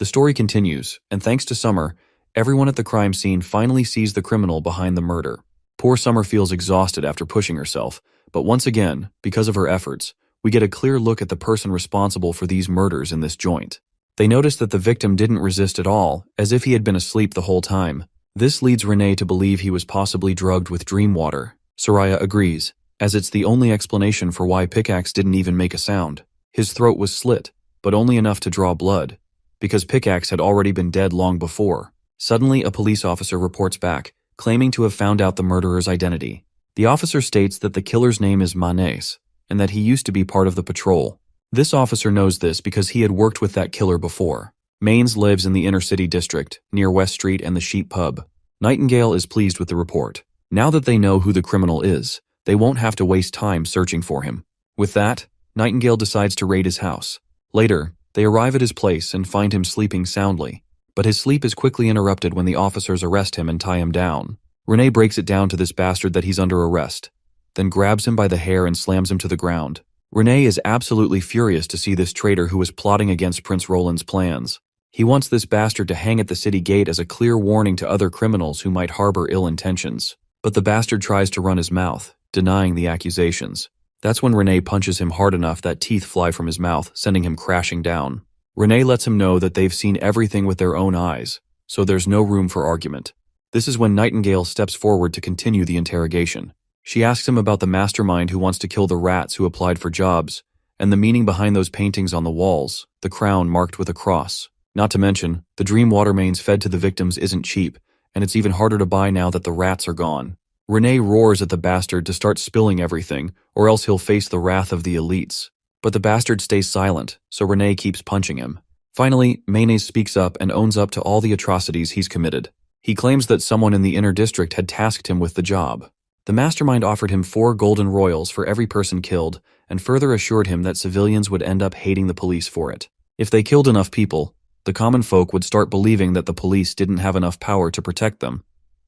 The story continues, and thanks to Summer, everyone at the crime scene finally sees the criminal behind the murder. Poor Summer feels exhausted after pushing herself, but once again, because of her efforts, we get a clear look at the person responsible for these murders in this joint. They notice that the victim didn't resist at all, as if he had been asleep the whole time. This leads Renee to believe he was possibly drugged with dream water. Soraya agrees, as it's the only explanation for why Pickaxe didn't even make a sound. His throat was slit, but only enough to draw blood, because Pickaxe had already been dead long before. Suddenly, a police officer reports back, claiming to have found out the murderer's identity. The officer states that the killer's name is Manes, and that he used to be part of the patrol. This officer knows this because he had worked with that killer before. Manes lives in the inner city district, near West Street and the Sheep Pub. Nightingale is pleased with the report. Now that they know who the criminal is, they won't have to waste time searching for him. With that, Nightingale decides to raid his house. Later, they arrive at his place and find him sleeping soundly. But his sleep is quickly interrupted when the officers arrest him and tie him down. Renee breaks it down to this bastard that he's under arrest, then grabs him by the hair and slams him to the ground. Renee is absolutely furious to see this traitor who was plotting against Prince Roland's plans. He wants this bastard to hang at the city gate as a clear warning to other criminals who might harbor ill intentions. But the bastard tries to run his mouth, denying the accusations. That's when Renee punches him hard enough that teeth fly from his mouth, sending him crashing down. Renee lets him know that they've seen everything with their own eyes, so there's no room for argument. This is when Nightingale steps forward to continue the interrogation. She asks him about the mastermind who wants to kill the rats who applied for jobs, and the meaning behind those paintings on the walls, the crown marked with a cross. Not to mention, the dream water mains fed to the victims isn't cheap, and it's even harder to buy now that the rats are gone. Renee roars at the bastard to start spilling everything, or else he'll face the wrath of the elites. But the bastard stays silent, so Renee keeps punching him. Finally, Mayonnaise speaks up and owns up to all the atrocities he's committed. He claims that someone in the inner district had tasked him with the job. The mastermind offered him 4 golden royals for every person killed, and further assured him that civilians would end up hating the police for it. If they killed enough people, the common folk would start believing that the police didn't have enough power to protect them,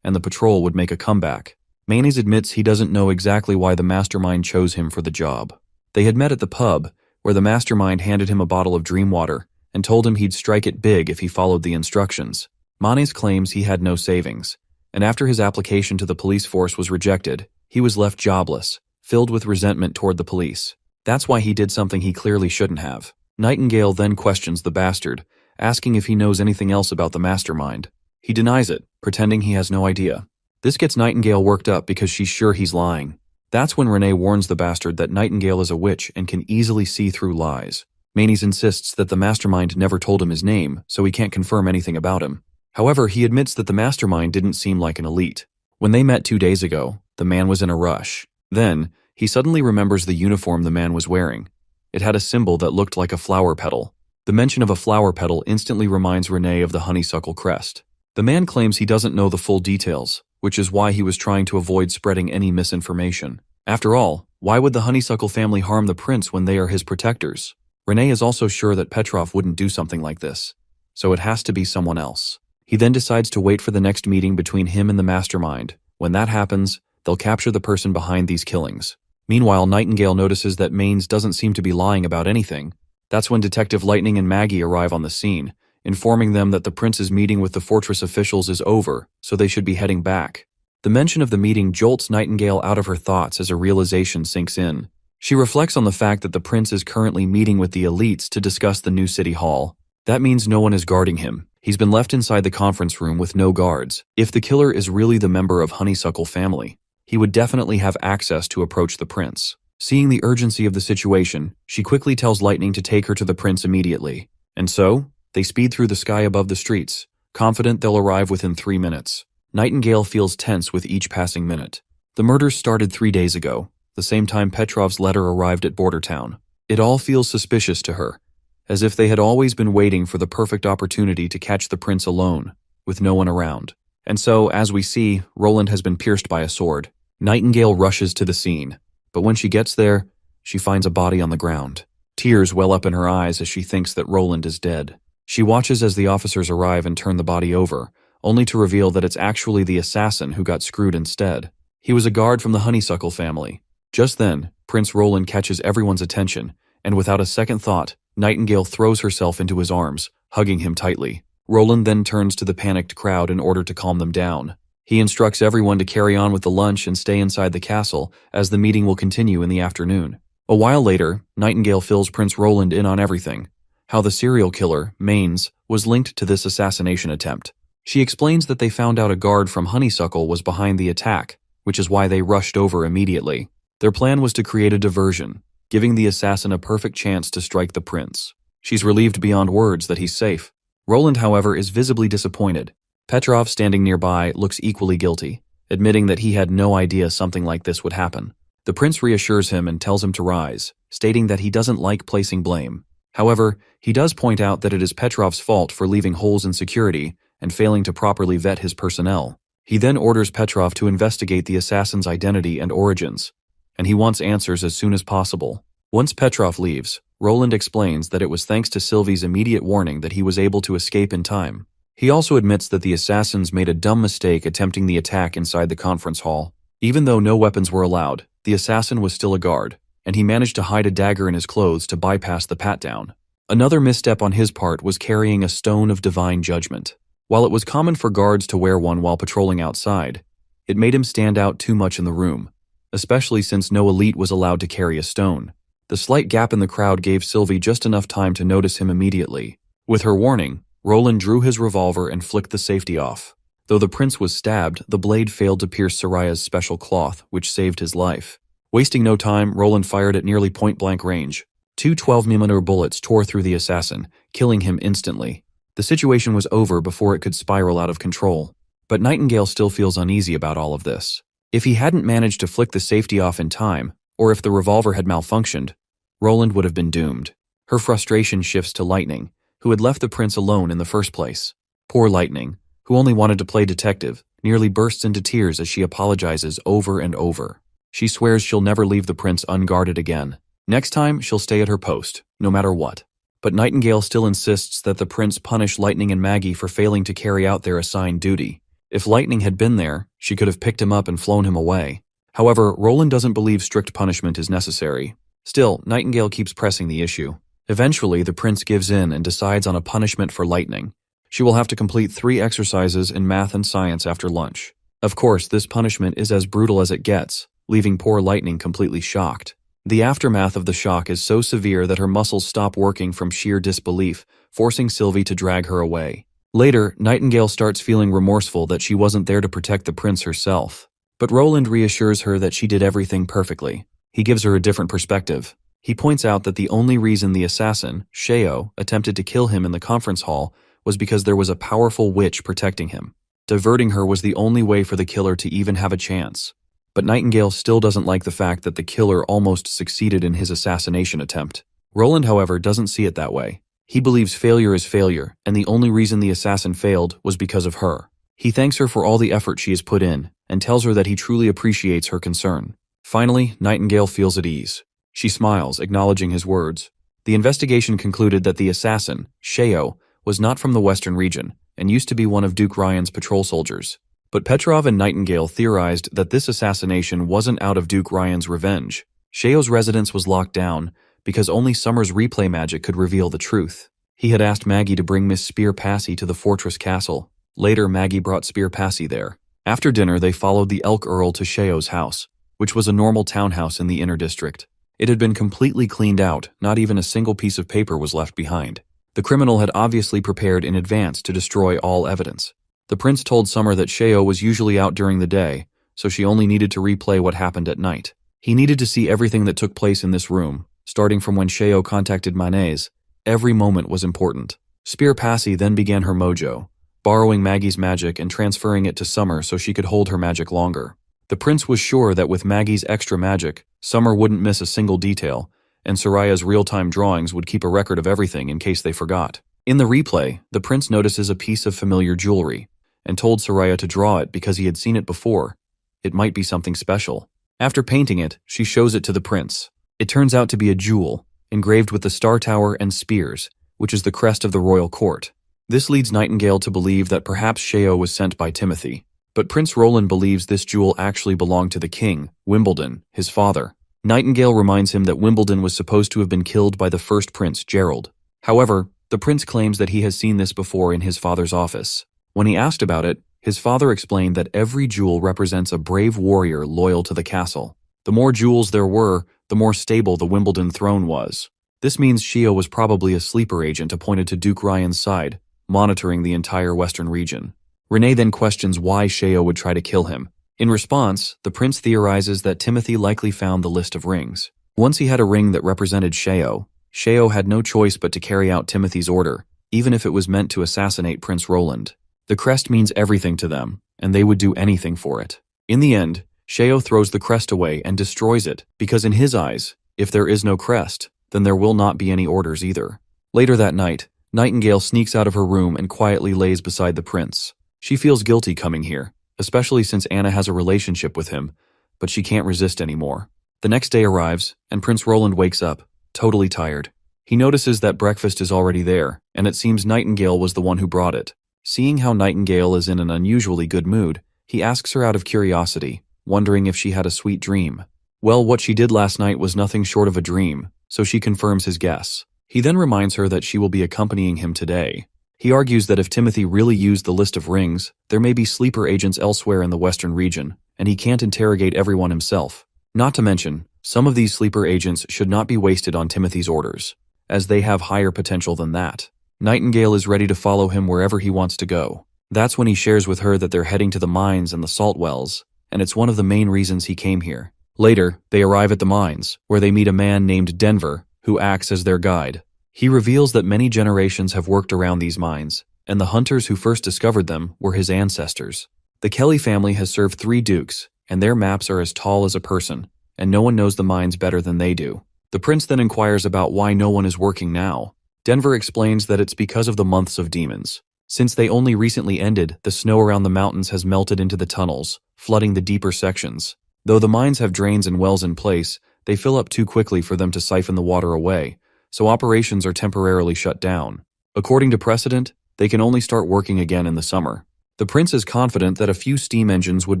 and the patrol would make a comeback. Mayonnaise admits he doesn't know exactly why the mastermind chose him for the job. They had met at the pub, where the mastermind handed him a bottle of dream water and told him he'd strike it big if he followed the instructions. Mayonnaise claims he had no savings, and after his application to the police force was rejected, he was left jobless, filled with resentment toward the police. That's why he did something he clearly shouldn't have. Nightingale then questions the bastard, asking if he knows anything else about the mastermind. He denies it, pretending he has no idea. This gets Nightingale worked up because she's sure he's lying. That's when Renee warns the bastard that Nightingale is a witch and can easily see through lies. Mayonnaise insists that the mastermind never told him his name, so he can't confirm anything about him. However, he admits that the mastermind didn't seem like an elite. When they met 2 days ago, the man was in a rush. Then, he suddenly remembers the uniform the man was wearing. It had a symbol that looked like a flower petal. The mention of a flower petal instantly reminds Renee of the honeysuckle crest. The man claims he doesn't know the full details, which is why he was trying to avoid spreading any misinformation. After all, why would the honeysuckle family harm the prince when they are his protectors? Renee is also sure that Petrov wouldn't do something like this, so it has to be someone else. He then decides to wait for the next meeting between him and the mastermind. When that happens, they'll capture the person behind these killings. Meanwhile, Nightingale notices that Maines doesn't seem to be lying about anything. That's when Detective Lightning and Maggie arrive on the scene, informing them that the prince's meeting with the fortress officials is over, so they should be heading back. The mention of the meeting jolts Nightingale out of her thoughts as a realization sinks in. She reflects on the fact that the prince is currently meeting with the elites to discuss the new city hall. That means no one is guarding him. He's been left inside the conference room with no guards. If the killer is really the member of Honeysuckle family, he would definitely have access to approach the prince. Seeing the urgency of the situation, she quickly tells Lightning to take her to the prince immediately. And so, they speed through the sky above the streets, confident they'll arrive within 3 minutes. Nightingale feels tense with each passing minute. The murders started 3 days ago, the same time Petrov's letter arrived at Border Town. It all feels suspicious to her, as if they had always been waiting for the perfect opportunity to catch the prince alone, with no one around. And so, as we see, Roland has been pierced by a sword. Nightingale rushes to the scene, but when she gets there, she finds a body on the ground. Tears well up in her eyes as she thinks that Roland is dead. She watches as the officers arrive and turn the body over, only to reveal that it's actually the assassin who got screwed instead. He was a guard from the Honeysuckle family. Just then, Prince Roland catches everyone's attention, and without a second thought, Nightingale throws herself into his arms, hugging him tightly. Roland then turns to the panicked crowd in order to calm them down. He instructs everyone to carry on with the lunch and stay inside the castle, as the meeting will continue in the afternoon. A while later, Nightingale fills Prince Roland in on everything. How the serial killer, Maines, was linked to this assassination attempt. She explains that they found out a guard from Honeysuckle was behind the attack, which is why they rushed over immediately. Their plan was to create a diversion, giving the assassin a perfect chance to strike the prince. She's relieved beyond words that he's safe. Roland, however, is visibly disappointed. Petrov, standing nearby, looks equally guilty, admitting that he had no idea something like this would happen. The prince reassures him and tells him to rise, stating that he doesn't like placing blame. However, he does point out that it is Petrov's fault for leaving holes in security and failing to properly vet his personnel. He then orders Petrov to investigate the assassin's identity and origins, and he wants answers as soon as possible. Once Petrov leaves, Roland explains that it was thanks to Sylvie's immediate warning that he was able to escape in time. He also admits that the assassins made a dumb mistake attempting the attack inside the conference hall. Even though no weapons were allowed, the assassin was still a guard, and he managed to hide a dagger in his clothes to bypass the pat-down. Another misstep on his part was carrying a stone of divine judgment. While it was common for guards to wear one while patrolling outside, it made him stand out too much in the room, especially since no elite was allowed to carry a stone. The slight gap in the crowd gave Sylvie just enough time to notice him immediately. With her warning, Roland drew his revolver and flicked the safety off. Though the prince was stabbed, the blade failed to pierce Soraya's special cloth, which saved his life. Wasting no time, Roland fired at nearly point-blank range. Two 12mm bullets tore through the assassin, killing him instantly. The situation was over before it could spiral out of control. But Nightingale still feels uneasy about all of this. If he hadn't managed to flick the safety off in time, or if the revolver had malfunctioned, Roland would have been doomed. Her frustration shifts to Lightning, who had left the prince alone in the first place. Poor Lightning, who only wanted to play detective, nearly bursts into tears as she apologizes over and over. She swears she'll never leave the prince unguarded again. Next time, she'll stay at her post, no matter what. But Nightingale still insists that the prince punish Lightning and Maggie for failing to carry out their assigned duty. If Lightning had been there, she could have picked him up and flown him away. However, Roland doesn't believe strict punishment is necessary. Still, Nightingale keeps pressing the issue. Eventually, the prince gives in and decides on a punishment for Lightning. She will have to complete 3 exercises in math and science after lunch. Of course, this punishment is as brutal as it gets, leaving poor Lightning completely shocked. The aftermath of the shock is so severe that her muscles stop working from sheer disbelief, forcing Sylvie to drag her away. Later, Nightingale starts feeling remorseful that she wasn't there to protect the prince herself. But Roland reassures her that she did everything perfectly. He gives her a different perspective. He points out that the only reason the assassin, Sheo, attempted to kill him in the conference hall was because there was a powerful witch protecting him. Diverting her was the only way for the killer to even have a chance. But Nightingale still doesn't like the fact that the killer almost succeeded in his assassination attempt. Roland, however, doesn't see it that way. He believes failure is failure, and the only reason the assassin failed was because of her. He thanks her for all the effort she has put in, and tells her that he truly appreciates her concern. Finally, Nightingale feels at ease. She smiles, acknowledging his words. The investigation concluded that the assassin, Sheo, was not from the Western region, and used to be one of Duke Ryan's patrol soldiers. But Petrov and Nightingale theorized that this assassination wasn't out of Duke Ryan's revenge. Sheo's residence was locked down because only Summer's replay magic could reveal the truth. He had asked Maggie to bring Miss Spear Passy to the fortress castle. Later, Maggie brought Spear Passy there. After dinner, they followed the Elk Earl to Sheo's house, which was a normal townhouse in the inner district. It had been completely cleaned out, not even a single piece of paper was left behind. The criminal had obviously prepared in advance to destroy all evidence. The prince told Summer that Sheo was usually out during the day, so she only needed to replay what happened at night. He needed to see everything that took place in this room, starting from when Sheo contacted Mayonnaise. Every moment was important. Spear Passy then began her mojo, borrowing Maggie's magic and transferring it to Summer so she could hold her magic longer. The prince was sure that with Maggie's extra magic, Summer wouldn't miss a single detail, and Soraya's real-time drawings would keep a record of everything in case they forgot. In the replay, the prince notices a piece of familiar jewelry, and told Soraya to draw it because he had seen it before. It might be something special. After painting it, she shows it to the prince. It turns out to be a jewel, engraved with the Star Tower and spears, which is the crest of the royal court. This leads Nightingale to believe that perhaps Sheo was sent by Timothy. But Prince Roland believes this jewel actually belonged to the king, Wimbledon, his father. Nightingale reminds him that Wimbledon was supposed to have been killed by the first prince, Gerald. However, The prince claims that he has seen this before in his father's office. When he asked about it, his father explained that every jewel represents a brave warrior loyal to the castle. The more jewels there were, the more stable the Wimbledon throne was. This means Shio was probably a sleeper agent appointed to Duke Ryan's side, monitoring the entire western region. Renee then questions why Sheo would try to kill him. In response, the prince theorizes that Timothy likely found the list of rings. Once he had a ring that represented Sheo, Sheo had no choice but to carry out Timothy's order, even if it was meant to assassinate Prince Roland. The crest means everything to them, and they would do anything for it. In the end, Sheo throws the crest away and destroys it, because in his eyes, if there is no crest, then there will not be any orders either. Later that night, Nightingale sneaks out of her room and quietly lays beside the prince. She feels guilty coming here, especially since Anna has a relationship with him, but she can't resist anymore. The next day arrives, and Prince Roland wakes up, totally tired. He notices that breakfast is already there, and it seems Nightingale was the one who brought it. Seeing how Nightingale is in an unusually good mood, he asks her out of curiosity, wondering if she had a sweet dream. Well, what she did last night was nothing short of a dream, so she confirms his guess. He then reminds her that she will be accompanying him today. He argues that if Timothy really used the list of rings, there may be sleeper agents elsewhere in the western region, and he can't interrogate everyone himself. Not to mention, some of these sleeper agents should not be wasted on Timothy's orders, as they have higher potential than that. Nightingale is ready to follow him wherever he wants to go. That's when he shares with her that they're heading to the mines and the salt wells, and it's one of the main reasons he came here. Later, they arrive at the mines, where they meet a man named Denver, who acts as their guide. He reveals that many generations have worked around these mines, and the hunters who first discovered them were his ancestors. The Kelly family has served 3 dukes, and their maps are as tall as a person, and no one knows the mines better than they do. The prince then inquires about why no one is working now. Denver explains that it's because of the months of demons. Since they only recently ended, the snow around the mountains has melted into the tunnels, flooding the deeper sections. Though the mines have drains and wells in place, they fill up too quickly for them to siphon the water away, so operations are temporarily shut down. According to precedent, they can only start working again in the summer. The prince is confident that a few steam engines would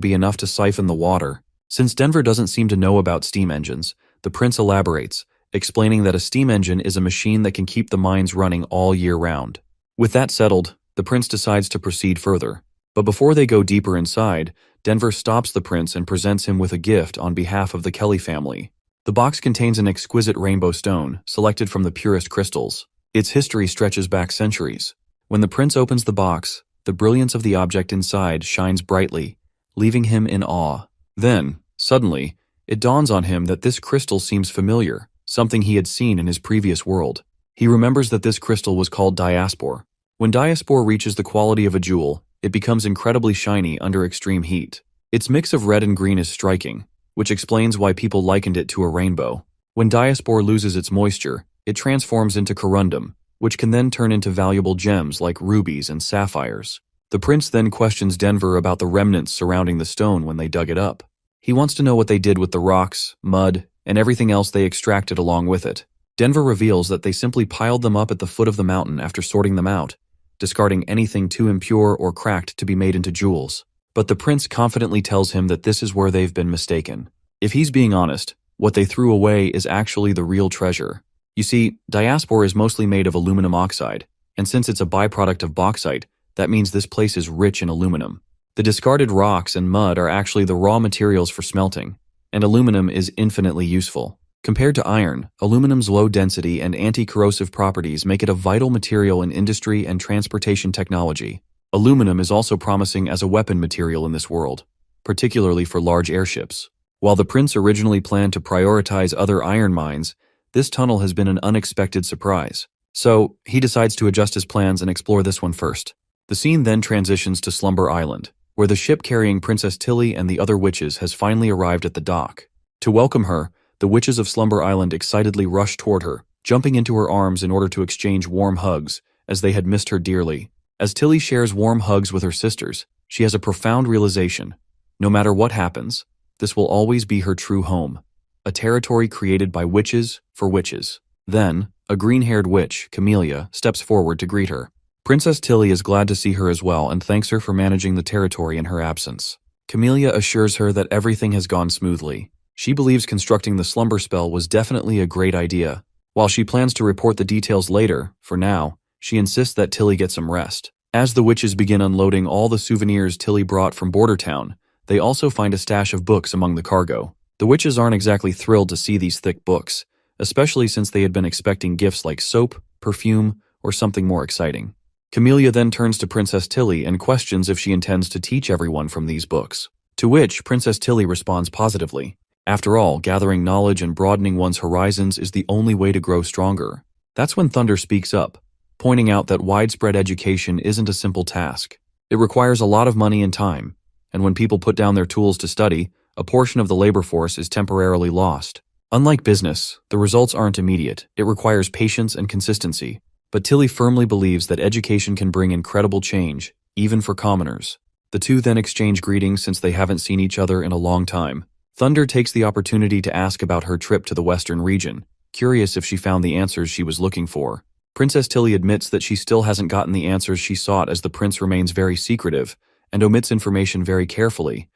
be enough to siphon the water. Since Denver doesn't seem to know about steam engines, the prince elaborates, explaining that a steam engine is a machine that can keep the mines running all year round. With that settled, the prince decides to proceed further. But before they go deeper inside, Denver stops the prince and presents him with a gift on behalf of the Kelly family. The box contains an exquisite rainbow stone, selected from the purest crystals. Its history stretches back centuries. When the prince opens the box, the brilliance of the object inside shines brightly, leaving him in awe. Then, suddenly, it dawns on him that this crystal seems familiar, something he had seen in his previous world. He remembers that this crystal was called diaspore. When diaspore reaches the quality of a jewel, it becomes incredibly shiny under extreme heat. Its mix of red and green is striking, which explains why people likened it to a rainbow. When diaspore loses its moisture, it transforms into corundum, which can then turn into valuable gems like rubies and sapphires. The prince then questions Denver about the remnants surrounding the stone when they dug it up. He wants to know what they did with the rocks, mud, and everything else they extracted along with it. Denver reveals that they simply piled them up at the foot of the mountain after sorting them out, discarding anything too impure or cracked to be made into jewels. But the prince confidently tells him that this is where they've been mistaken. If he's being honest, what they threw away is actually the real treasure. You see, diaspore is mostly made of aluminum oxide, and since it's a byproduct of bauxite, that means this place is rich in aluminum. The discarded rocks and mud are actually the raw materials for smelting, and aluminum is infinitely useful. Compared to iron, aluminum's low density and anti-corrosive properties make it a vital material in industry and transportation technology. Aluminum is also promising as a weapon material in this world, particularly for large airships. While the prince originally planned to prioritize other iron mines, this tunnel has been an unexpected surprise. So, he decides to adjust his plans and explore this one first. The scene then transitions to Slumber Island, where the ship carrying Princess Tilly and the other witches has finally arrived at the dock. To welcome her, the witches of Slumber Island excitedly rush toward her, jumping into her arms in order to exchange warm hugs, as they had missed her dearly. As Tilly shares warm hugs with her sisters, she has a profound realization. No matter what happens, this will always be her true home, a territory created by witches for witches. Then, a green-haired witch, Camellia, steps forward to greet her. Princess Tilly is glad to see her as well and thanks her for managing the territory in her absence. Camellia assures her that everything has gone smoothly. She believes constructing the slumber spell was definitely a great idea. While she plans to report the details later, for now, She insists that Tilly get some rest. As the witches begin unloading all the souvenirs Tilly brought from Border Town, they also find a stash of books among the cargo. The witches aren't exactly thrilled to see these thick books, especially since they had been expecting gifts like soap, perfume, or something more exciting. Camellia then turns to Princess Tilly and questions if she intends to teach everyone from these books. To which Princess Tilly responds positively. After all, gathering knowledge and broadening one's horizons is the only way to grow stronger. That's when Thunder speaks up, pointing out that widespread education isn't a simple task. It requires a lot of money and time, and when people put down their tools to study, a portion of the labor force is temporarily lost. Unlike business, the results aren't immediate. It requires patience and consistency. But Tilly firmly believes that education can bring incredible change, even for commoners. The two then exchange greetings since they haven't seen each other in a long time. Thunder takes the opportunity to ask about her trip to the Western region, curious if she found the answers she was looking for. Princess Tilly admits that she still hasn't gotten the answers she sought as the prince remains very secretive and omits information very carefully,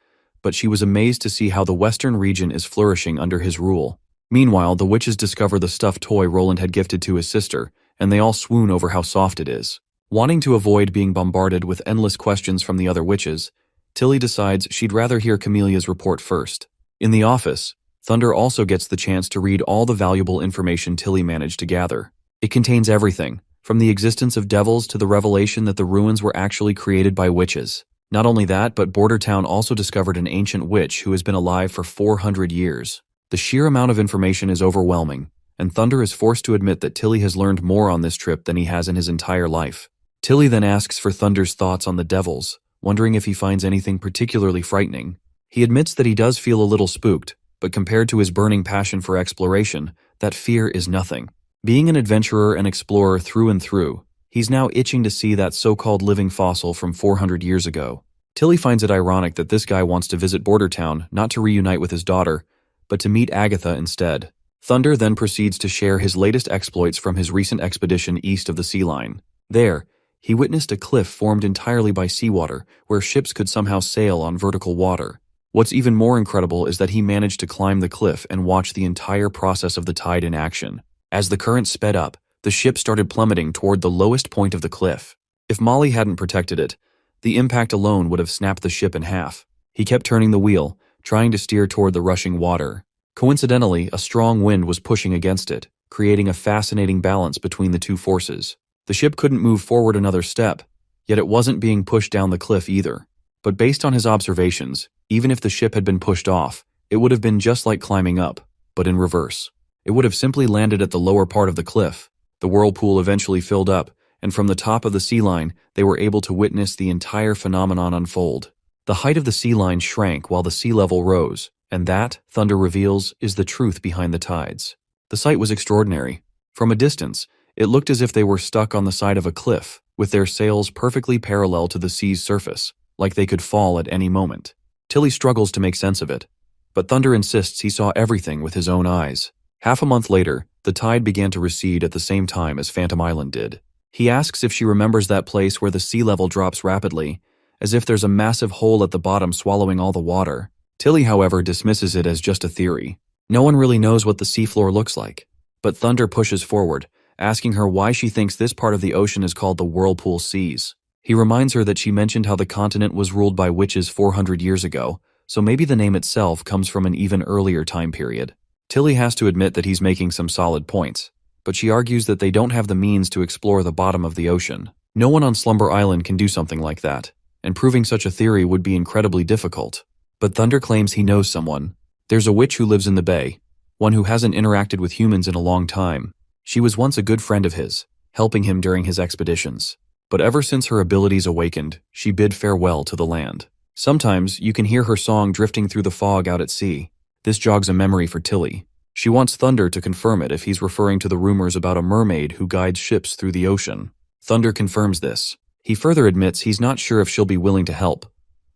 but she was amazed to see how the Western region is flourishing under his rule. Meanwhile, the witches discover the stuffed toy Roland had gifted to his sister, and they all swoon over how soft it is. Wanting to avoid being bombarded with endless questions from the other witches, Tilly decides she'd rather hear Camelia's report first. In the office, Thunder also gets the chance to read all the valuable information Tilly managed to gather. It contains everything, from the existence of devils to the revelation that the ruins were actually created by witches. Not only that, but Border Town also discovered an ancient witch who has been alive for 400 years. The sheer amount of information is overwhelming, and Thunder is forced to admit that Tilly has learned more on this trip than he has in his entire life. Tilly then asks for Thunder's thoughts on the devils, wondering if he finds anything particularly frightening. He admits that he does feel a little spooked, but compared to his burning passion for exploration, that fear is nothing. Being an adventurer and explorer through and through, he's now itching to see that so-called living fossil from 400 years ago. Tilly finds it ironic that this guy wants to visit Border Town not to reunite with his daughter, but to meet Agatha instead. Thunder then proceeds to share his latest exploits from his recent expedition east of the sea line. There, he witnessed a cliff formed entirely by seawater, where ships could somehow sail on vertical water. What's even more incredible is that he managed to climb the cliff and watch the entire process of the tide in action. As the current sped up, the ship started plummeting toward the lowest point of the cliff. If Molly hadn't protected it, the impact alone would have snapped the ship in half. He kept turning the wheel, trying to steer toward the rushing water. Coincidentally, a strong wind was pushing against it, creating a fascinating balance between the two forces. The ship couldn't move forward another step, yet it wasn't being pushed down the cliff either. But based on his observations, even if the ship had been pushed off, it would have been just like climbing up, but in reverse. It would have simply landed at the lower part of the cliff. The whirlpool eventually filled up, and from the top of the sea line, they were able to witness the entire phenomenon unfold. The height of the sea line shrank while the sea level rose, and that, Thunder reveals, is the truth behind the tides. The sight was extraordinary. From a distance, it looked as if they were stuck on the side of a cliff, with their sails perfectly parallel to the sea's surface, like they could fall at any moment. Tilly struggles to make sense of it, but Thunder insists he saw everything with his own eyes. Half a month later, the tide began to recede at the same time as Phantom Island did. He asks if she remembers that place where the sea level drops rapidly, as if there's a massive hole at the bottom swallowing all the water. Tilly, however, dismisses it as just a theory. No one really knows what the seafloor looks like. But Thunder pushes forward, asking her why she thinks this part of the ocean is called the Whirlpool Seas. He reminds her that she mentioned how the continent was ruled by witches 400 years ago, so maybe the name itself comes from an even earlier time period. Tilly has to admit that he's making some solid points, but she argues that they don't have the means to explore the bottom of the ocean. No one on Slumber Island can do something like that, and proving such a theory would be incredibly difficult. But Thunder claims he knows someone. There's a witch who lives in the bay, one who hasn't interacted with humans in a long time. She was once a good friend of his, helping him during his expeditions. But ever since her abilities awakened, she bid farewell to the land. Sometimes you can hear her song drifting through the fog out at sea. This jogs a memory for Tilly. She wants Thunder to confirm it if he's referring to the rumors about a mermaid who guides ships through the ocean. Thunder confirms this. He further admits he's not sure if she'll be willing to help,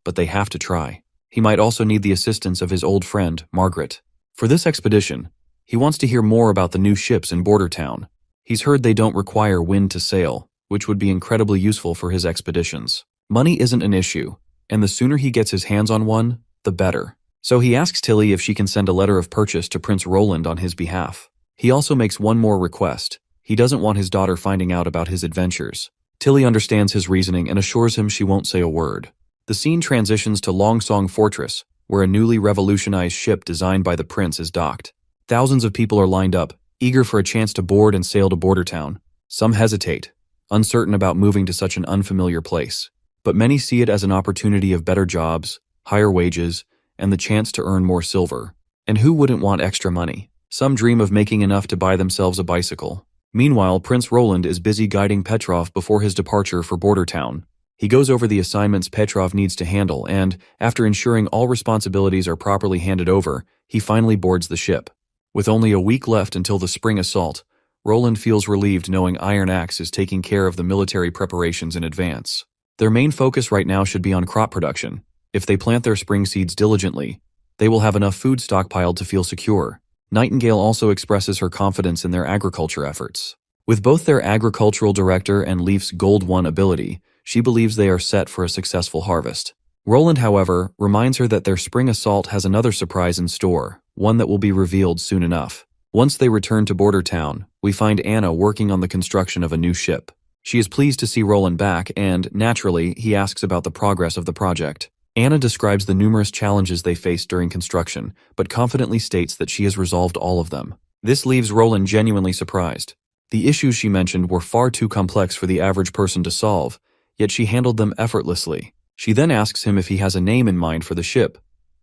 but they have to try. He might also need the assistance of his old friend, Margaret. For this expedition, he wants to hear more about the new ships in Border Town. He's heard they don't require wind to sail, which would be incredibly useful for his expeditions. Money isn't an issue, and the sooner he gets his hands on one, the better. So he asks Tilly if she can send a letter of purchase to Prince Roland on his behalf. He also makes one more request. He doesn't want his daughter finding out about his adventures. Tilly understands his reasoning and assures him she won't say a word. The scene transitions to Longsong Fortress, where a newly revolutionized ship designed by the prince is docked. Thousands of people are lined up, eager for a chance to board and sail to Border Town. Some hesitate, uncertain about moving to such an unfamiliar place. But many see it as an opportunity of better jobs, higher wages, and the chance to earn more silver. And who wouldn't want extra money? Some dream of making enough to buy themselves a bicycle. Meanwhile, Prince Roland is busy guiding Petrov before his departure for Border Town. He goes over the assignments Petrov needs to handle and, after ensuring all responsibilities are properly handed over, he finally boards the ship. With only a week left until the spring assault, Roland feels relieved knowing Iron Axe is taking care of the military preparations in advance. Their main focus right now should be on crop production. If they plant their spring seeds diligently, they will have enough food stockpiled to feel secure. Nightingale also expresses her confidence in their agriculture efforts. With both their agricultural director and Leaf's Gold 1 ability, she believes they are set for a successful harvest. Roland, however, reminds her that their spring assault has another surprise in store, one that will be revealed soon enough. Once they return to Border Town, we find Anna working on the construction of a new ship. She is pleased to see Roland back and, naturally, he asks about the progress of the project. Anna describes the numerous challenges they faced during construction, but confidently states that she has resolved all of them. This leaves Roland genuinely surprised. The issues she mentioned were far too complex for the average person to solve, yet she handled them effortlessly. She then asks him if he has a name in mind for the ship,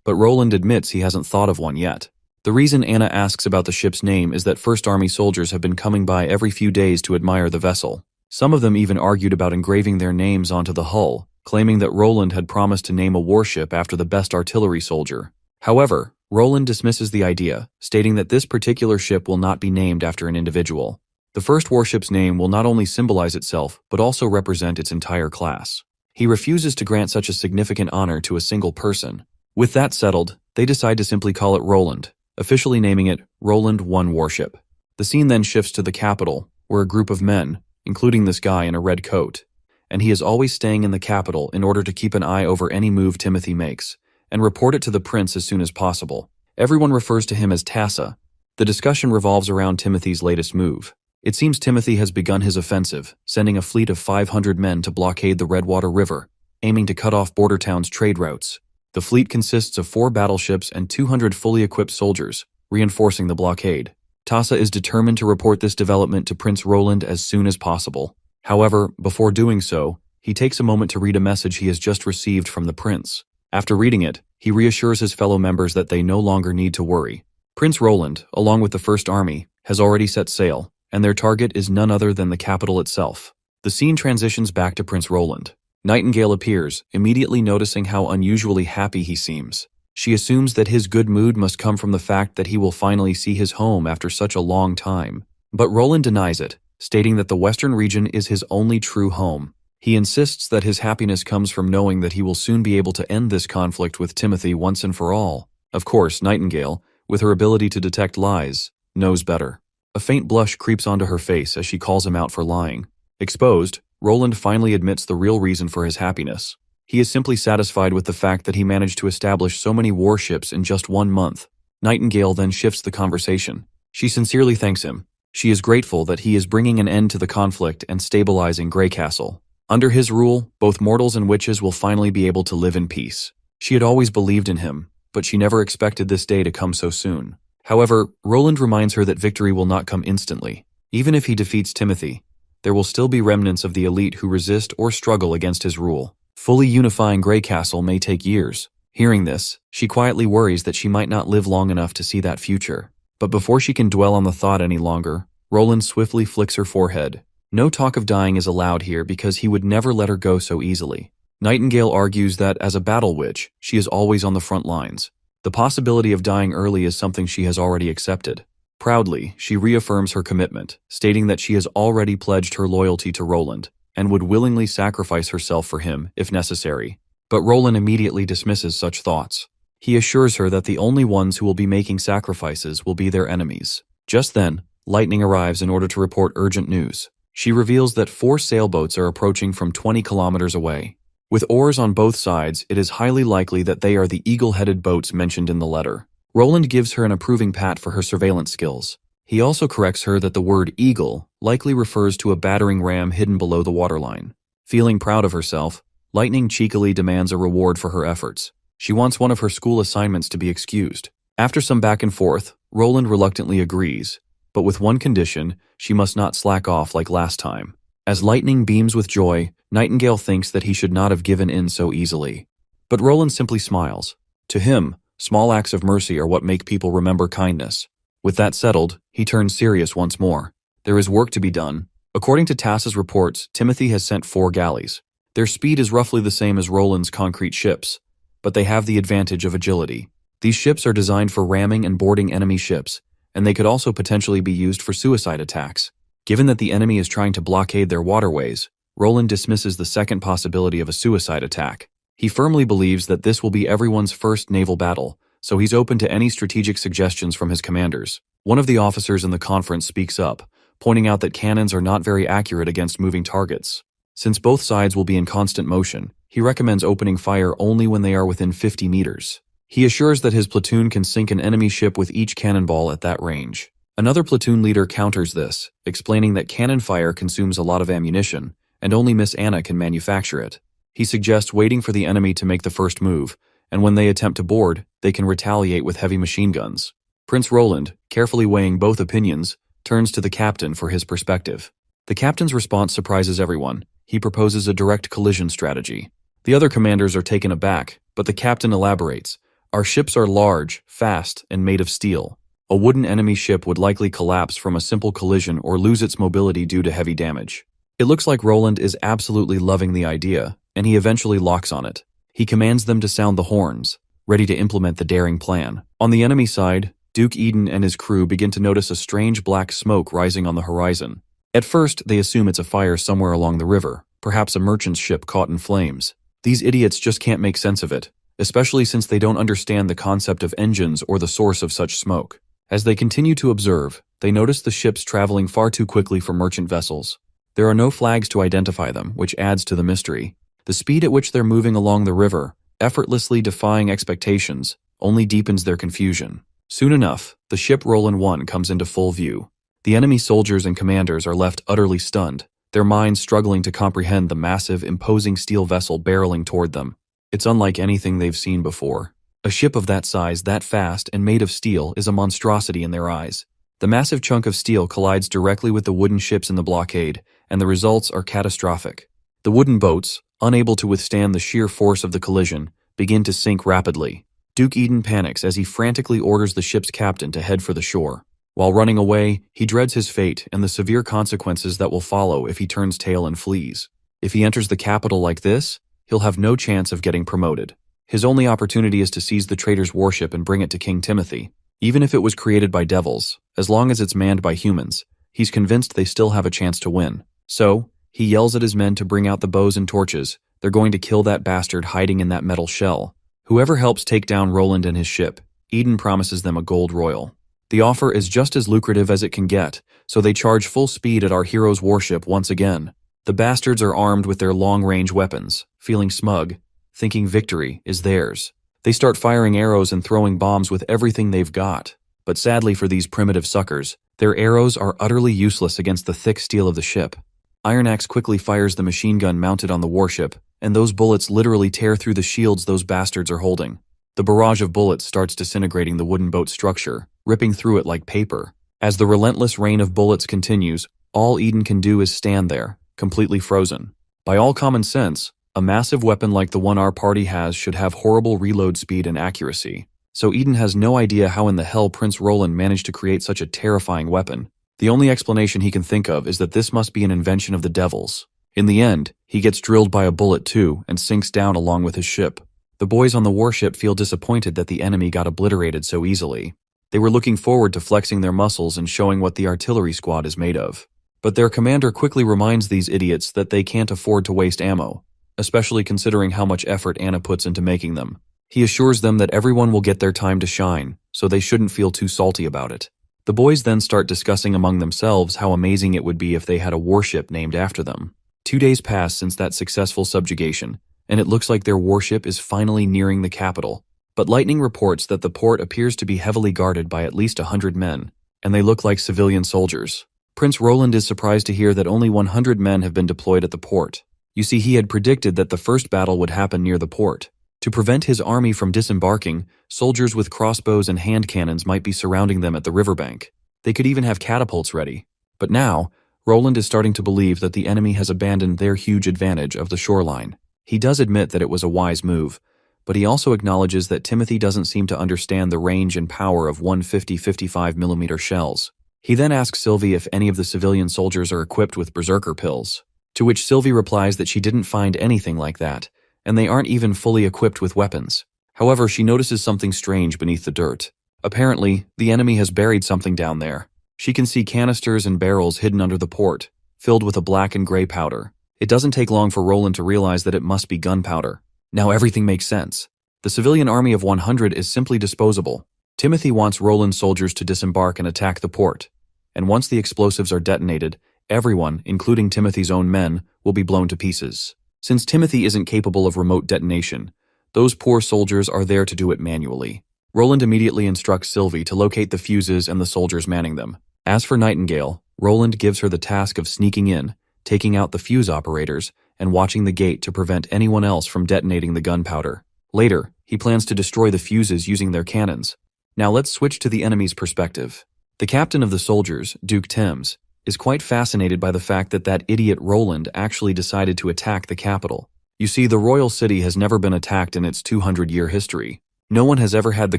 but Roland admits he hasn't thought of one yet. The reason Anna asks about the ship's name is that First Army soldiers have been coming by every few days to admire the vessel. Some of them even argued about engraving their names onto the hull, claiming that Roland had promised to name a warship after the best artillery soldier. However, Roland dismisses the idea, stating that this particular ship will not be named after an individual. The first warship's name will not only symbolize itself, but also represent its entire class. He refuses to grant such a significant honor to a single person. With that settled, they decide to simply call it Roland, officially naming it Roland 1 Warship. The scene then shifts to the capital, where a group of men, including this guy in a red coat, and he is always staying in the capital in order to keep an eye over any move Timothy makes, and report it to the prince as soon as possible. Everyone refers to him as Tassa. The discussion revolves around Timothy's latest move. It seems Timothy has begun his offensive, sending a fleet of 500 men to blockade the Redwater River, aiming to cut off Border Town's trade routes. The fleet consists of 4 battleships and 200 fully equipped soldiers, reinforcing the blockade. Tassa is determined to report this development to Prince Roland as soon as possible. However, before doing so, he takes a moment to read a message he has just received from the prince. After reading it, he reassures his fellow members that they no longer need to worry. Prince Roland, along with the First Army, has already set sail, and their target is none other than the capital itself. The scene transitions back to Prince Roland. Nightingale appears, immediately noticing how unusually happy he seems. She assumes that his good mood must come from the fact that he will finally see his home after such a long time. But Roland denies it, stating that the Western region is his only true home. He insists that his happiness comes from knowing that he will soon be able to end this conflict with Timothy once and for all. Of course, Nightingale, with her ability to detect lies, knows better. A faint blush creeps onto her face as she calls him out for lying. Exposed, Roland finally admits the real reason for his happiness. He is simply satisfied with the fact that he managed to establish so many warships in just 1 month. Nightingale then shifts the conversation. She sincerely thanks him. She is grateful that he is bringing an end to the conflict and stabilizing Greycastle. Under his rule, both mortals and witches will finally be able to live in peace. She had always believed in him, but she never expected this day to come so soon. However, Roland reminds her that victory will not come instantly. Even if he defeats Timothy, there will still be remnants of the elite who resist or struggle against his rule. Fully unifying Greycastle may take years. Hearing this, she quietly worries that she might not live long enough to see that future. But before she can dwell on the thought any longer, Roland swiftly flicks her forehead. No talk of dying is allowed here because he would never let her go so easily. Nightingale argues that as a battle witch, she is always on the front lines. The possibility of dying early is something she has already accepted. Proudly, she reaffirms her commitment, stating that she has already pledged her loyalty to Roland and would willingly sacrifice herself for him if necessary. But Roland immediately dismisses such thoughts. He assures her that the only ones who will be making sacrifices will be their enemies. Just then, Lightning arrives in order to report urgent news. She reveals that 4 sailboats are approaching from 20 kilometers away. With oars on both sides, it is highly likely that they are the eagle-headed boats mentioned in the letter. Roland gives her an approving pat for her surveillance skills. He also corrects her that the word eagle likely refers to a battering ram hidden below the waterline. Feeling proud of herself, Lightning cheekily demands a reward for her efforts. She wants one of her school assignments to be excused. After some back and forth, Roland reluctantly agrees, but with one condition: she must not slack off like last time. As Lightning beams with joy, Nightingale thinks that he should not have given in so easily. But Roland simply smiles. To him, small acts of mercy are what make people remember kindness. With that settled, he turns serious once more. There is work to be done. According to Tass's reports, Timothy has sent 4 galleys. Their speed is roughly the same as Roland's concrete ships, but they have the advantage of agility. These ships are designed for ramming and boarding enemy ships, and they could also potentially be used for suicide attacks. Given that the enemy is trying to blockade their waterways, Roland dismisses the second possibility of a suicide attack. He firmly believes that this will be everyone's first naval battle, so he's open to any strategic suggestions from his commanders. One of the officers in the conference speaks up, pointing out that cannons are not very accurate against moving targets. Since both sides will be in constant motion, he recommends opening fire only when they are within 50 meters. He assures that his platoon can sink an enemy ship with each cannonball at that range. Another platoon leader counters this, explaining that cannon fire consumes a lot of ammunition, and only Miss Anna can manufacture it. He suggests waiting for the enemy to make the first move, and when they attempt to board, they can retaliate with heavy machine guns. Prince Roland, carefully weighing both opinions, turns to the captain for his perspective. The captain's response surprises everyone. He proposes a direct collision strategy. The other commanders are taken aback, but the captain elaborates. Our ships are large, fast, and made of steel. A wooden enemy ship would likely collapse from a simple collision or lose its mobility due to heavy damage. It looks like Roland is absolutely loving the idea, and he eventually locks on it. He commands them to sound the horns, ready to implement the daring plan. On the enemy side, Duke Eden and his crew begin to notice a strange black smoke rising on the horizon. At first, they assume it's a fire somewhere along the river, perhaps a merchant ship caught in flames. These idiots just can't make sense of it, especially since they don't understand the concept of engines or the source of such smoke. As they continue to observe, they notice the ships traveling far too quickly for merchant vessels. There are no flags to identify them, which adds to the mystery. The speed at which they're moving along the river, effortlessly defying expectations, only deepens their confusion. Soon enough, the ship Roland 1 comes into full view. The enemy soldiers and commanders are left utterly stunned, their minds struggling to comprehend the massive, imposing steel vessel barreling toward them. It's unlike anything they've seen before. A ship of that size, that fast, and made of steel is a monstrosity in their eyes. The massive chunk of steel collides directly with the wooden ships in the blockade, and the results are catastrophic. The wooden boats, unable to withstand the sheer force of the collision, begin to sink rapidly. Duke Eden panics as he frantically orders the ship's captain to head for the shore. While running away, he dreads his fate and the severe consequences that will follow if he turns tail and flees. If he enters the capital like this, he'll have no chance of getting promoted. His only opportunity is to seize the traitor's warship and bring it to King Timothy. Even if it was created by devils, as long as it's manned by humans, he's convinced they still have a chance to win. So, he yells at his men to bring out the bows and torches. They're going to kill that bastard hiding in that metal shell. Whoever helps take down Roland and his ship, Eden promises them a gold royal. The offer is just as lucrative as it can get, so they charge full speed at our hero's warship once again. The bastards are armed with their long-range weapons, feeling smug, thinking victory is theirs. They start firing arrows and throwing bombs with everything they've got. But sadly for these primitive suckers, their arrows are utterly useless against the thick steel of the ship. Iron Axe quickly fires the machine gun mounted on the warship, and those bullets literally tear through the shields those bastards are holding. The barrage of bullets starts disintegrating the wooden boat structure, ripping through it like paper. As the relentless rain of bullets continues, all Eden can do is stand there, completely frozen. By all common sense, a massive weapon like the one our party has should have horrible reload speed and accuracy. So Eden has no idea how in the hell Prince Roland managed to create such a terrifying weapon. The only explanation he can think of is that this must be an invention of the devils. In the end, he gets drilled by a bullet too and sinks down along with his ship. The boys on the warship feel disappointed that the enemy got obliterated so easily. They were looking forward to flexing their muscles and showing what the artillery squad is made of. But their commander quickly reminds these idiots that they can't afford to waste ammo, especially considering how much effort Anna puts into making them. He assures them that everyone will get their time to shine, so they shouldn't feel too salty about it. The boys then start discussing among themselves how amazing it would be if they had a warship named after them. 2 days pass since that successful subjugation, and it looks like their warship is finally nearing the capital. But Lightning reports that the port appears to be heavily guarded by at least 100 men. and they look like civilian soldiers. Prince Roland is surprised to hear that only 100 men have been deployed at the port. You see, he had predicted that the first battle would happen near the port. To prevent his army from disembarking, soldiers with crossbows and hand cannons might be surrounding them at the riverbank. They could even have catapults ready. But now, Roland is starting to believe that the enemy has abandoned their huge advantage of the shoreline. He does admit that it was a wise move, but he also acknowledges that Timothy doesn't seem to understand the range and power of 150-55mm shells. He then asks Sylvie if any of the civilian soldiers are equipped with berserker pills, to which Sylvie replies that she didn't find anything like that, and they aren't even fully equipped with weapons. However, she notices something strange beneath the dirt. Apparently, the enemy has buried something down there. She can see canisters and barrels hidden under the port, filled with a black and gray powder. It doesn't take long for Roland to realize that it must be gunpowder. Now everything makes sense. The civilian army of 100 is simply disposable. Timothy wants Roland's soldiers to disembark and attack the port. And once the explosives are detonated, everyone, including Timothy's own men, will be blown to pieces. Since Timothy isn't capable of remote detonation, those poor soldiers are there to do it manually. Roland immediately instructs Sylvie to locate the fuses and the soldiers manning them. As for Nightingale, Roland gives her the task of sneaking in, taking out the fuse operators, and watching the gate to prevent anyone else from detonating the gunpowder. Later, he plans to destroy the fuses using their cannons. Now let's switch to the enemy's perspective. The captain of the soldiers, Duke Thames, is quite fascinated by the fact that that idiot Roland actually decided to attack the capital. You see, the royal city has never been attacked in its 200-year history. No one has ever had the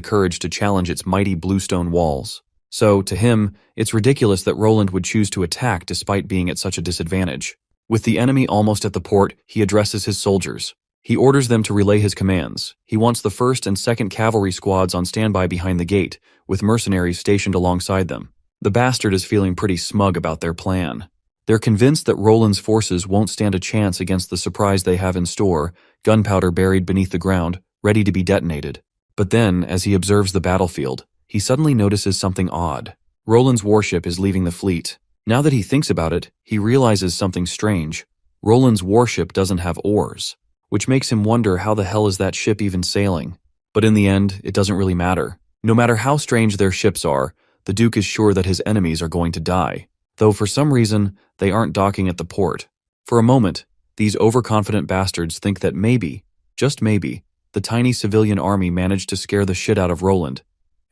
courage to challenge its mighty bluestone walls. So, to him, it's ridiculous that Roland would choose to attack despite being at such a disadvantage. With the enemy almost at the port, he addresses his soldiers. He orders them to relay his commands. He wants the 1st and 2nd Cavalry squads on standby behind the gate, with mercenaries stationed alongside them. The bastard is feeling pretty smug about their plan. They're convinced that Roland's forces won't stand a chance against the surprise they have in store, gunpowder buried beneath the ground, ready to be detonated. But then, as he observes the battlefield, he suddenly notices something odd. Roland's warship is leaving the fleet. Now that he thinks about it, he realizes something strange. Roland's warship doesn't have oars, which makes him wonder how the hell is that ship even sailing. But in the end, it doesn't really matter. No matter how strange their ships are, the Duke is sure that his enemies are going to die, though for some reason, they aren't docking at the port. For a moment, these overconfident bastards think that maybe, just maybe, the tiny civilian army managed to scare the shit out of Roland,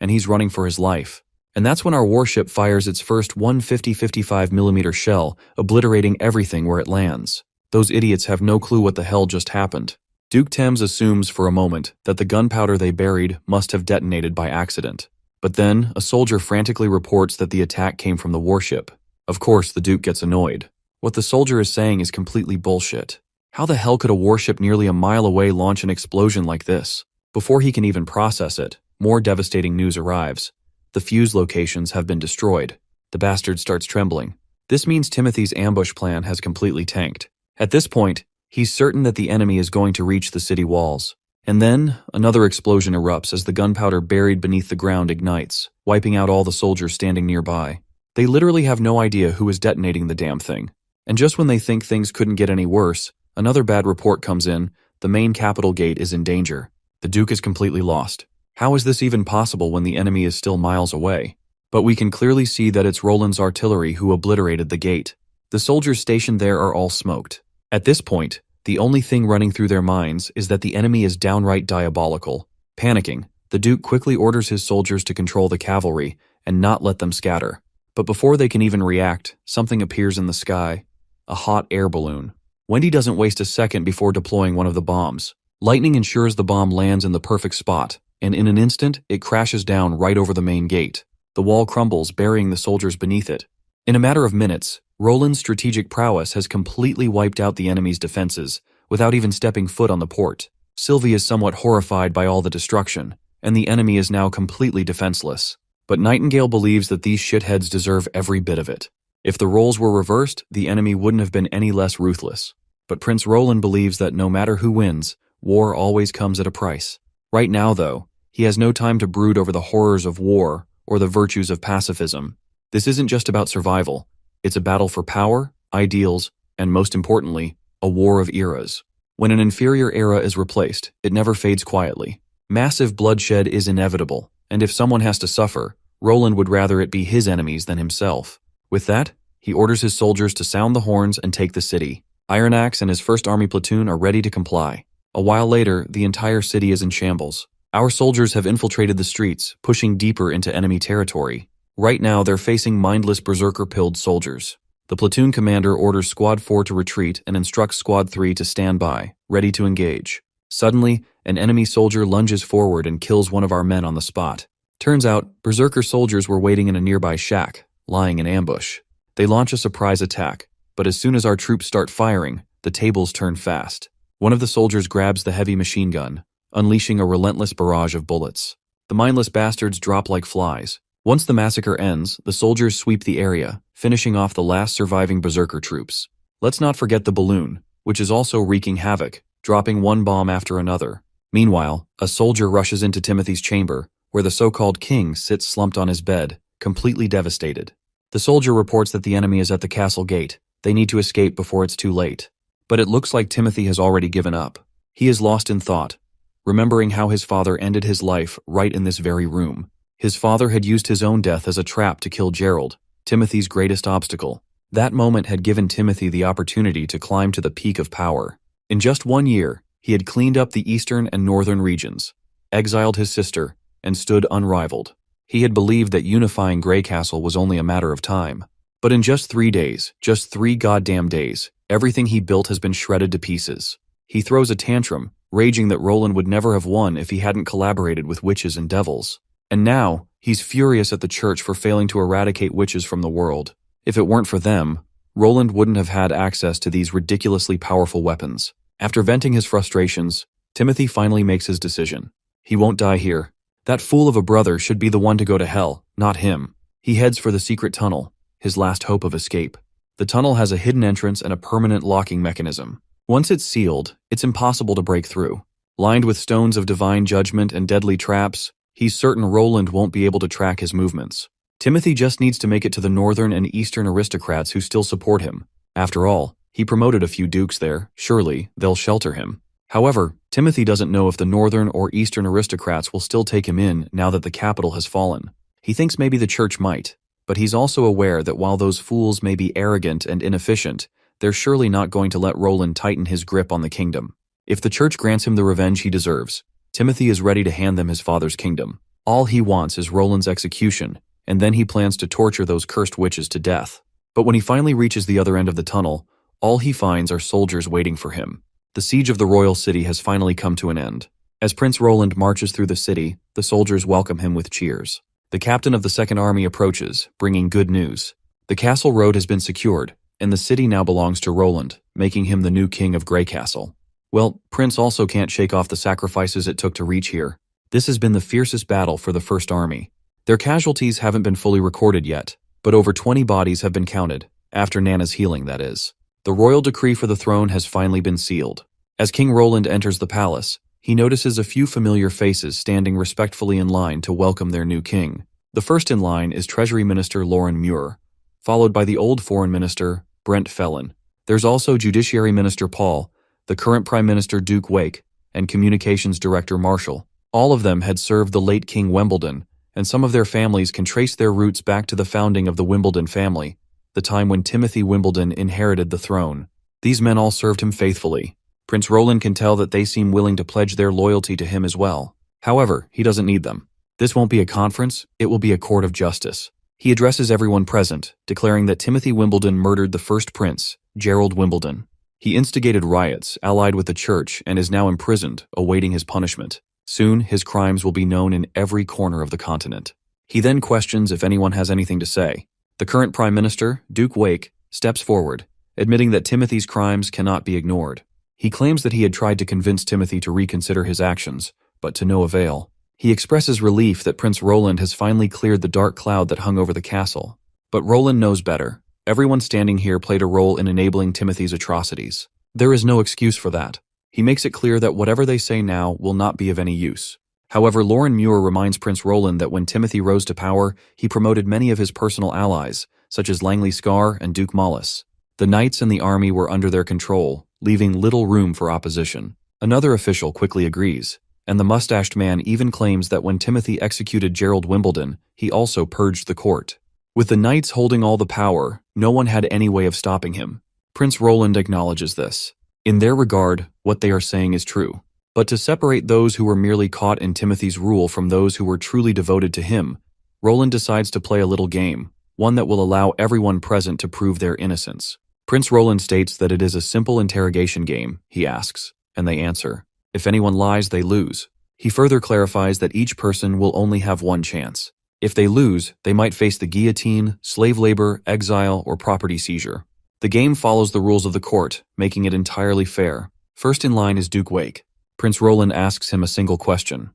and he's running for his life. And that's when our warship fires its first 150-55mm shell, obliterating everything where it lands. Those idiots have no clue what the hell just happened. Duke Thames assumes for a moment that the gunpowder they buried must have detonated by accident. But then, a soldier frantically reports that the attack came from the warship. Of course, the Duke gets annoyed. What the soldier is saying is completely bullshit. How the hell could a warship nearly a mile away launch an explosion like this? Before he can even process it, more devastating news arrives. The fuse locations have been destroyed. The bastard starts trembling. This means Timothy's ambush plan has completely tanked. At this point, he's certain that the enemy is going to reach the city walls. And then, another explosion erupts as the gunpowder buried beneath the ground ignites, wiping out all the soldiers standing nearby. They literally have no idea who is detonating the damn thing. And just when they think things couldn't get any worse, another bad report comes in. The main capital gate is in danger. The Duke is completely lost. How is this even possible when the enemy is still miles away? But we can clearly see that it's Roland's artillery who obliterated the gate. The soldiers stationed there are all smoked. At this point, the only thing running through their minds is that the enemy is downright diabolical. Panicking, the Duke quickly orders his soldiers to control the cavalry and not let them scatter. But before they can even react, something appears in the sky. A hot air balloon. Wendy doesn't waste a second before deploying one of the bombs. Lightning ensures the bomb lands in the perfect spot, and in an instant, it crashes down right over the main gate. The wall crumbles, burying the soldiers beneath it. In a matter of minutes, Roland's strategic prowess has completely wiped out the enemy's defenses, without even stepping foot on the port. Sylvie is somewhat horrified by all the destruction, and the enemy is now completely defenseless. But Nightingale believes that these shitheads deserve every bit of it. If the roles were reversed, the enemy wouldn't have been any less ruthless. But Prince Roland believes that no matter who wins, war always comes at a price. Right now, though, he has no time to brood over the horrors of war or the virtues of pacifism. This isn't just about survival. It's a battle for power, ideals, and most importantly, a war of eras. When an inferior era is replaced, it never fades quietly. Massive bloodshed is inevitable, and if someone has to suffer, Roland would rather it be his enemies than himself. With that, he orders his soldiers to sound the horns and take the city. Iron Axe and his first army platoon are ready to comply. A while later, the entire city is in shambles. Our soldiers have infiltrated the streets, pushing deeper into enemy territory. Right now, they're facing mindless berserker-pilled soldiers. The platoon commander orders Squad 4 to retreat and instructs Squad 3 to stand by, ready to engage. Suddenly, an enemy soldier lunges forward and kills one of our men on the spot. Turns out, berserker soldiers were waiting in a nearby shack, lying in ambush. They launch a surprise attack, but as soon as our troops start firing, the tables turn fast. One of the soldiers grabs the heavy machine gun, unleashing a relentless barrage of bullets. The mindless bastards drop like flies. Once the massacre ends, the soldiers sweep the area, finishing off the last surviving berserker troops. Let's not forget the balloon, which is also wreaking havoc, dropping one bomb after another. Meanwhile, a soldier rushes into Timothy's chamber, where the so-called king sits slumped on his bed, completely devastated. The soldier reports that the enemy is at the castle gate. They need to escape before it's too late. But it looks like Timothy has already given up. He is lost in thought, remembering how his father ended his life right in this very room. His father had used his own death as a trap to kill Gerald, Timothy's greatest obstacle. That moment had given Timothy the opportunity to climb to the peak of power. In just 1 year, he had cleaned up the eastern and northern regions, exiled his sister, and stood unrivaled. He had believed that unifying Greycastle was only a matter of time. But in just 3 days, just 3 goddamn days, everything he built has been shredded to pieces. He throws a tantrum, raging that Roland would never have won if he hadn't collaborated with witches and devils. And now, he's furious at the church for failing to eradicate witches from the world. If it weren't for them, Roland wouldn't have had access to these ridiculously powerful weapons. After venting his frustrations, Timothy finally makes his decision. He won't die here. That fool of a brother should be the one to go to hell, not him. He heads for the secret tunnel, his last hope of escape. The tunnel has a hidden entrance and a permanent locking mechanism. Once it's sealed, it's impossible to break through. Lined with stones of divine judgment and deadly traps, he's certain Roland won't be able to track his movements. Timothy just needs to make it to the northern and eastern aristocrats who still support him. After all, he promoted a few dukes there. Surely, they'll shelter him. However, Timothy doesn't know if the northern or eastern aristocrats will still take him in now that the capital has fallen. He thinks maybe the church might, but he's also aware that while those fools may be arrogant and inefficient, they're surely not going to let Roland tighten his grip on the kingdom. If the church grants him the revenge he deserves, Timothy is ready to hand them his father's kingdom. All he wants is Roland's execution, and then he plans to torture those cursed witches to death. But when he finally reaches the other end of the tunnel, all he finds are soldiers waiting for him. The siege of the royal city has finally come to an end. As Prince Roland marches through the city, the soldiers welcome him with cheers. The captain of the Second Army approaches, bringing good news. The castle road has been secured, and the city now belongs to Roland, making him the new king of Greycastle. Well, Prince also can't shake off the sacrifices it took to reach here. This has been the fiercest battle for the First Army. Their casualties haven't been fully recorded yet, but over 20 bodies have been counted, after Nana's healing, that is. The royal decree for the throne has finally been sealed. As King Roland enters the palace, he notices a few familiar faces standing respectfully in line to welcome their new king. The first in line is Treasury Minister Lauren Muir, followed by the old Foreign Minister, Brent Fellon. There's also Judiciary Minister Paul, the current Prime Minister Duke Wake, and Communications Director Marshall. All of them had served the late King Wimbledon, and some of their families can trace their roots back to the founding of the Wimbledon family, the time when Timothy Wimbledon inherited the throne. These men all served him faithfully. Prince Roland can tell that they seem willing to pledge their loyalty to him as well. However, he doesn't need them. This won't be a conference, it will be a court of justice. He addresses everyone present, declaring that Timothy Wimbledon murdered the first prince, Gerald Wimbledon. He instigated riots, allied with the church, and is now imprisoned, awaiting his punishment. Soon, his crimes will be known in every corner of the continent. He then questions if anyone has anything to say. The current Prime Minister, Duke Wake, steps forward, admitting that Timothy's crimes cannot be ignored. He claims that he had tried to convince Timothy to reconsider his actions, but to no avail. He expresses relief that Prince Roland has finally cleared the dark cloud that hung over the castle. But Roland knows better. Everyone standing here played a role in enabling Timothy's atrocities. There is no excuse for that. He makes it clear that whatever they say now will not be of any use. However, Lauren Muir reminds Prince Roland that when Timothy rose to power, he promoted many of his personal allies, such as Langley Scar and Duke Mollis. The knights and the army were under their control, leaving little room for opposition. Another official quickly agrees, and the mustached man even claims that when Timothy executed Gerald Wimbledon, he also purged the court. With the knights holding all the power, no one had any way of stopping him. Prince Roland acknowledges this. In their regard, what they are saying is true. But to separate those who were merely caught in Timothy's rule from those who were truly devoted to him, Roland decides to play a little game, one that will allow everyone present to prove their innocence. Prince Roland states that it is a simple interrogation game, he asks, and they answer. If anyone lies, they lose. He further clarifies that each person will only have one chance. If they lose, they might face the guillotine, slave labor, exile, or property seizure. The game follows the rules of the court, making it entirely fair. First in line is Duke Wake. Prince Roland asks him a single question.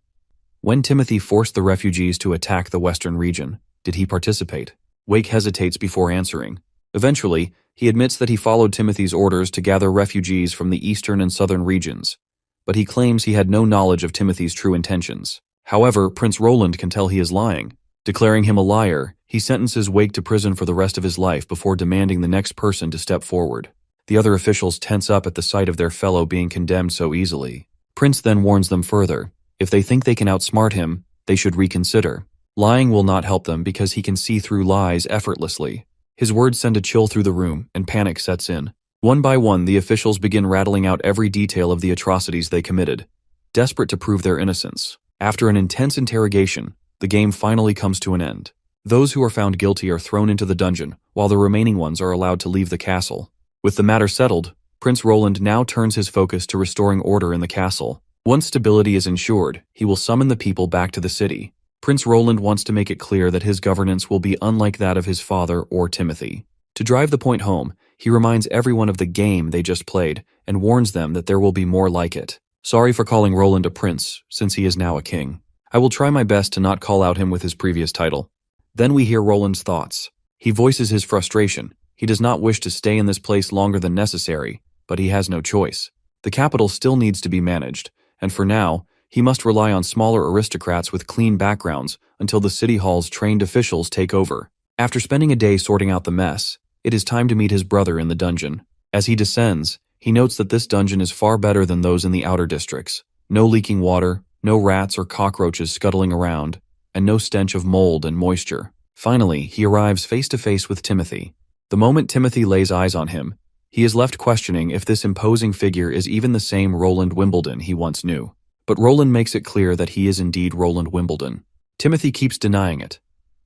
When Timothy forced the refugees to attack the western region, did he participate? Wake hesitates before answering. Eventually, he admits that he followed Timothy's orders to gather refugees from the eastern and southern regions, but he claims he had no knowledge of Timothy's true intentions. However, Prince Roland can tell he is lying. Declaring him a liar, he sentences Wake to prison for the rest of his life before demanding the next person to step forward. The other officials tense up at the sight of their fellow being condemned so easily. Prince then warns them further. If they think they can outsmart him, they should reconsider. Lying will not help them because he can see through lies effortlessly. His words send a chill through the room, and panic sets in. One by one, the officials begin rattling out every detail of the atrocities they committed, desperate to prove their innocence. After an intense interrogation, the game finally comes to an end. Those who are found guilty are thrown into the dungeon, while the remaining ones are allowed to leave the castle. With the matter settled, Prince Roland now turns his focus to restoring order in the castle. Once stability is ensured, he will summon the people back to the city. Prince Roland wants to make it clear that his governance will be unlike that of his father or Timothy. To drive the point home, he reminds everyone of the game they just played and warns them that there will be more like it. Sorry for calling Roland a prince, since he is now a king. I will try my best to not call out him with his previous title. Then we hear Roland's thoughts. He voices his frustration. He does not wish to stay in this place longer than necessary, but he has no choice. The capital still needs to be managed, and for now, he must rely on smaller aristocrats with clean backgrounds until the city hall's trained officials take over. After spending a day sorting out the mess, it is time to meet his brother in the dungeon. As he descends, he notes that this dungeon is far better than those in the outer districts. No leaking water, no rats or cockroaches scuttling around, and no stench of mold and moisture. Finally, he arrives face to face with Timothy. The moment Timothy lays eyes on him, he is left questioning if this imposing figure is even the same Roland Wimbledon he once knew. But Roland makes it clear that he is indeed Roland Wimbledon. Timothy keeps denying it,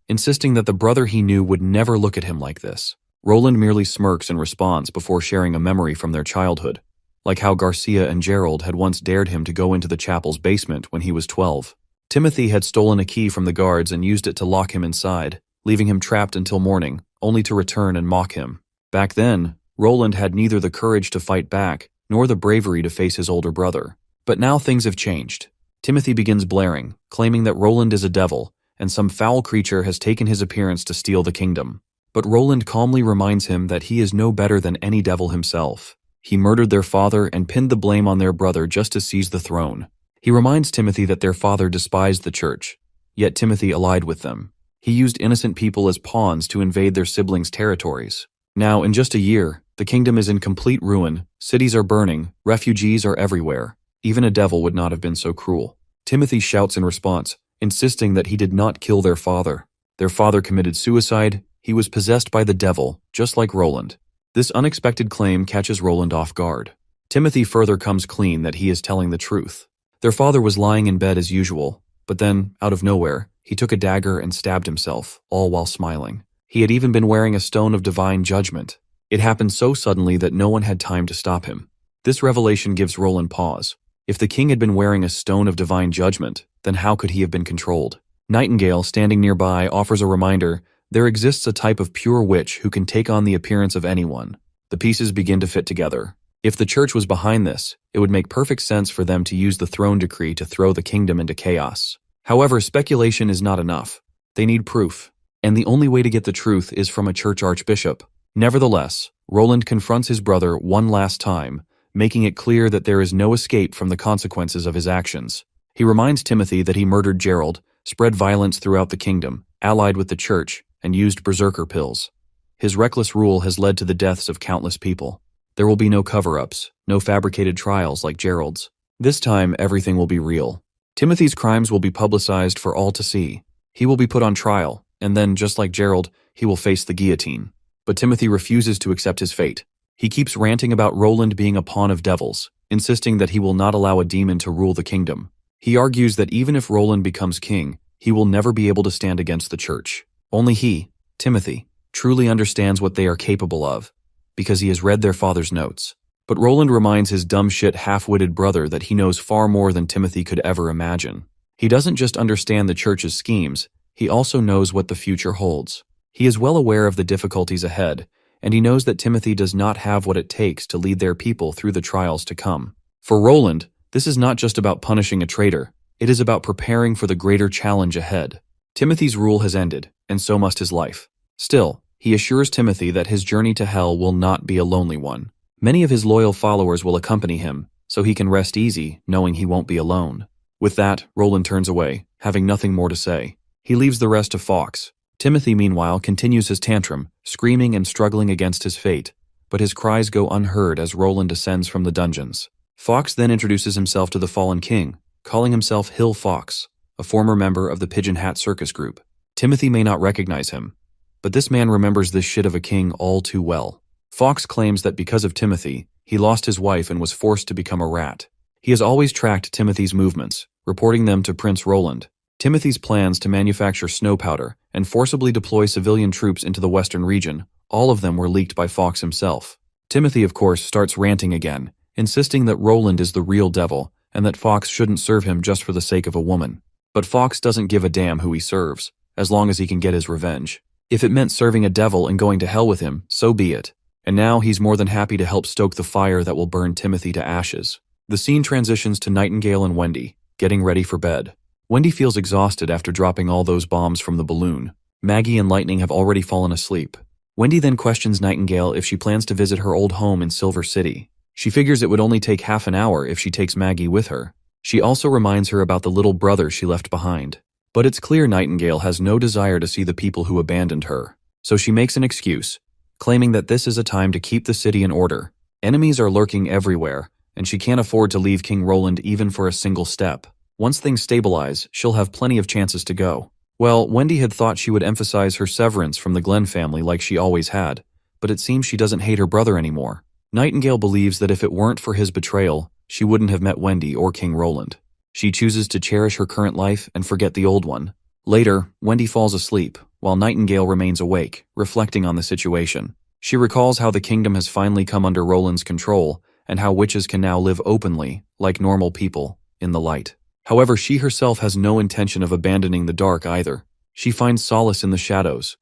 insisting that the brother he knew would never look at him like this. Roland merely smirks in response before sharing a memory from their childhood, like how Garcia and Gerald had once dared him to go into the chapel's basement when he was 12. Timothy had stolen a key from the guards and used it to lock him inside, leaving him trapped until morning, only to return and mock him. Back then, Roland had neither the courage to fight back, nor the bravery to face his older brother. But now things have changed. Timothy begins blaring, claiming that Roland is a devil, and some foul creature has taken his appearance to steal the kingdom. But Roland calmly reminds him that he is no better than any devil himself. He murdered their father and pinned the blame on their brother just to seize the throne. He reminds Timothy that their father despised the church, yet Timothy allied with them. He used innocent people as pawns to invade their siblings' territories. Now, in just a year, the kingdom is in complete ruin, cities are burning, refugees are everywhere. Even a devil would not have been so cruel. Timothy shouts in response, insisting that he did not kill their father. Their father committed suicide. He was possessed by the devil, just like Roland. This unexpected claim catches Roland off guard. Timothy further comes clean that he is telling the truth. Their father was lying in bed as usual, but then, out of nowhere, he took a dagger and stabbed himself, all while smiling. He had even been wearing a stone of divine judgment. It happened so suddenly that no one had time to stop him. This revelation gives Roland pause. If the king had been wearing a stone of divine judgment, then how could he have been controlled? Nightingale, standing nearby, offers a reminder. There exists a type of pure witch who can take on the appearance of anyone. The pieces begin to fit together. If the church was behind this, it would make perfect sense for them to use the throne decree to throw the kingdom into chaos. However, speculation is not enough. They need proof. And the only way to get the truth is from a church archbishop. Nevertheless, Roland confronts his brother one last time, making it clear that there is no escape from the consequences of his actions. He reminds Timothy that he murdered Gerald, spread violence throughout the kingdom, allied with the church, and used berserker pills. His reckless rule has led to the deaths of countless people. There will be no cover-ups, no fabricated trials like Gerald's. This time, everything will be real. Timothy's crimes will be publicized for all to see. He will be put on trial, and then, just like Gerald, he will face the guillotine. But Timothy refuses to accept his fate. He keeps ranting about Roland being a pawn of devils, insisting that he will not allow a demon to rule the kingdom. He argues that even if Roland becomes king, he will never be able to stand against the church. Only he, Timothy, truly understands what they are capable of, because he has read their father's notes. But Roland reminds his dumb shit half-witted brother that he knows far more than Timothy could ever imagine. He doesn't just understand the church's schemes, he also knows what the future holds. He is well aware of the difficulties ahead, and he knows that Timothy does not have what it takes to lead their people through the trials to come. For Roland, this is not just about punishing a traitor, it is about preparing for the greater challenge ahead. Timothy's rule has ended, and so must his life. Still, he assures Timothy that his journey to hell will not be a lonely one. Many of his loyal followers will accompany him, so he can rest easy, knowing he won't be alone. With that, Roland turns away, having nothing more to say. He leaves the rest to Fawkes. Timothy, meanwhile, continues his tantrum, screaming and struggling against his fate, but his cries go unheard as Roland descends from the dungeons. Fawkes then introduces himself to the fallen king, calling himself Hill Fawkes, a former member of the Pigeon Hat Circus group. Timothy may not recognize him, but this man remembers this shit of a king all too well. Fawkes claims that because of Timothy, he lost his wife and was forced to become a rat. He has always tracked Timothy's movements, reporting them to Prince Roland. Timothy's plans to manufacture snow powder and forcibly deploy civilian troops into the western region, all of them were leaked by Fawkes himself. Timothy, of course, starts ranting again, insisting that Roland is the real devil and that Fawkes shouldn't serve him just for the sake of a woman. But Fawkes doesn't give a damn who he serves, as long as he can get his revenge. If it meant serving a devil and going to hell with him, so be it. And now he's more than happy to help stoke the fire that will burn Timothy to ashes. The scene transitions to Nightingale and Wendy, getting ready for bed. Wendy feels exhausted after dropping all those bombs from the balloon. Maggie and Lightning have already fallen asleep. Wendy then questions Nightingale if she plans to visit her old home in Silver City. She figures it would only take half an hour if she takes Maggie with her. She also reminds her about the little brother she left behind. But it's clear Nightingale has no desire to see the people who abandoned her. So she makes an excuse, claiming that this is a time to keep the city in order. Enemies are lurking everywhere, and she can't afford to leave King Roland even for a single step. Once things stabilize, she'll have plenty of chances to go. Well, Wendy had thought she would emphasize her severance from the Glenn family like she always had, but it seems she doesn't hate her brother anymore. Nightingale believes that if it weren't for his betrayal, she wouldn't have met Wendy or King Roland. She chooses to cherish her current life and forget the old one. Later, Wendy falls asleep, while Nightingale remains awake, reflecting on the situation. She recalls how the kingdom has finally come under Roland's control, and how witches can now live openly, like normal people, in the light. However, she herself has no intention of abandoning the dark either. She finds solace in the shadows,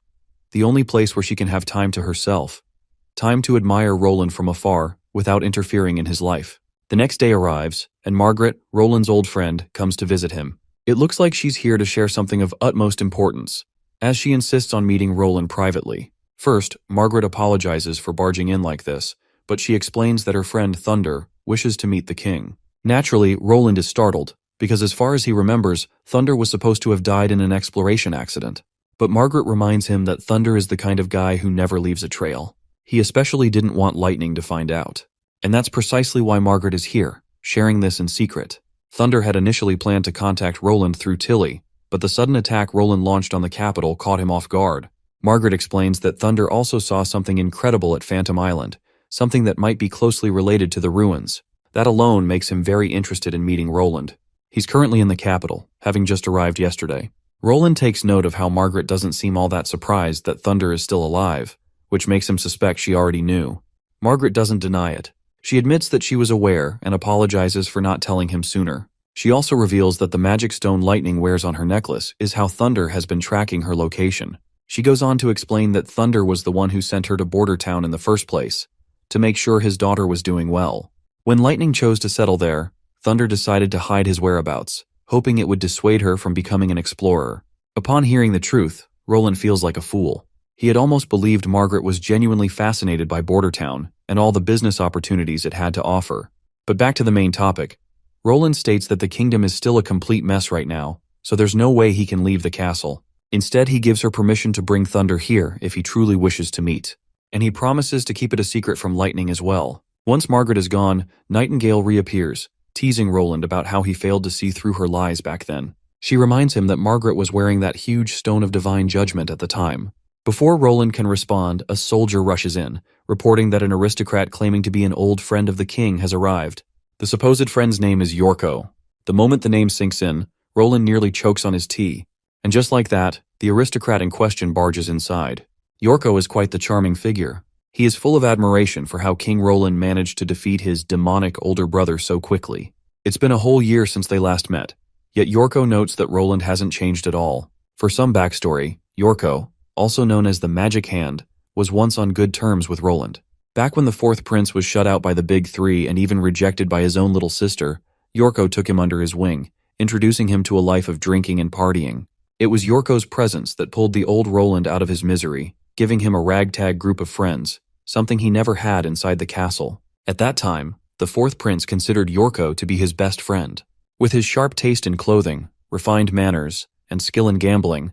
the only place where she can have time to herself. Time to admire Roland from afar, without interfering in his life. The next day arrives, and Margaret, Roland's old friend, comes to visit him. It looks like she's here to share something of utmost importance, as she insists on meeting Roland privately. First, Margaret apologizes for barging in like this, but she explains that her friend Thunder wishes to meet the king. Naturally, Roland is startled, because as far as he remembers, Thunder was supposed to have died in an exploration accident. But Margaret reminds him that Thunder is the kind of guy who never leaves a trail. He especially didn't want Lightning to find out. And that's precisely why Margaret is here, sharing this in secret. Thunder had initially planned to contact Roland through Tilly, but the sudden attack Roland launched on the capital caught him off guard. Margaret explains that Thunder also saw something incredible at Phantom Island, something that might be closely related to the ruins. That alone makes him very interested in meeting Roland. He's currently in the capital, having just arrived yesterday. Roland takes note of how Margaret doesn't seem all that surprised that Thunder is still alive, which makes him suspect she already knew. Margaret doesn't deny it. She admits that she was aware and apologizes for not telling him sooner. She also reveals that the magic stone Lightning wears on her necklace is how Thunder has been tracking her location. She goes on to explain that Thunder was the one who sent her to Border Town in the first place, to make sure his daughter was doing well. When Lightning chose to settle there, Thunder decided to hide his whereabouts, hoping it would dissuade her from becoming an explorer. Upon hearing the truth, Roland feels like a fool. He had almost believed Margaret was genuinely fascinated by Border Town and all the business opportunities it had to offer. But back to the main topic. Roland states that the kingdom is still a complete mess right now, so there's no way he can leave the castle. Instead, he gives her permission to bring Thunder here if he truly wishes to meet. And he promises to keep it a secret from Lightning as well. Once Margaret is gone, Nightingale reappears, teasing Roland about how he failed to see through her lies back then. She reminds him that Margaret was wearing that huge stone of divine judgment at the time. Before Roland can respond, a soldier rushes in, reporting that an aristocrat claiming to be an old friend of the king has arrived. The supposed friend's name is Yorko. The moment the name sinks in, Roland nearly chokes on his tea. And just like that, the aristocrat in question barges inside. Yorko is quite the charming figure. He is full of admiration for how King Roland managed to defeat his demonic older brother so quickly. It's been a whole year since they last met, yet Yorko notes that Roland hasn't changed at all. For some backstory, Yorko, also known as the Magic Hand, was once on good terms with Roland. Back when the fourth prince was shut out by the Big Three and even rejected by his own little sister, Yorko took him under his wing, introducing him to a life of drinking and partying. It was Yorko's presence that pulled the old Roland out of his misery, giving him a ragtag group of friends, something he never had inside the castle. At that time, the fourth prince considered Yorko to be his best friend. With his sharp taste in clothing, refined manners, and skill in gambling,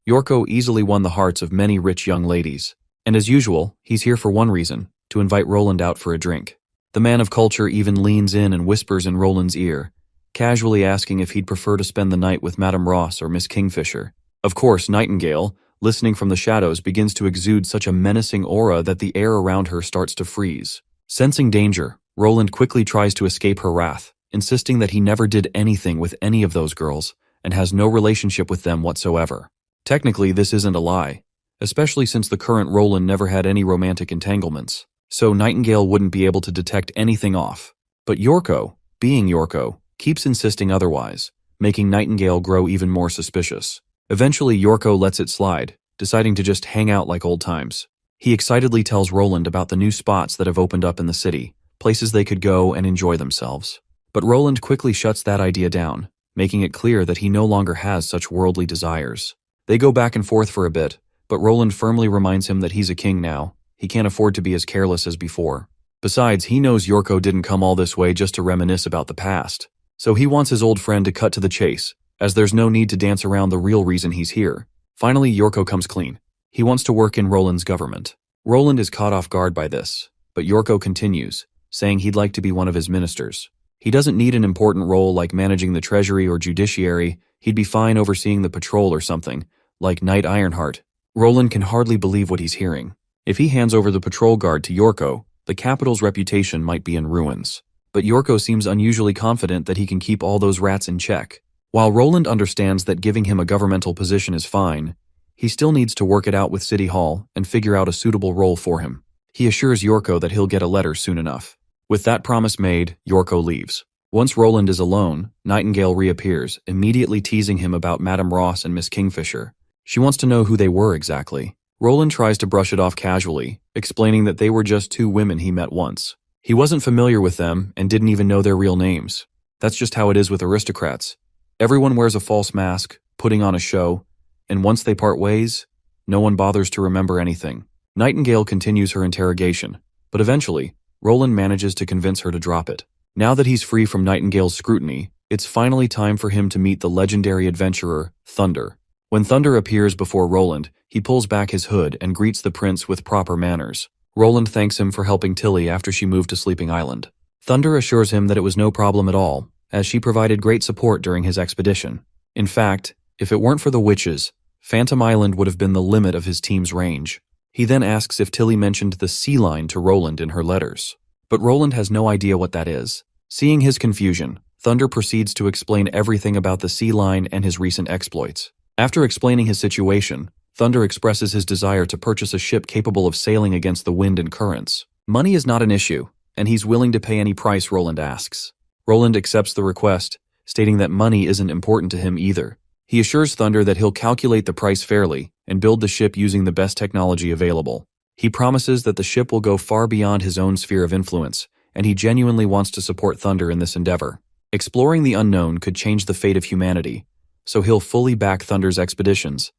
Yorko easily won the hearts of many rich young ladies. And as usual, he's here for one reason, to invite Roland out for a drink. The man of culture even leans in and whispers in Roland's ear, casually asking if he'd prefer to spend the night with Madame Ross or Miss Kingfisher. Of course, Nightingale, listening from the shadows, begins to exude such a menacing aura that the air around her starts to freeze. Sensing danger, Roland quickly tries to escape her wrath, insisting that he never did anything with any of those girls and has no relationship with them whatsoever. Technically, this isn't a lie, especially since the current Roland never had any romantic entanglements, so Nightingale wouldn't be able to detect anything off. But Yorko, being Yorko, keeps insisting otherwise, making Nightingale grow even more suspicious. Eventually, Yorko lets it slide, deciding to just hang out like old times. He excitedly tells Roland about the new spots that have opened up in the city, places they could go and enjoy themselves. But Roland quickly shuts that idea down, making it clear that he no longer has such worldly desires. They go back and forth for a bit, but Roland firmly reminds him that he's a king now. He can't afford to be as careless as before. Besides, he knows Yorko didn't come all this way just to reminisce about the past. So he wants his old friend to cut to the chase, as there's no need to dance around the real reason he's here. Finally, Yorko comes clean. He wants to work in Roland's government. Roland is caught off guard by this, but Yorko continues, saying he'd like to be one of his ministers. He doesn't need an important role like managing the treasury or judiciary. He'd be fine overseeing the patrol or something, like Knight Ironheart. Roland can hardly believe what he's hearing. If he hands over the patrol guard to Yorko, the capital's reputation might be in ruins. But Yorko seems unusually confident that he can keep all those rats in check. While Roland understands that giving him a governmental position is fine, he still needs to work it out with City Hall and figure out a suitable role for him. He assures Yorko that he'll get a letter soon enough. With that promise made, Yorko leaves. Once Roland is alone, Nightingale reappears, immediately teasing him about Madame Ross and Miss Kingfisher. She wants to know who they were exactly. Roland tries to brush it off casually, explaining that they were just two women he met once. He wasn't familiar with them and didn't even know their real names. That's just how it is with aristocrats. Everyone wears a false mask, putting on a show, and once they part ways, no one bothers to remember anything. Nightingale continues her interrogation, but eventually, Roland manages to convince her to drop it. Now that he's free from Nightingale's scrutiny, it's finally time for him to meet the legendary adventurer, Thunder. When Thunder appears before Roland, he pulls back his hood and greets the prince with proper manners. Roland thanks him for helping Tilly after she moved to Sleeping Island. Thunder assures him that it was no problem at all, as she provided great support during his expedition. In fact, if it weren't for the witches, Phantom Island would have been the limit of his team's range. He then asks if Tilly mentioned the sea line to Roland in her letters. But Roland has no idea what that is. Seeing his confusion, Thunder proceeds to explain everything about the sea line and his recent exploits. After explaining his situation, Thunder expresses his desire to purchase a ship capable of sailing against the wind and currents. Money is not an issue, and he's willing to pay any price Roland asks. Roland accepts the request, stating that money isn't important to him either. He assures Thunder that he'll calculate the price fairly and build the ship using the best technology available. He promises that the ship will go far beyond his own sphere of influence, and he genuinely wants to support Thunder in this endeavor. Exploring the unknown could change the fate of humanity, so he'll fully back Thunder's expeditions,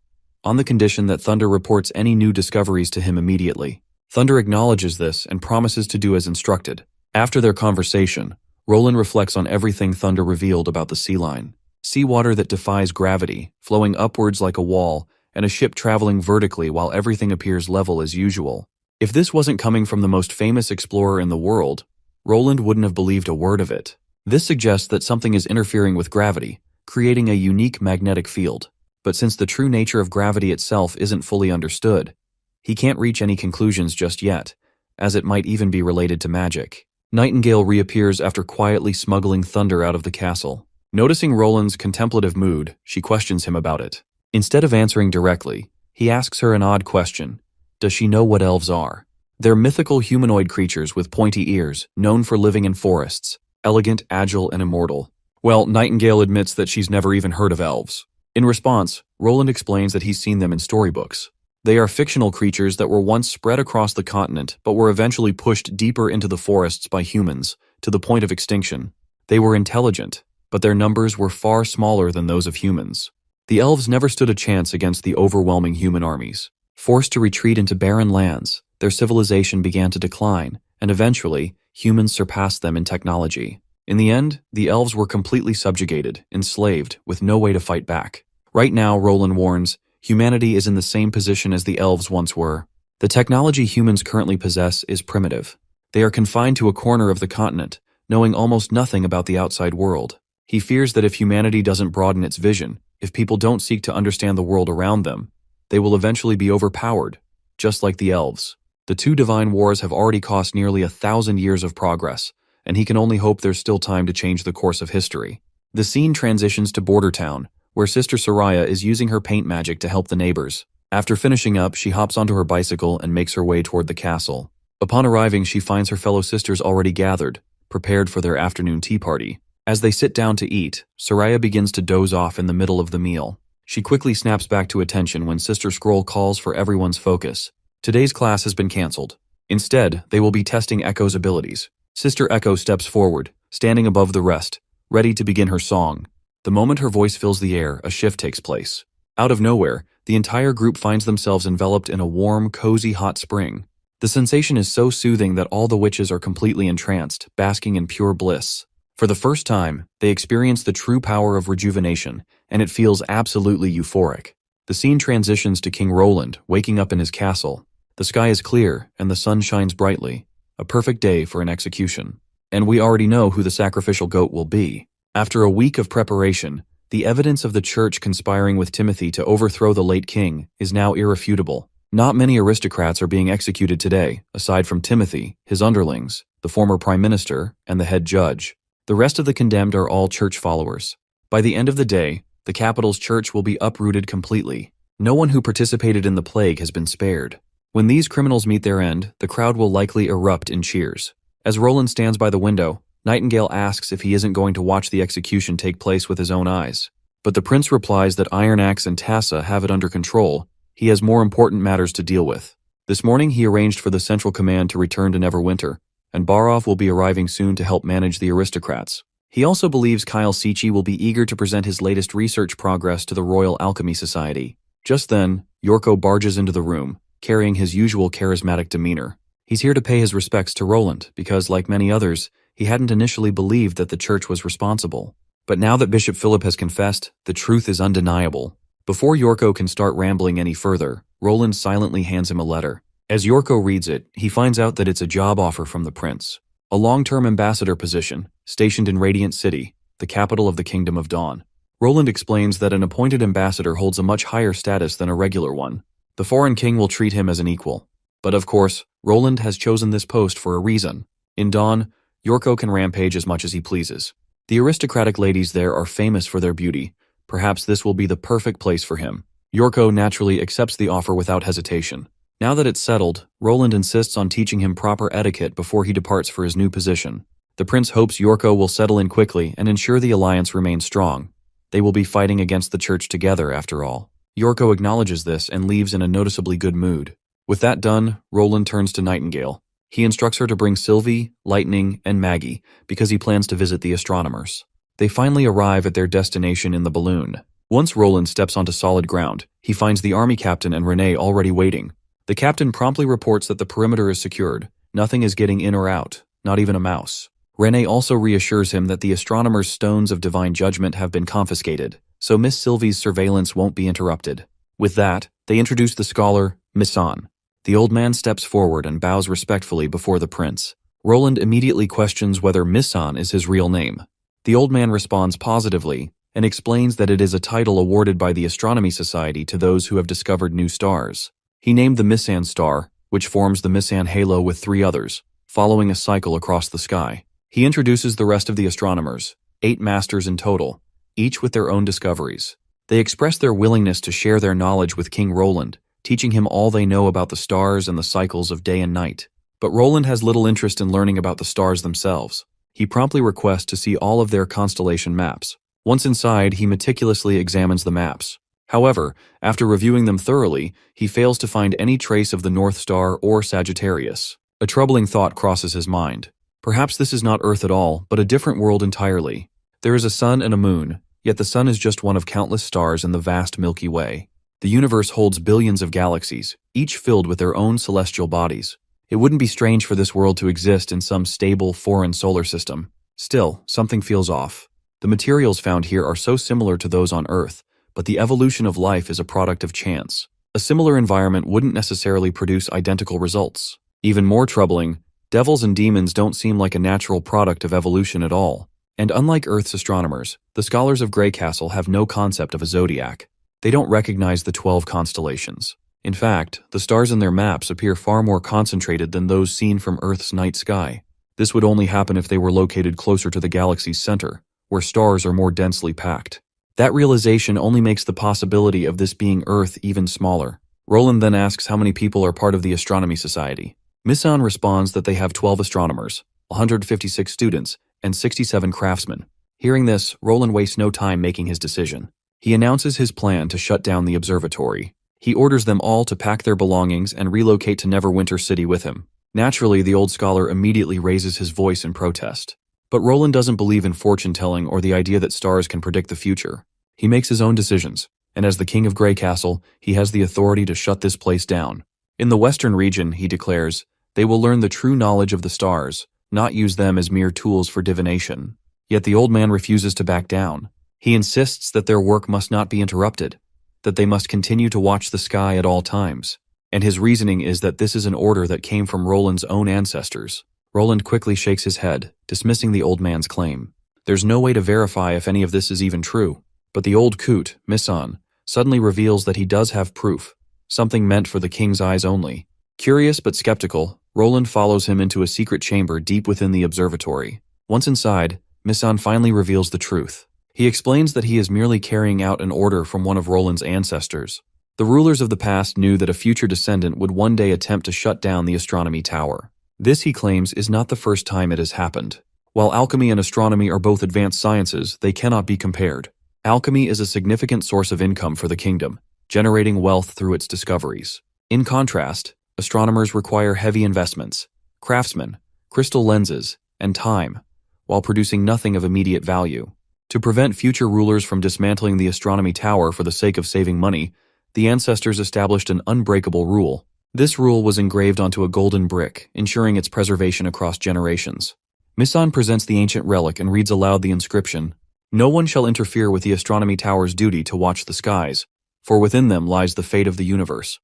on the condition that Thunder reports any new discoveries to him immediately. Thunder acknowledges this and promises to do as instructed. After their conversation, Roland reflects on everything Thunder revealed about the sea line. Seawater that defies gravity, flowing upwards like a wall, and a ship traveling vertically while everything appears level as usual. If this wasn't coming from the most famous explorer in the world, Roland wouldn't have believed a word of it. This suggests that something is interfering with gravity, creating a unique magnetic field. But since the true nature of gravity itself isn't fully understood, he can't reach any conclusions just yet, as it might even be related to magic. Nightingale reappears after quietly smuggling thunder out of the castle. Noticing Roland's contemplative mood, she questions him about it. Instead of answering directly, he asks her an odd question. Does she know what elves are? They're mythical humanoid creatures with pointy ears, known for living in forests, elegant, agile, and immortal. Well, Nightingale admits that she's never even heard of elves. In response, Roland explains that he's seen them in storybooks. They are fictional creatures that were once spread across the continent but were eventually pushed deeper into the forests by humans, to the point of extinction. They were intelligent, but their numbers were far smaller than those of humans. The elves never stood a chance against the overwhelming human armies. Forced to retreat into barren lands, their civilization began to decline, and eventually, humans surpassed them in technology. In the end, the elves were completely subjugated, enslaved, with no way to fight back. Right now, Roland warns, humanity is in the same position as the elves once were. The technology humans currently possess is primitive. They are confined to a corner of the continent, knowing almost nothing about the outside world. He fears that if humanity doesn't broaden its vision, if people don't seek to understand the world around them, they will eventually be overpowered, just like the elves. The two divine wars have already cost nearly 1,000 years of progress, and he can only hope there's still time to change the course of history. The scene transitions to Border Town, where Sister Soraya is using her paint magic to help the neighbors. After finishing up, she hops onto her bicycle and makes her way toward the castle. Upon arriving, she finds her fellow sisters already gathered, prepared for their afternoon tea party. As they sit down to eat, Soraya begins to doze off in the middle of the meal. She quickly snaps back to attention when Sister Scroll calls for everyone's focus. Today's class has been cancelled. Instead, they will be testing Echo's abilities. Sister Echo steps forward, standing above the rest, ready to begin her song. The moment her voice fills the air, a shift takes place. Out of nowhere, the entire group finds themselves enveloped in a warm, cozy hot spring. The sensation is so soothing that all the witches are completely entranced, basking in pure bliss. For the first time, they experience the true power of rejuvenation, and it feels absolutely euphoric. The scene transitions to King Roland, waking up in his castle. The sky is clear, and the sun shines brightly. A perfect day for an execution. And we already know who the sacrificial goat will be. After a week of preparation, the evidence of the church conspiring with Timothy to overthrow the late king is now irrefutable. Not many aristocrats are being executed today, aside from Timothy, his underlings, the former prime minister, and the head judge. The rest of the condemned are all church followers. By the end of the day, the capital's church will be uprooted completely. No one who participated in the plague has been spared. When these criminals meet their end, the crowd will likely erupt in cheers. As Roland stands by the window, Nightingale asks if he isn't going to watch the execution take place with his own eyes. But the prince replies that Iron Axe and Tassa have it under control. He has more important matters to deal with. This morning he arranged for the Central Command to return to Neverwinter, and Barov will be arriving soon to help manage the aristocrats. He also believes Kyle Sichi will be eager to present his latest research progress to the Royal Alchemy Society. Just then, Yorko barges into the room, carrying his usual charismatic demeanor. He's here to pay his respects to Roland because, like many others, he hadn't initially believed that the church was responsible. But now that Bishop Philip has confessed, the truth is undeniable. Before Yorko can start rambling any further, Roland silently hands him a letter. As Yorko reads it, he finds out that it's a job offer from the prince. A long-term ambassador position, stationed in Radiant City, the capital of the Kingdom of Dawn. Roland explains that an appointed ambassador holds a much higher status than a regular one. The foreign king will treat him as an equal. But of course, Roland has chosen this post for a reason. In Dawn, Yorko can rampage as much as he pleases. The aristocratic ladies there are famous for their beauty. Perhaps this will be the perfect place for him. Yorko naturally accepts the offer without hesitation. Now that it's settled, Roland insists on teaching him proper etiquette before he departs for his new position. The prince hopes Yorko will settle in quickly and ensure the alliance remains strong. They will be fighting against the church together, after all. Yorko acknowledges this and leaves in a noticeably good mood. With that done, Roland turns to Nightingale. He instructs her to bring Sylvie, Lightning, and Maggie because he plans to visit the astronomers. They finally arrive at their destination in the balloon. Once Roland steps onto solid ground, he finds the army captain and Renee already waiting. The captain promptly reports that the perimeter is secured. Nothing is getting in or out, not even a mouse. Renee also reassures him that the astronomers' stones of divine judgment have been confiscated, so Miss Sylvie's surveillance won't be interrupted. With that, they introduce the scholar, Missan. The old man steps forward and bows respectfully before the prince. Roland immediately questions whether Missan is his real name. The old man responds positively and explains that it is a title awarded by the Astronomy Society to those who have discovered new stars. He named the Misan star, which forms the Misan halo with 3 others, following a cycle across the sky. He introduces the rest of the astronomers, 8 masters in total, each with their own discoveries. They express their willingness to share their knowledge with King Roland, teaching him all they know about the stars and the cycles of day and night. But Roland has little interest in learning about the stars themselves. He promptly requests to see all of their constellation maps. Once inside, he meticulously examines the maps. However, after reviewing them thoroughly, he fails to find any trace of the North Star or Sagittarius. A troubling thought crosses his mind. Perhaps this is not Earth at all, but a different world entirely. There is a sun and a moon, yet the sun is just one of countless stars in the vast Milky Way. The universe holds billions of galaxies, each filled with their own celestial bodies. It wouldn't be strange for this world to exist in some stable foreign solar system. Still, something feels off. The materials found here are so similar to those on Earth, but the evolution of life is a product of chance. A similar environment wouldn't necessarily produce identical results. Even more troubling, devils and demons don't seem like a natural product of evolution at all. And unlike Earth's astronomers, the scholars of Grey Castle have no concept of a zodiac. They don't recognize the 12 constellations. In fact, the stars in their maps appear far more concentrated than those seen from Earth's night sky. This would only happen if they were located closer to the galaxy's center, where stars are more densely packed. That realization only makes the possibility of this being Earth even smaller. Roland then asks how many people are part of the Astronomy Society. Misan responds that they have 12 astronomers, 156 students, and 67 craftsmen. Hearing this, Roland wastes no time making his decision. He announces his plan to shut down the observatory. He orders them all to pack their belongings and relocate to Neverwinter City with him. Naturally, the old scholar immediately raises his voice in protest. But Roland doesn't believe in fortune-telling or the idea that stars can predict the future. He makes his own decisions, and as the king of Grey Castle, he has the authority to shut this place down. In the western region, he declares, they will learn the true knowledge of the stars, not use them as mere tools for divination. Yet the old man refuses to back down. He insists that their work must not be interrupted, that they must continue to watch the sky at all times. And his reasoning is that this is an order that came from Roland's own ancestors. Roland quickly shakes his head, dismissing the old man's claim. There's no way to verify if any of this is even true. But the old coot, Misan, suddenly reveals that he does have proof, something meant for the king's eyes only. Curious but skeptical, Roland follows him into a secret chamber deep within the observatory. Once inside, Misan finally reveals the truth. He explains that he is merely carrying out an order from one of Roland's ancestors. The rulers of the past knew that a future descendant would one day attempt to shut down the astronomy tower. This, he claims, is not the first time it has happened. While alchemy and astronomy are both advanced sciences, they cannot be compared. Alchemy is a significant source of income for the kingdom, generating wealth through its discoveries. In contrast, astronomers require heavy investments, craftsmen, crystal lenses, and time, while producing nothing of immediate value. To prevent future rulers from dismantling the astronomy tower for the sake of saving money, the ancestors established an unbreakable rule. This rule was engraved onto a golden brick, ensuring its preservation across generations. Misan presents the ancient relic and reads aloud the inscription, "No one shall interfere with the astronomy tower's duty to watch the skies, for within them lies the fate of the universe."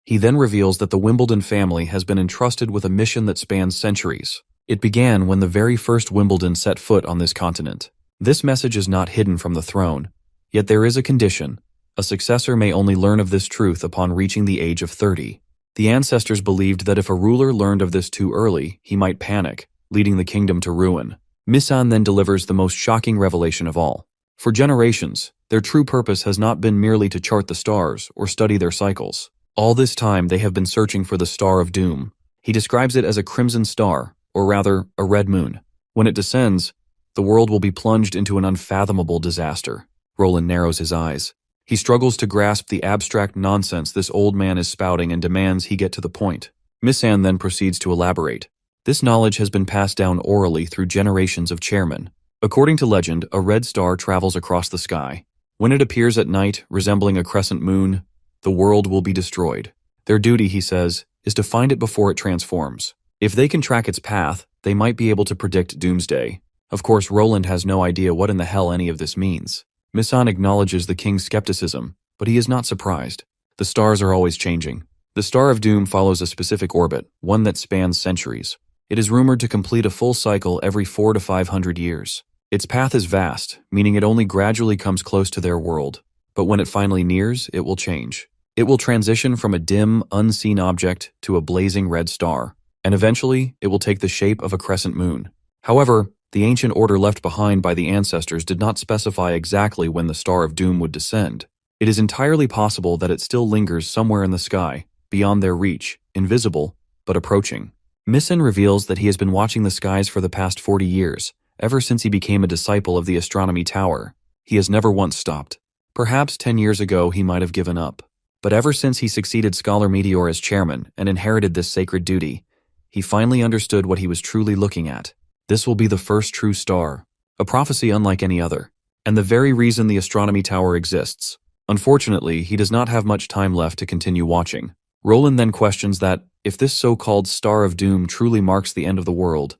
He then reveals that the Wimbledon family has been entrusted with a mission that spans centuries. It began when the very first Wimbledon set foot on this continent. This message is not hidden from the throne, yet there is a condition. A successor may only learn of this truth upon reaching the age of 30. The ancestors believed that if a ruler learned of this too early, he might panic, leading the kingdom to ruin. Misan then delivers the most shocking revelation of all. For generations, their true purpose has not been merely to chart the stars or study their cycles. All this time, they have been searching for the Star of Doom. He describes it as a crimson star, or rather, a red moon. When it descends, the world will be plunged into an unfathomable disaster. Roland narrows his eyes. He struggles to grasp the abstract nonsense this old man is spouting and demands he get to the point. Misan then proceeds to elaborate. This knowledge has been passed down orally through generations of chairmen. According to legend, a red star travels across the sky. When it appears at night, resembling a crescent moon, the world will be destroyed. Their duty, he says, is to find it before it transforms. If they can track its path, they might be able to predict doomsday. Of course, Roland has no idea what in the hell any of this means. Misan acknowledges the king's skepticism, but he is not surprised. The stars are always changing. The Star of Doom follows a specific orbit, one that spans centuries. It is rumored to complete a full cycle every 400 to 500 years. Its path is vast, meaning it only gradually comes close to their world. But when it finally nears, it will change. It will transition from a dim, unseen object to a blazing red star, and eventually it will take the shape of a crescent moon. However, the ancient order left behind by the ancestors did not specify exactly when the Star of Doom would descend. It is entirely possible that it still lingers somewhere in the sky, beyond their reach, invisible, but approaching. Misan reveals that he has been watching the skies for the past 40 years, ever since he became a disciple of the Astronomy Tower. He has never once stopped. Perhaps 10 years ago he might have given up. But ever since he succeeded Scholar Meteor as chairman and inherited this sacred duty, he finally understood what he was truly looking at. This will be the first true star, a prophecy unlike any other, and the very reason the Astronomy Tower exists. Unfortunately, he does not have much time left to continue watching. Roland then questions that, if this so-called Star of Doom truly marks the end of the world,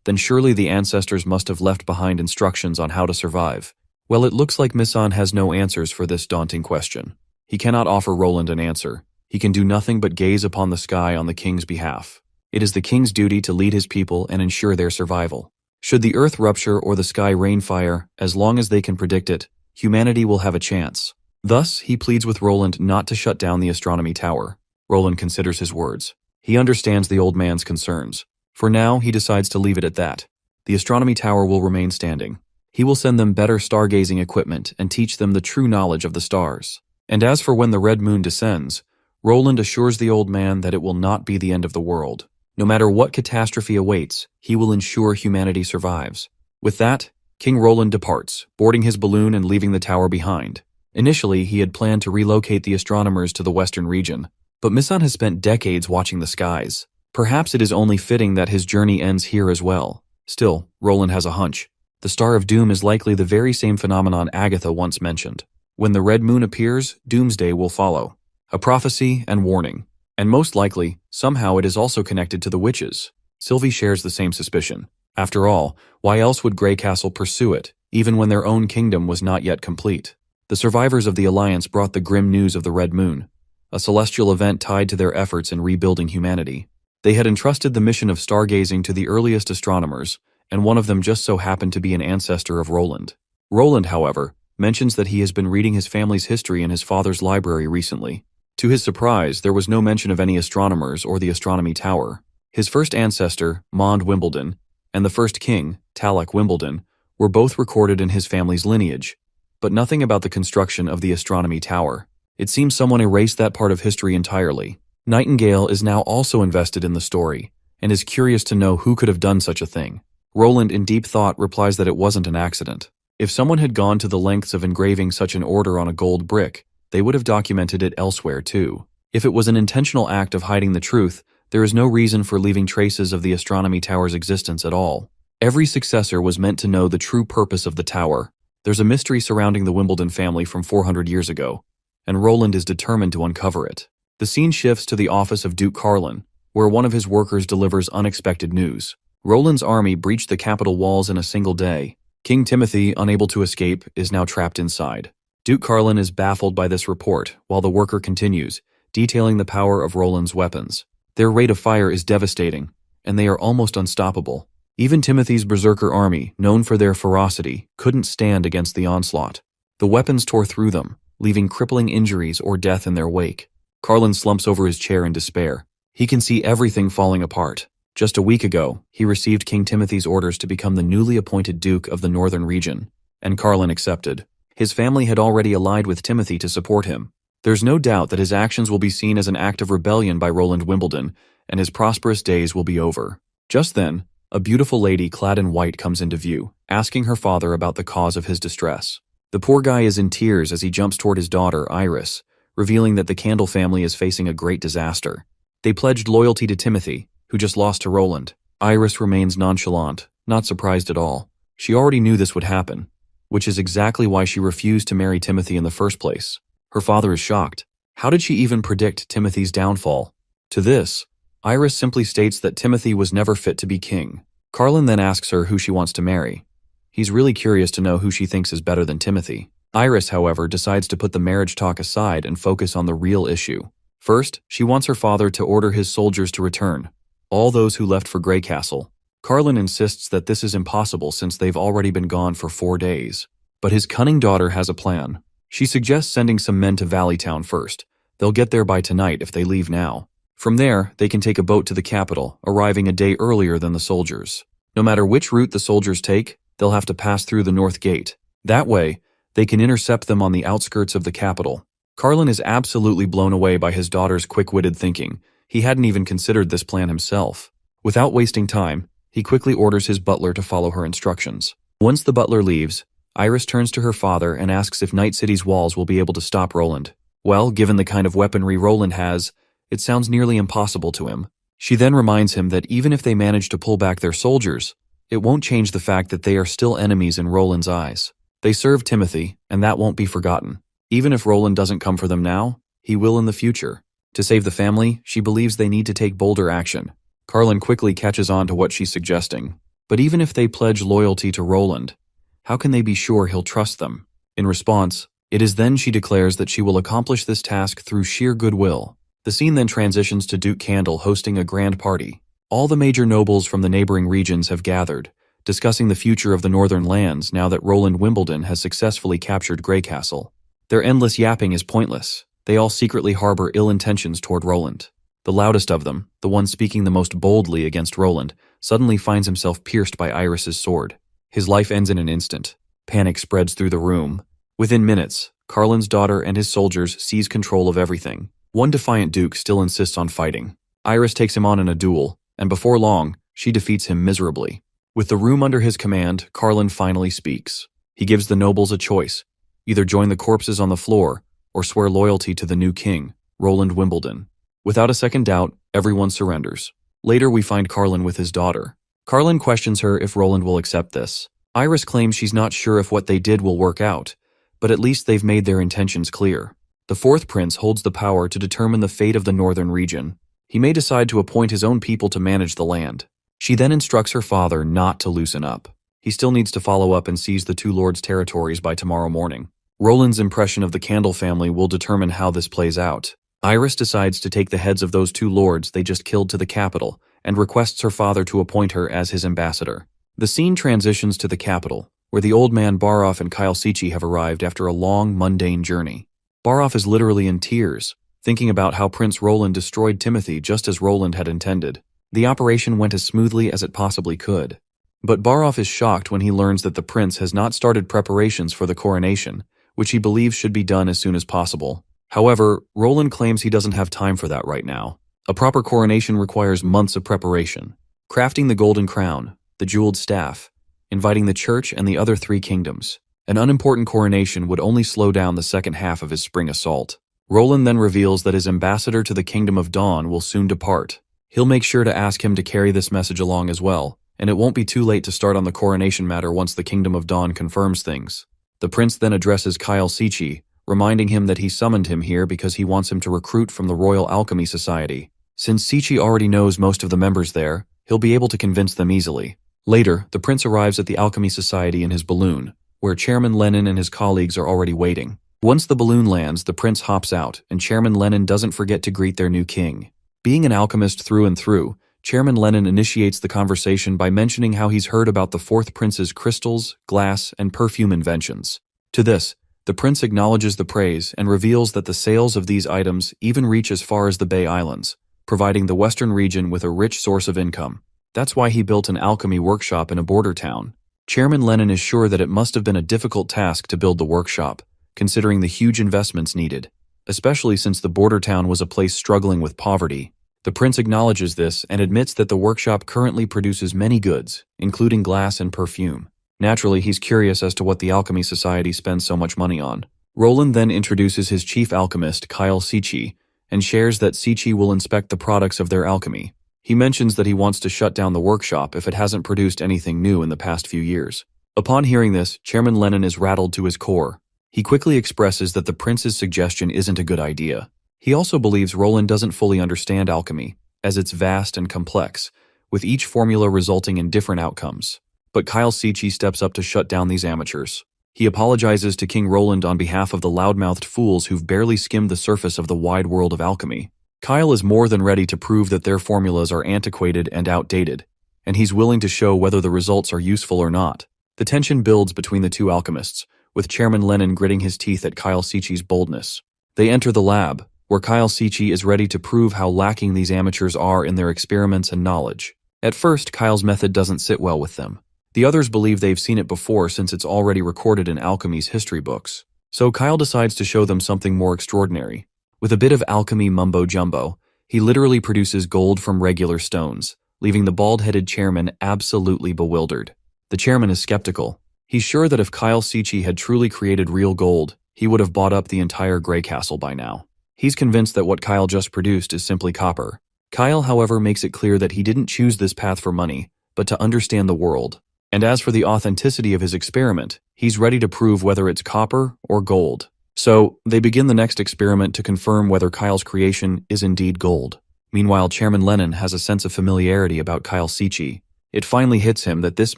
then surely the ancestors must have left behind instructions on how to survive. Well, it looks like Misan has no answers for this daunting question. He cannot offer Roland an answer. He can do nothing but gaze upon the sky on the king's behalf. It is the king's duty to lead his people and ensure their survival. Should the earth rupture or the sky rain fire, as long as they can predict it, humanity will have a chance. Thus, he pleads with Roland not to shut down the Astronomy Tower. Roland considers his words. He understands the old man's concerns. For now, he decides to leave it at that. The Astronomy Tower will remain standing. He will send them better stargazing equipment and teach them the true knowledge of the stars. And as for when the red moon descends, Roland assures the old man that it will not be the end of the world. No matter what catastrophe awaits, he will ensure humanity survives. With that, King Roland departs, boarding his balloon and leaving the tower behind. Initially, he had planned to relocate the astronomers to the western region, but Misan has spent decades watching the skies. Perhaps it is only fitting that his journey ends here as well. Still, Roland has a hunch. The Star of Doom is likely the very same phenomenon Agatha once mentioned. When the red moon appears, doomsday will follow. A prophecy and warning. And most likely, somehow it is also connected to the witches. Sylvie shares the same suspicion. After all, why else would Grey Castle pursue it, even when their own kingdom was not yet complete? The survivors of the Alliance brought the grim news of the red moon, a celestial event tied to their efforts in rebuilding humanity. They had entrusted the mission of stargazing to the earliest astronomers, and one of them just so happened to be an ancestor of Roland. Roland, however, mentions that he has been reading his family's history in his father's library recently. To his surprise, there was no mention of any astronomers or the Astronomy Tower. His first ancestor, Maud Wimbledon, and the first king, Talak Wimbledon, were both recorded in his family's lineage, but nothing about the construction of the Astronomy Tower. It seems someone erased that part of history entirely. Nightingale is now also invested in the story, and is curious to know who could have done such a thing. Roland, in deep thought, replies that it wasn't an accident. If someone had gone to the lengths of engraving such an order on a gold brick, they would have documented it elsewhere too. If it was an intentional act of hiding the truth, there is no reason for leaving traces of the Astronomy Tower's existence at all. Every successor was meant to know the true purpose of the tower. There's a mystery surrounding the Wimbledon family from 400 years ago, and Roland is determined to uncover it. The scene shifts to the office of Duke Carlin, where one of his workers delivers unexpected news. Roland's army breached the capital walls in a single day. King Timothy, unable to escape, is now trapped inside. Duke Carlin is baffled by this report, while the worker continues, detailing the power of Roland's weapons. Their rate of fire is devastating, and they are almost unstoppable. Even Timothy's berserker army, known for their ferocity, couldn't stand against the onslaught. The weapons tore through them, leaving crippling injuries or death in their wake. Carlin slumps over his chair in despair. He can see everything falling apart. Just a week ago, he received King Timothy's orders to become the newly appointed Duke of the Northern Region, and Carlin accepted. His family had already allied with Timothy to support him. There's no doubt that his actions will be seen as an act of rebellion by Roland Wimbledon, and his prosperous days will be over. Just then, a beautiful lady clad in white comes into view, asking her father about the cause of his distress. The poor guy is in tears as he jumps toward his daughter, Iris, revealing that the Candle family is facing a great disaster. They pledged loyalty to Timothy, who just lost to Roland. Iris remains nonchalant, not surprised at all. She already knew this would happen, which is exactly why she refused to marry Timothy in the first place. Her father is shocked. How did she even predict Timothy's downfall? To this, Iris simply states that Timothy was never fit to be king. Carlin then asks her who she wants to marry. He's really curious to know who she thinks is better than Timothy. Iris, however, decides to put the marriage talk aside and focus on the real issue. First, she wants her father to order his soldiers to return, all those who left for Grey Castle. Carlin insists that this is impossible since they've already been gone for 4 days. But his cunning daughter has a plan. She suggests sending some men to Valleytown first. They'll get there by tonight if they leave now. From there, they can take a boat to the capital, arriving a day earlier than the soldiers. No matter which route the soldiers take, they'll have to pass through the north gate. That way, they can intercept them on the outskirts of the capital. Carlin is absolutely blown away by his daughter's quick-witted thinking. He hadn't even considered this plan himself. Without wasting time, he quickly orders his butler to follow her instructions. Once the butler leaves, Iris turns to her father and asks if Night City's walls will be able to stop Roland. Well, given the kind of weaponry Roland has, it sounds nearly impossible to him. She then reminds him that even if they manage to pull back their soldiers, it won't change the fact that they are still enemies in Roland's eyes. They serve Timothy, and that won't be forgotten. Even if Roland doesn't come for them now, he will in the future. To save the family, she believes they need to take bolder action. Carlin quickly catches on to what she's suggesting. But even if they pledge loyalty to Roland, how can they be sure he'll trust them? In response, it is then she declares that she will accomplish this task through sheer goodwill. The scene then transitions to Duke Candle hosting a grand party. All the major nobles from the neighboring regions have gathered, discussing the future of the northern lands now that Roland Wimbledon has successfully captured Greycastle. Their endless yapping is pointless. They all secretly harbor ill intentions toward Roland. The loudest of them, the one speaking the most boldly against Roland, suddenly finds himself pierced by Iris's sword. His life ends in an instant. Panic spreads through the room. Within minutes, Carlin's daughter and his soldiers seize control of everything. One defiant duke still insists on fighting. Iris takes him on in a duel, and before long, she defeats him miserably. With the room under his command, Carlin finally speaks. He gives the nobles a choice: either join the corpses on the floor or swear loyalty to the new king, Roland Wimbledon. Without a second doubt, everyone surrenders. Later, we find Carlin with his daughter. Carlin questions her if Roland will accept this. Iris claims she's not sure if what they did will work out, but at least they've made their intentions clear. The fourth prince holds the power to determine the fate of the northern region. He may decide to appoint his own people to manage the land. She then instructs her father not to loosen up. He still needs to follow up and seize the two lords' territories by tomorrow morning. Roland's impression of the Candle family will determine how this plays out. Iris decides to take the heads of those two lords they just killed to the capital and requests her father to appoint her as his ambassador. The scene transitions to the capital, where the old man Baroff and Kyle Sichi have arrived after a long, mundane journey. Baroff is literally in tears, thinking about how Prince Roland destroyed Timothy just as Roland had intended. The operation went as smoothly as it possibly could. But Baroff is shocked when he learns that the prince has not started preparations for the coronation, which he believes should be done as soon as possible. However, Roland claims he doesn't have time for that right now. A proper coronation requires months of preparation. Crafting the golden crown, the jeweled staff, inviting the church and the other 3 kingdoms. An unimportant coronation would only slow down the second half of his spring assault. Roland then reveals that his ambassador to the Kingdom of Dawn will soon depart. He'll make sure to ask him to carry this message along as well, and it won't be too late to start on the coronation matter once the Kingdom of Dawn confirms things. The prince then addresses Kyle Sichi, reminding him that he summoned him here because he wants him to recruit from the Royal Alchemy Society. Since Sichi already knows most of the members there, he'll be able to convince them easily. Later, the prince arrives at the Alchemy Society in his balloon, where Chairman Lenin and his colleagues are already waiting. Once the balloon lands, the prince hops out, and Chairman Lenin doesn't forget to greet their new king. Being an alchemist through and through, Chairman Lenin initiates the conversation by mentioning how he's heard about the fourth prince's crystals, glass, and perfume inventions. To this, the prince acknowledges the praise and reveals that the sales of these items even reach as far as the Bay Islands, providing the western region with a rich source of income. That's why he built an alchemy workshop in a border town. Chairman Lenin is sure that it must have been a difficult task to build the workshop, considering the huge investments needed, especially since the border town was a place struggling with poverty. The prince acknowledges this and admits that the workshop currently produces many goods, including glass and perfume. Naturally, he's curious as to what the Alchemy Society spends so much money on. Roland then introduces his chief alchemist, Kyle Sichi, and shares that Sichi will inspect the products of their alchemy. He mentions that he wants to shut down the workshop if it hasn't produced anything new in the past few years. Upon hearing this, Chairman Lenin is rattled to his core. He quickly expresses that the prince's suggestion isn't a good idea. He also believes Roland doesn't fully understand alchemy, as it's vast and complex, with each formula resulting in different outcomes. But Kyle Sichi steps up to shut down these amateurs. He apologizes to King Roland on behalf of the loudmouthed fools who've barely skimmed the surface of the wide world of alchemy. Kyle is more than ready to prove that their formulas are antiquated and outdated, and he's willing to show whether the results are useful or not. The tension builds between the two alchemists, with Chairman Lennon gritting his teeth at Kyle Seechie's boldness. They enter the lab, where Kyle Seechie is ready to prove how lacking these amateurs are in their experiments and knowledge. At first, Kyle's method doesn't sit well with them. The others believe they've seen it before since it's already recorded in alchemy's history books. So Kyle decides to show them something more extraordinary. With a bit of alchemy mumbo-jumbo, he literally produces gold from regular stones, leaving the bald-headed chairman absolutely bewildered. The chairman is skeptical. He's sure that if Kyle Seechie had truly created real gold, he would have bought up the entire Grey Castle by now. He's convinced that what Kyle just produced is simply copper. Kyle, however, makes it clear that he didn't choose this path for money, but to understand the world. And as for the authenticity of his experiment, he's ready to prove whether it's copper or gold. So, they begin the next experiment to confirm whether Kyle's creation is indeed gold. Meanwhile, Chairman Lennon has a sense of familiarity about Kyle Seechie. It finally hits him that this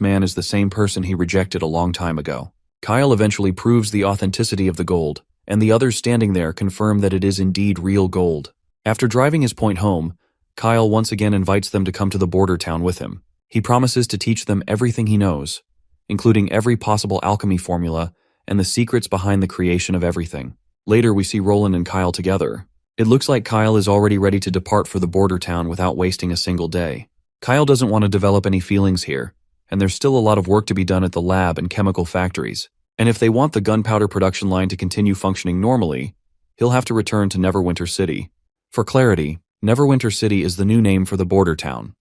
man is the same person he rejected a long time ago. Kyle eventually proves the authenticity of the gold, and the others standing there confirm that it is indeed real gold. After driving his point home, Kyle once again invites them to come to the border town with him. He promises to teach them everything he knows, including every possible alchemy formula and the secrets behind the creation of everything. Later, we see Roland and Kyle together. It looks like Kyle is already ready to depart for the border town without wasting a single day. Kyle doesn't want to develop any feelings here, and there's still a lot of work to be done at the lab and chemical factories. And if they want the gunpowder production line to continue functioning normally, he'll have to return to Neverwinter City. For clarity, Neverwinter City is the new name for the border town.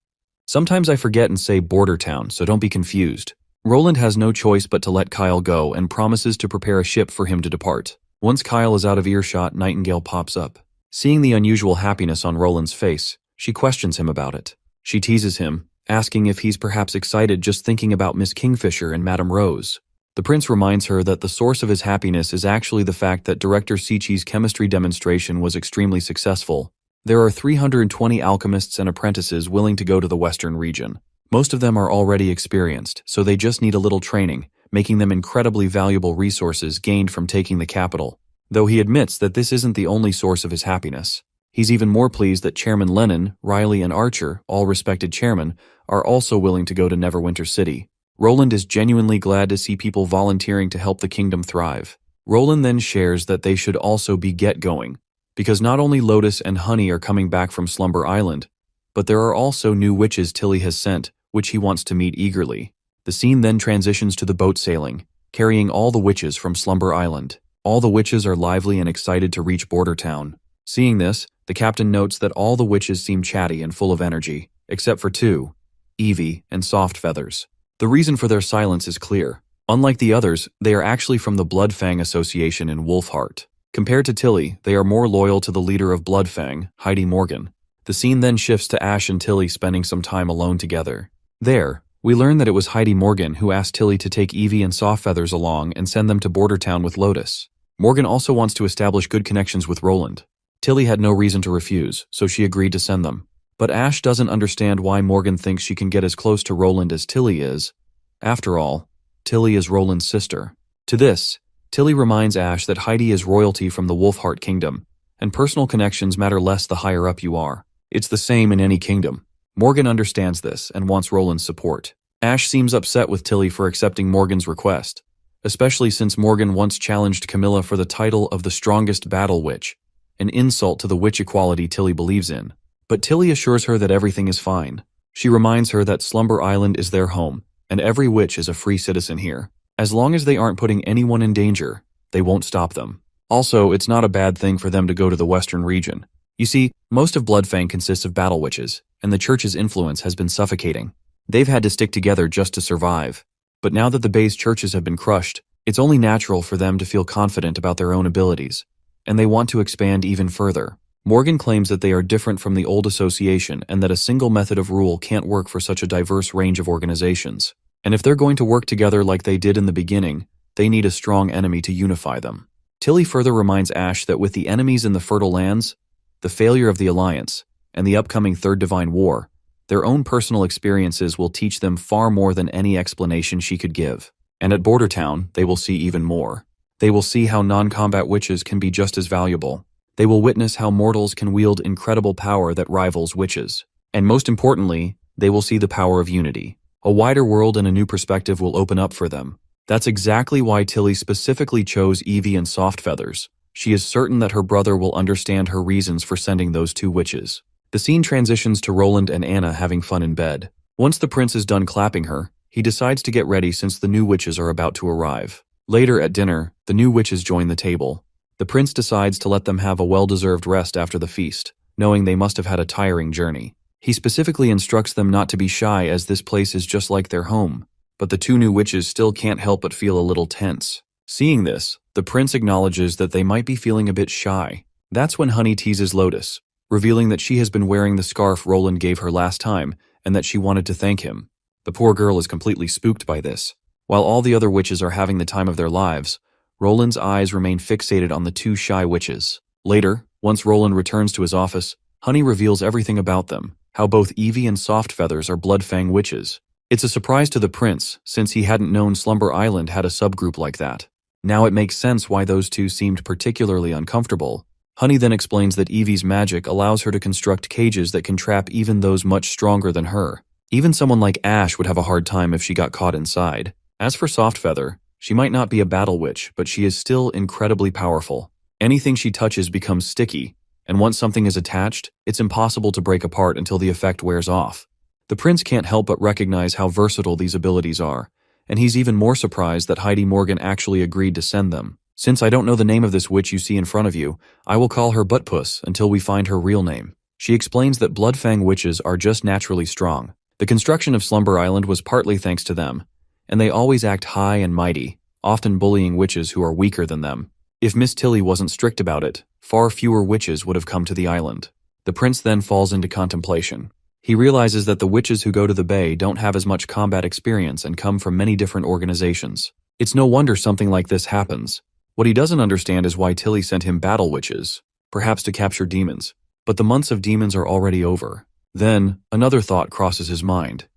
Sometimes I forget and say border town, so don't be confused. Roland has no choice but to let Kyle go and promises to prepare a ship for him to depart. Once Kyle is out of earshot, Nightingale pops up. Seeing the unusual happiness on Roland's face, she questions him about it. She teases him, asking if he's perhaps excited just thinking about Miss Kingfisher and Madame Rose. The prince reminds her that the source of his happiness is actually the fact that Director Seechie's chemistry demonstration was extremely successful. There are 320 alchemists and apprentices willing to go to the western region. Most of them are already experienced, so they just need a little training, making them incredibly valuable resources gained from taking the capital. Though he admits that this isn't the only source of his happiness. He's even more pleased that Chairman Lennon, Riley, and Archer, all respected chairmen, are also willing to go to Neverwinter City. Roland is genuinely glad to see people volunteering to help the kingdom thrive. Roland then shares that they should also be going, because not only Lotus and Honey are coming back from Slumber Island, but there are also new witches Tilly has sent, which he wants to meet eagerly. The scene then transitions to the boat sailing, carrying all the witches from Slumber Island. All the witches are lively and excited to reach Border Town. Seeing this, the captain notes that all the witches seem chatty and full of energy, except for two, Evie and Soft Feathers. The reason for their silence is clear. Unlike the others, they are actually from the Bloodfang Association in Wolfheart. Compared to Tilly, they are more loyal to the leader of Bloodfang, Heidi Morgan. The scene then shifts to Ash and Tilly spending some time alone together. There, we learn that it was Heidi Morgan who asked Tilly to take Evie and Soft Feathers along and send them to Border Town with Lotus. Morgan also wants to establish good connections with Roland. Tilly had no reason to refuse, so she agreed to send them. But Ash doesn't understand why Morgan thinks she can get as close to Roland as Tilly is. After all, Tilly is Roland's sister. To this, Tilly reminds Ash that Heidi is royalty from the Wolfheart Kingdom, and personal connections matter less the higher up you are. It's the same in any kingdom. Morgan understands this and wants Roland's support. Ash seems upset with Tilly for accepting Morgan's request, especially since Morgan once challenged Camilla for the title of the strongest battle witch, an insult to the witch equality Tilly believes in. But Tilly assures her that everything is fine. She reminds her that Slumber Island is their home, and every witch is a free citizen here. As long as they aren't putting anyone in danger, they won't stop them. Also, it's not a bad thing for them to go to the western region. You see, most of Bloodfang consists of battle witches, and the church's influence has been suffocating. They've had to stick together just to survive. But now that the Bay's churches have been crushed, it's only natural for them to feel confident about their own abilities, and they want to expand even further. Morgan claims that they are different from the old association and that a single method of rule can't work for such a diverse range of organizations. And if they're going to work together like they did in the beginning, they need a strong enemy to unify them. Tilly further reminds Ash that with the enemies in the Fertile Lands, the failure of the Alliance, and the upcoming Third Divine War, their own personal experiences will teach them far more than any explanation she could give. And at Border Town, they will see even more. They will see how non-combat witches can be just as valuable. They will witness how mortals can wield incredible power that rivals witches. And most importantly, they will see the power of unity. A wider world and a new perspective will open up for them. That's exactly why Tilly specifically chose Evie and Softfeathers. She is certain that her brother will understand her reasons for sending those two witches. The scene transitions to Roland and Anna having fun in bed. Once the prince is done clapping her, he decides to get ready since the new witches are about to arrive. Later at dinner, the new witches join the table. The prince decides to let them have a well-deserved rest after the feast, knowing they must have had a tiring journey. He specifically instructs them not to be shy as this place is just like their home. But the two new witches still can't help but feel a little tense. Seeing this, the prince acknowledges that they might be feeling a bit shy. That's when Honey teases Lotus, revealing that she has been wearing the scarf Roland gave her last time and that she wanted to thank him. The poor girl is completely spooked by this. While all the other witches are having the time of their lives, Roland's eyes remain fixated on the two shy witches. Later, once Roland returns to his office, Honey reveals everything about them, how both Evie and Softfeathers are Bloodfang witches. It's a surprise to the prince, since he hadn't known Slumber Island had a subgroup like that. Now it makes sense why those two seemed particularly uncomfortable. Honey then explains that Evie's magic allows her to construct cages that can trap even those much stronger than her. Even someone like Ash would have a hard time if she got caught inside. As for Softfeather, she might not be a battle witch, but she is still incredibly powerful. Anything she touches becomes sticky, and once something is attached, it's impossible to break apart until the effect wears off. The prince can't help but recognize how versatile these abilities are, and he's even more surprised that Heidi Morgan actually agreed to send them. Since I don't know the name of this witch you see in front of you, I will call her Buttpuss until we find her real name. She explains that Bloodfang witches are just naturally strong. The construction of Slumber Island was partly thanks to them, and they always act high and mighty, often bullying witches who are weaker than them. If Miss Tilly wasn't strict about it, far fewer witches would have come to the island. The prince then falls into contemplation. He realizes that the witches who go to the bay don't have as much combat experience and come from many different organizations. It's no wonder something like this happens. What he doesn't understand is why Tilly sent him battle witches, perhaps to capture demons. But the months of demons are already over. Then, another thought crosses his mind.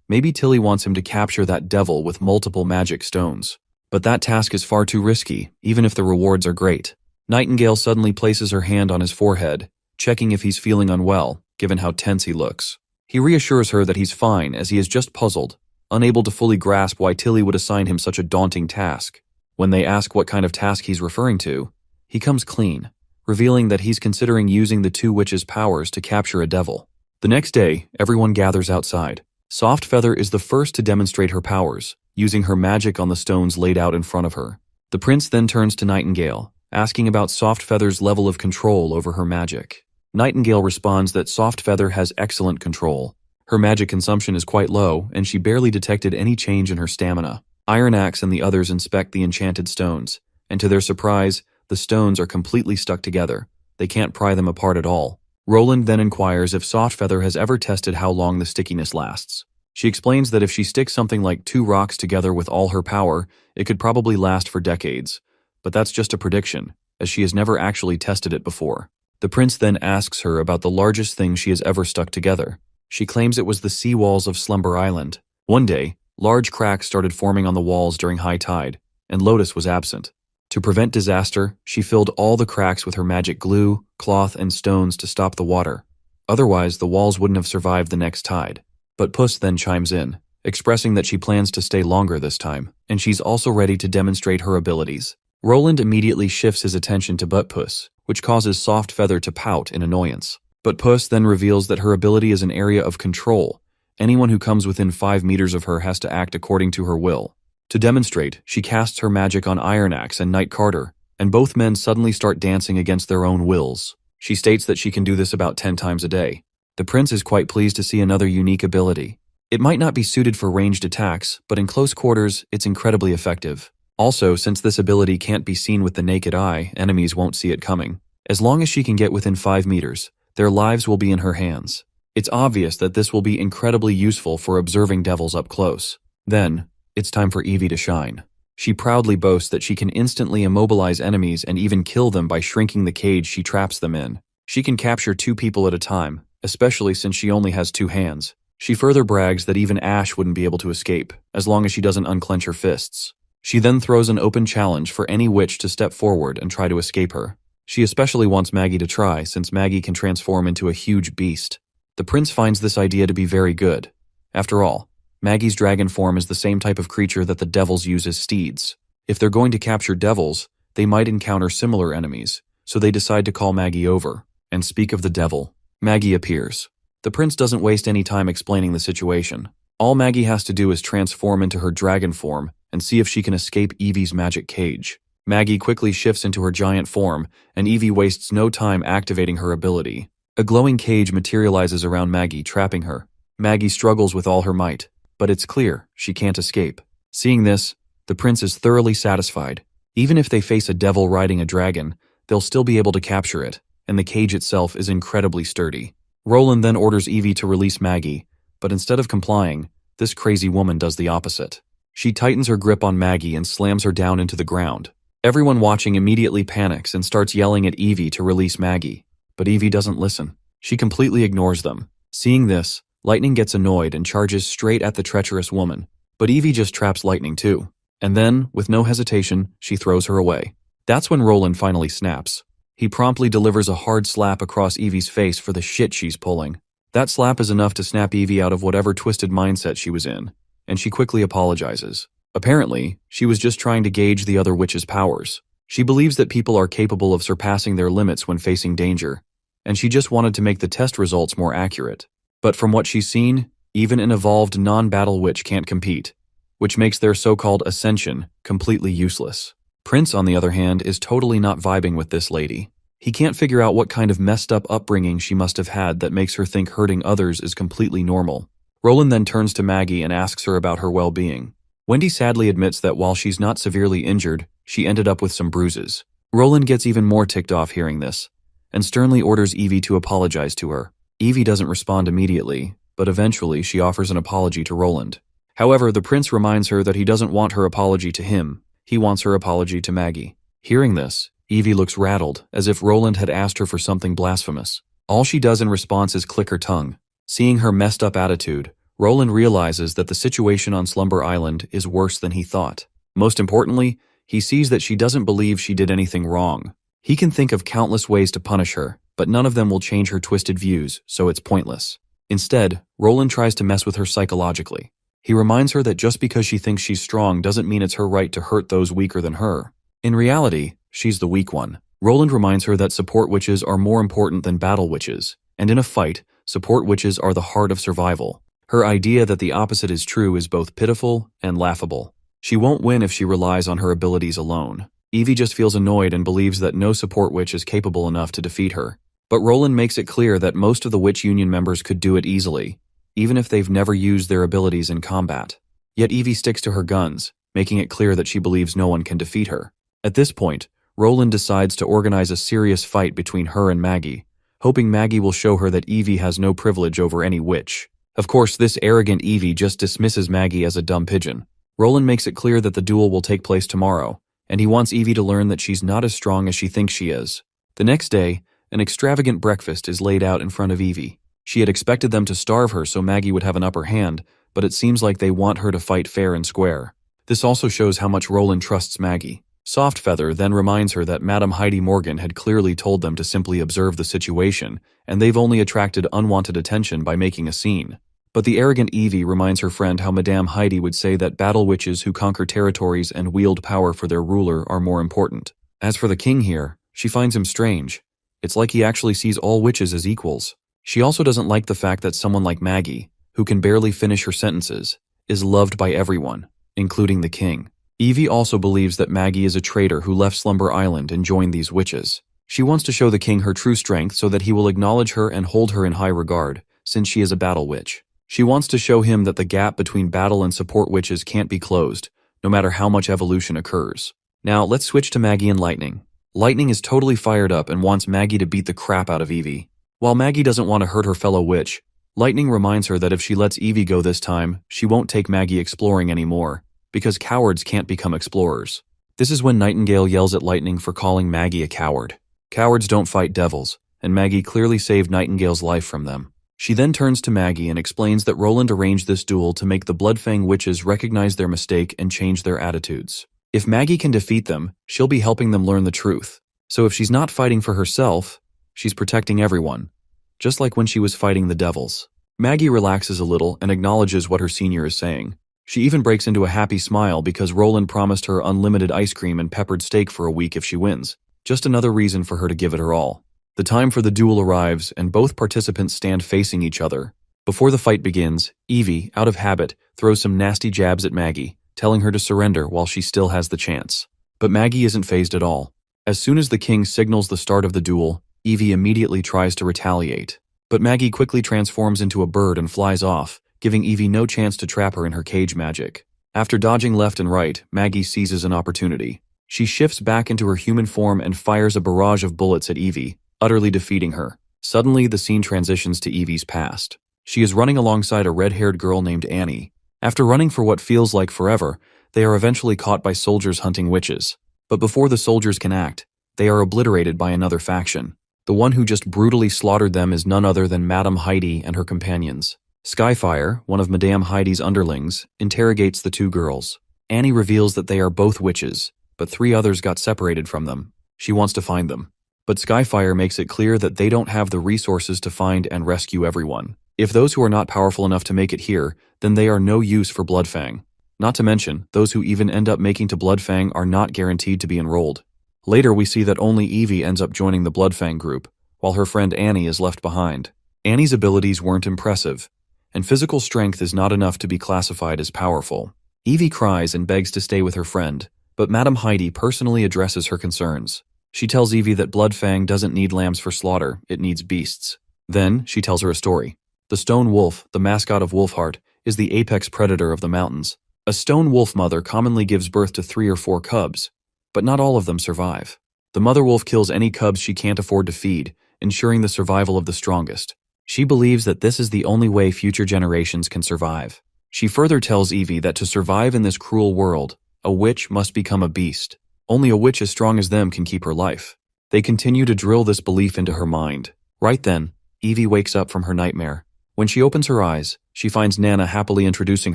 Maybe Tilly wants him to capture that devil with multiple magic stones. But that task is far too risky, even if the rewards are great. Nightingale suddenly places her hand on his forehead, checking if he's feeling unwell, given how tense he looks. He reassures her that he's fine, as he is just puzzled, unable to fully grasp why Tilly would assign him such a daunting task. When they ask what kind of task he's referring to, he comes clean, revealing that he's considering using the two witches' powers to capture a devil. The next day, everyone gathers outside. Softfeather is the first to demonstrate her powers, using her magic on the stones laid out in front of her. The prince then turns to Nightingale, asking about Softfeather's level of control over her magic. Nightingale responds that Softfeather has excellent control. Her magic consumption is quite low, and she barely detected any change in her stamina. Iron Axe and the others inspect the enchanted stones, and to their surprise, the stones are completely stuck together. They can't pry them apart at all. Roland then inquires if Softfeather has ever tested how long the stickiness lasts. She explains that if she sticks something like 2 rocks together with all her power, it could probably last for decades. But that's just a prediction, as she has never actually tested it before. The prince then asks her about the largest thing she has ever stuck together. She claims it was the sea walls of Slumber Island. One day, large cracks started forming on the walls during high tide, and Lotus was absent. To prevent disaster, she filled all the cracks with her magic glue, cloth, and stones to stop the water. Otherwise, the walls wouldn't have survived the next tide. But Puss then chimes in, expressing that she plans to stay longer this time, and she's also ready to demonstrate her abilities. Roland immediately shifts his attention to Buttpuss, which causes Softfeather to pout in annoyance. But Puss then reveals that her ability is an area of control. Anyone who comes within 5 meters of her has to act according to her will. To demonstrate, she casts her magic on Iron Axe and Knight Carter, and both men suddenly start dancing against their own wills. She states that she can do this about 10 times a day. The prince is quite pleased to see another unique ability. It might not be suited for ranged attacks, but in close quarters, it's incredibly effective. Also, since this ability can't be seen with the naked eye, enemies won't see it coming. As long as she can get within 5 meters, their lives will be in her hands. It's obvious that this will be incredibly useful for observing devils up close. Then, it's time for Evie to shine. She proudly boasts that she can instantly immobilize enemies and even kill them by shrinking the cage she traps them in. She can capture 2 people at a time, especially since she only has 2 hands. She further brags that even Ash wouldn't be able to escape, as long as she doesn't unclench her fists. She then throws an open challenge for any witch to step forward and try to escape her. She especially wants Maggie to try, since Maggie can transform into a huge beast. The prince finds this idea to be very good, After all, Maggie's dragon form is the same type of creature that the devils use as steeds. If they're going to capture devils, they might encounter similar enemies, so they decide to call Maggie over and speak of the devil. Maggie appears. The prince doesn't waste any time explaining the situation. All Maggie has to do is transform into her dragon form and see if she can escape Evie's magic cage. Maggie quickly shifts into her giant form, and Evie wastes no time activating her ability. A glowing cage materializes around Maggie, trapping her. Maggie struggles with all her might, but it's clear she can't escape. Seeing this, the prince is thoroughly satisfied. Even if they face a devil riding a dragon, they'll still be able to capture it, and the cage itself is incredibly sturdy. Roland then orders Evie to release Maggie, but instead of complying, this crazy woman does the opposite. She tightens her grip on Maggie and slams her down into the ground. Everyone watching immediately panics and starts yelling at Evie to release Maggie, but Evie doesn't listen. She completely ignores them. Seeing this, Lightning gets annoyed and charges straight at the treacherous woman, but Evie just traps Lightning too. And then, with no hesitation, she throws her away. That's when Roland finally snaps. He promptly delivers a hard slap across Evie's face for the shit she's pulling. That slap is enough to snap Evie out of whatever twisted mindset she was in, and she quickly apologizes. Apparently, she was just trying to gauge the other witch's powers. She believes that people are capable of surpassing their limits when facing danger, and she just wanted to make the test results more accurate. But from what she's seen, even an evolved non-battle witch can't compete, which makes their so-called ascension completely useless. Prince, on the other hand, is totally not vibing with this lady. He can't figure out what kind of messed up upbringing she must have had that makes her think hurting others is completely normal. Roland then turns to Maggie and asks her about her well-being. Wendy sadly admits that while she's not severely injured, she ended up with some bruises. Roland gets even more ticked off hearing this, and sternly orders Evie to apologize to her. Evie doesn't respond immediately, but eventually she offers an apology to Roland. However, the prince reminds her that he doesn't want her apology to him. He wants her apology to Maggie. Hearing this, Evie looks rattled, as if Roland had asked her for something blasphemous. All she does in response is click her tongue. Seeing her messed up attitude, Roland realizes that the situation on Slumber Island is worse than he thought. Most importantly, he sees that she doesn't believe she did anything wrong. He can think of countless ways to punish her, but none of them will change her twisted views, so it's pointless. Instead, Roland tries to mess with her psychologically. He reminds her that just because she thinks she's strong doesn't mean it's her right to hurt those weaker than her. In reality, she's the weak one. Roland reminds her that support witches are more important than battle witches, and in a fight, support witches are the heart of survival. Her idea that the opposite is true is both pitiful and laughable. She won't win if she relies on her abilities alone. Evie just feels annoyed and believes that no support witch is capable enough to defeat her. But Roland makes it clear that most of the Witch Union members could do it easily, even if they've never used their abilities in combat. Yet Evie sticks to her guns, making it clear that she believes no one can defeat her. At this point, Roland decides to organize a serious fight between her and Maggie, hoping Maggie will show her that Evie has no privilege over any witch. Of course, this arrogant Evie just dismisses Maggie as a dumb pigeon. Roland makes it clear that the duel will take place tomorrow, and he wants Evie to learn that she's not as strong as she thinks she is. The next day, an extravagant breakfast is laid out in front of Evie. She had expected them to starve her so Maggie would have an upper hand, but it seems like they want her to fight fair and square. This also shows how much Roland trusts Maggie. Softfeather then reminds her that Madame Heidi Morgan had clearly told them to simply observe the situation, and they've only attracted unwanted attention by making a scene. But the arrogant Evie reminds her friend how Madame Heidi would say that battle witches who conquer territories and wield power for their ruler are more important. As for the king here, she finds him strange. It's like he actually sees all witches as equals. She also doesn't like the fact that someone like Maggie, who can barely finish her sentences, is loved by everyone, including the king. Evie also believes that Maggie is a traitor who left Slumber Island and joined these witches. She wants to show the king her true strength so that he will acknowledge her and hold her in high regard, since she is a battle witch. She wants to show him that the gap between battle and support witches can't be closed, no matter how much evolution occurs. Now, let's switch to Maggie and Lightning. Lightning is totally fired up and wants Maggie to beat the crap out of Evie. While Maggie doesn't want to hurt her fellow witch, Lightning reminds her that if she lets Evie go this time, she won't take Maggie exploring anymore, because cowards can't become explorers. This is when Nightingale yells at Lightning for calling Maggie a coward. Cowards don't fight devils, and Maggie clearly saved Nightingale's life from them. She then turns to Maggie and explains that Roland arranged this duel to make the Bloodfang witches recognize their mistake and change their attitudes. If Maggie can defeat them, she'll be helping them learn the truth. So if she's not fighting for herself, she's protecting everyone, just like when she was fighting the devils. Maggie relaxes a little and acknowledges what her senior is saying. She even breaks into a happy smile because Roland promised her unlimited ice cream and peppered steak for a week if she wins. Just another reason for her to give it her all. The time for the duel arrives and both participants stand facing each other. Before the fight begins, Evie, out of habit, throws some nasty jabs at Maggie, telling her to surrender while she still has the chance. But Maggie isn't fazed at all. As soon as the king signals the start of the duel, Evie immediately tries to retaliate. But Maggie quickly transforms into a bird and flies off, giving Evie no chance to trap her in her cage magic. After dodging left and right, Maggie seizes an opportunity. She shifts back into her human form and fires a barrage of bullets at Evie, utterly defeating her. Suddenly, the scene transitions to Evie's past. She is running alongside a red-haired girl named Annie. After running for what feels like forever, they are eventually caught by soldiers hunting witches. But before the soldiers can act, they are obliterated by another faction. The one who just brutally slaughtered them is none other than Madame Heidi and her companions. Skyfire, one of Madame Heidi's underlings, interrogates the two girls. Annie reveals that they are both witches, but 3 others got separated from them. She wants to find them. But Skyfire makes it clear that they don't have the resources to find and rescue everyone. If those who are not powerful enough to make it here, then they are no use for Bloodfang. Not to mention, those who even end up making to Bloodfang are not guaranteed to be enrolled. Later we see that only Evie ends up joining the Bloodfang group, while her friend Annie is left behind. Annie's abilities weren't impressive, and physical strength is not enough to be classified as powerful. Evie cries and begs to stay with her friend, but Madame Heidi personally addresses her concerns. She tells Evie that Bloodfang doesn't need lambs for slaughter, it needs beasts. Then, she tells her a story. The stone wolf, the mascot of Wolfheart, is the apex predator of the mountains. A stone wolf mother commonly gives birth to 3 or 4 cubs, but not all of them survive. The mother wolf kills any cubs she can't afford to feed, ensuring the survival of the strongest. She believes that this is the only way future generations can survive. She further tells Evie that to survive in this cruel world, a witch must become a beast. Only a witch as strong as them can keep her life. They continue to drill this belief into her mind. Right then, Evie wakes up from her nightmare. When she opens her eyes, she finds Nana happily introducing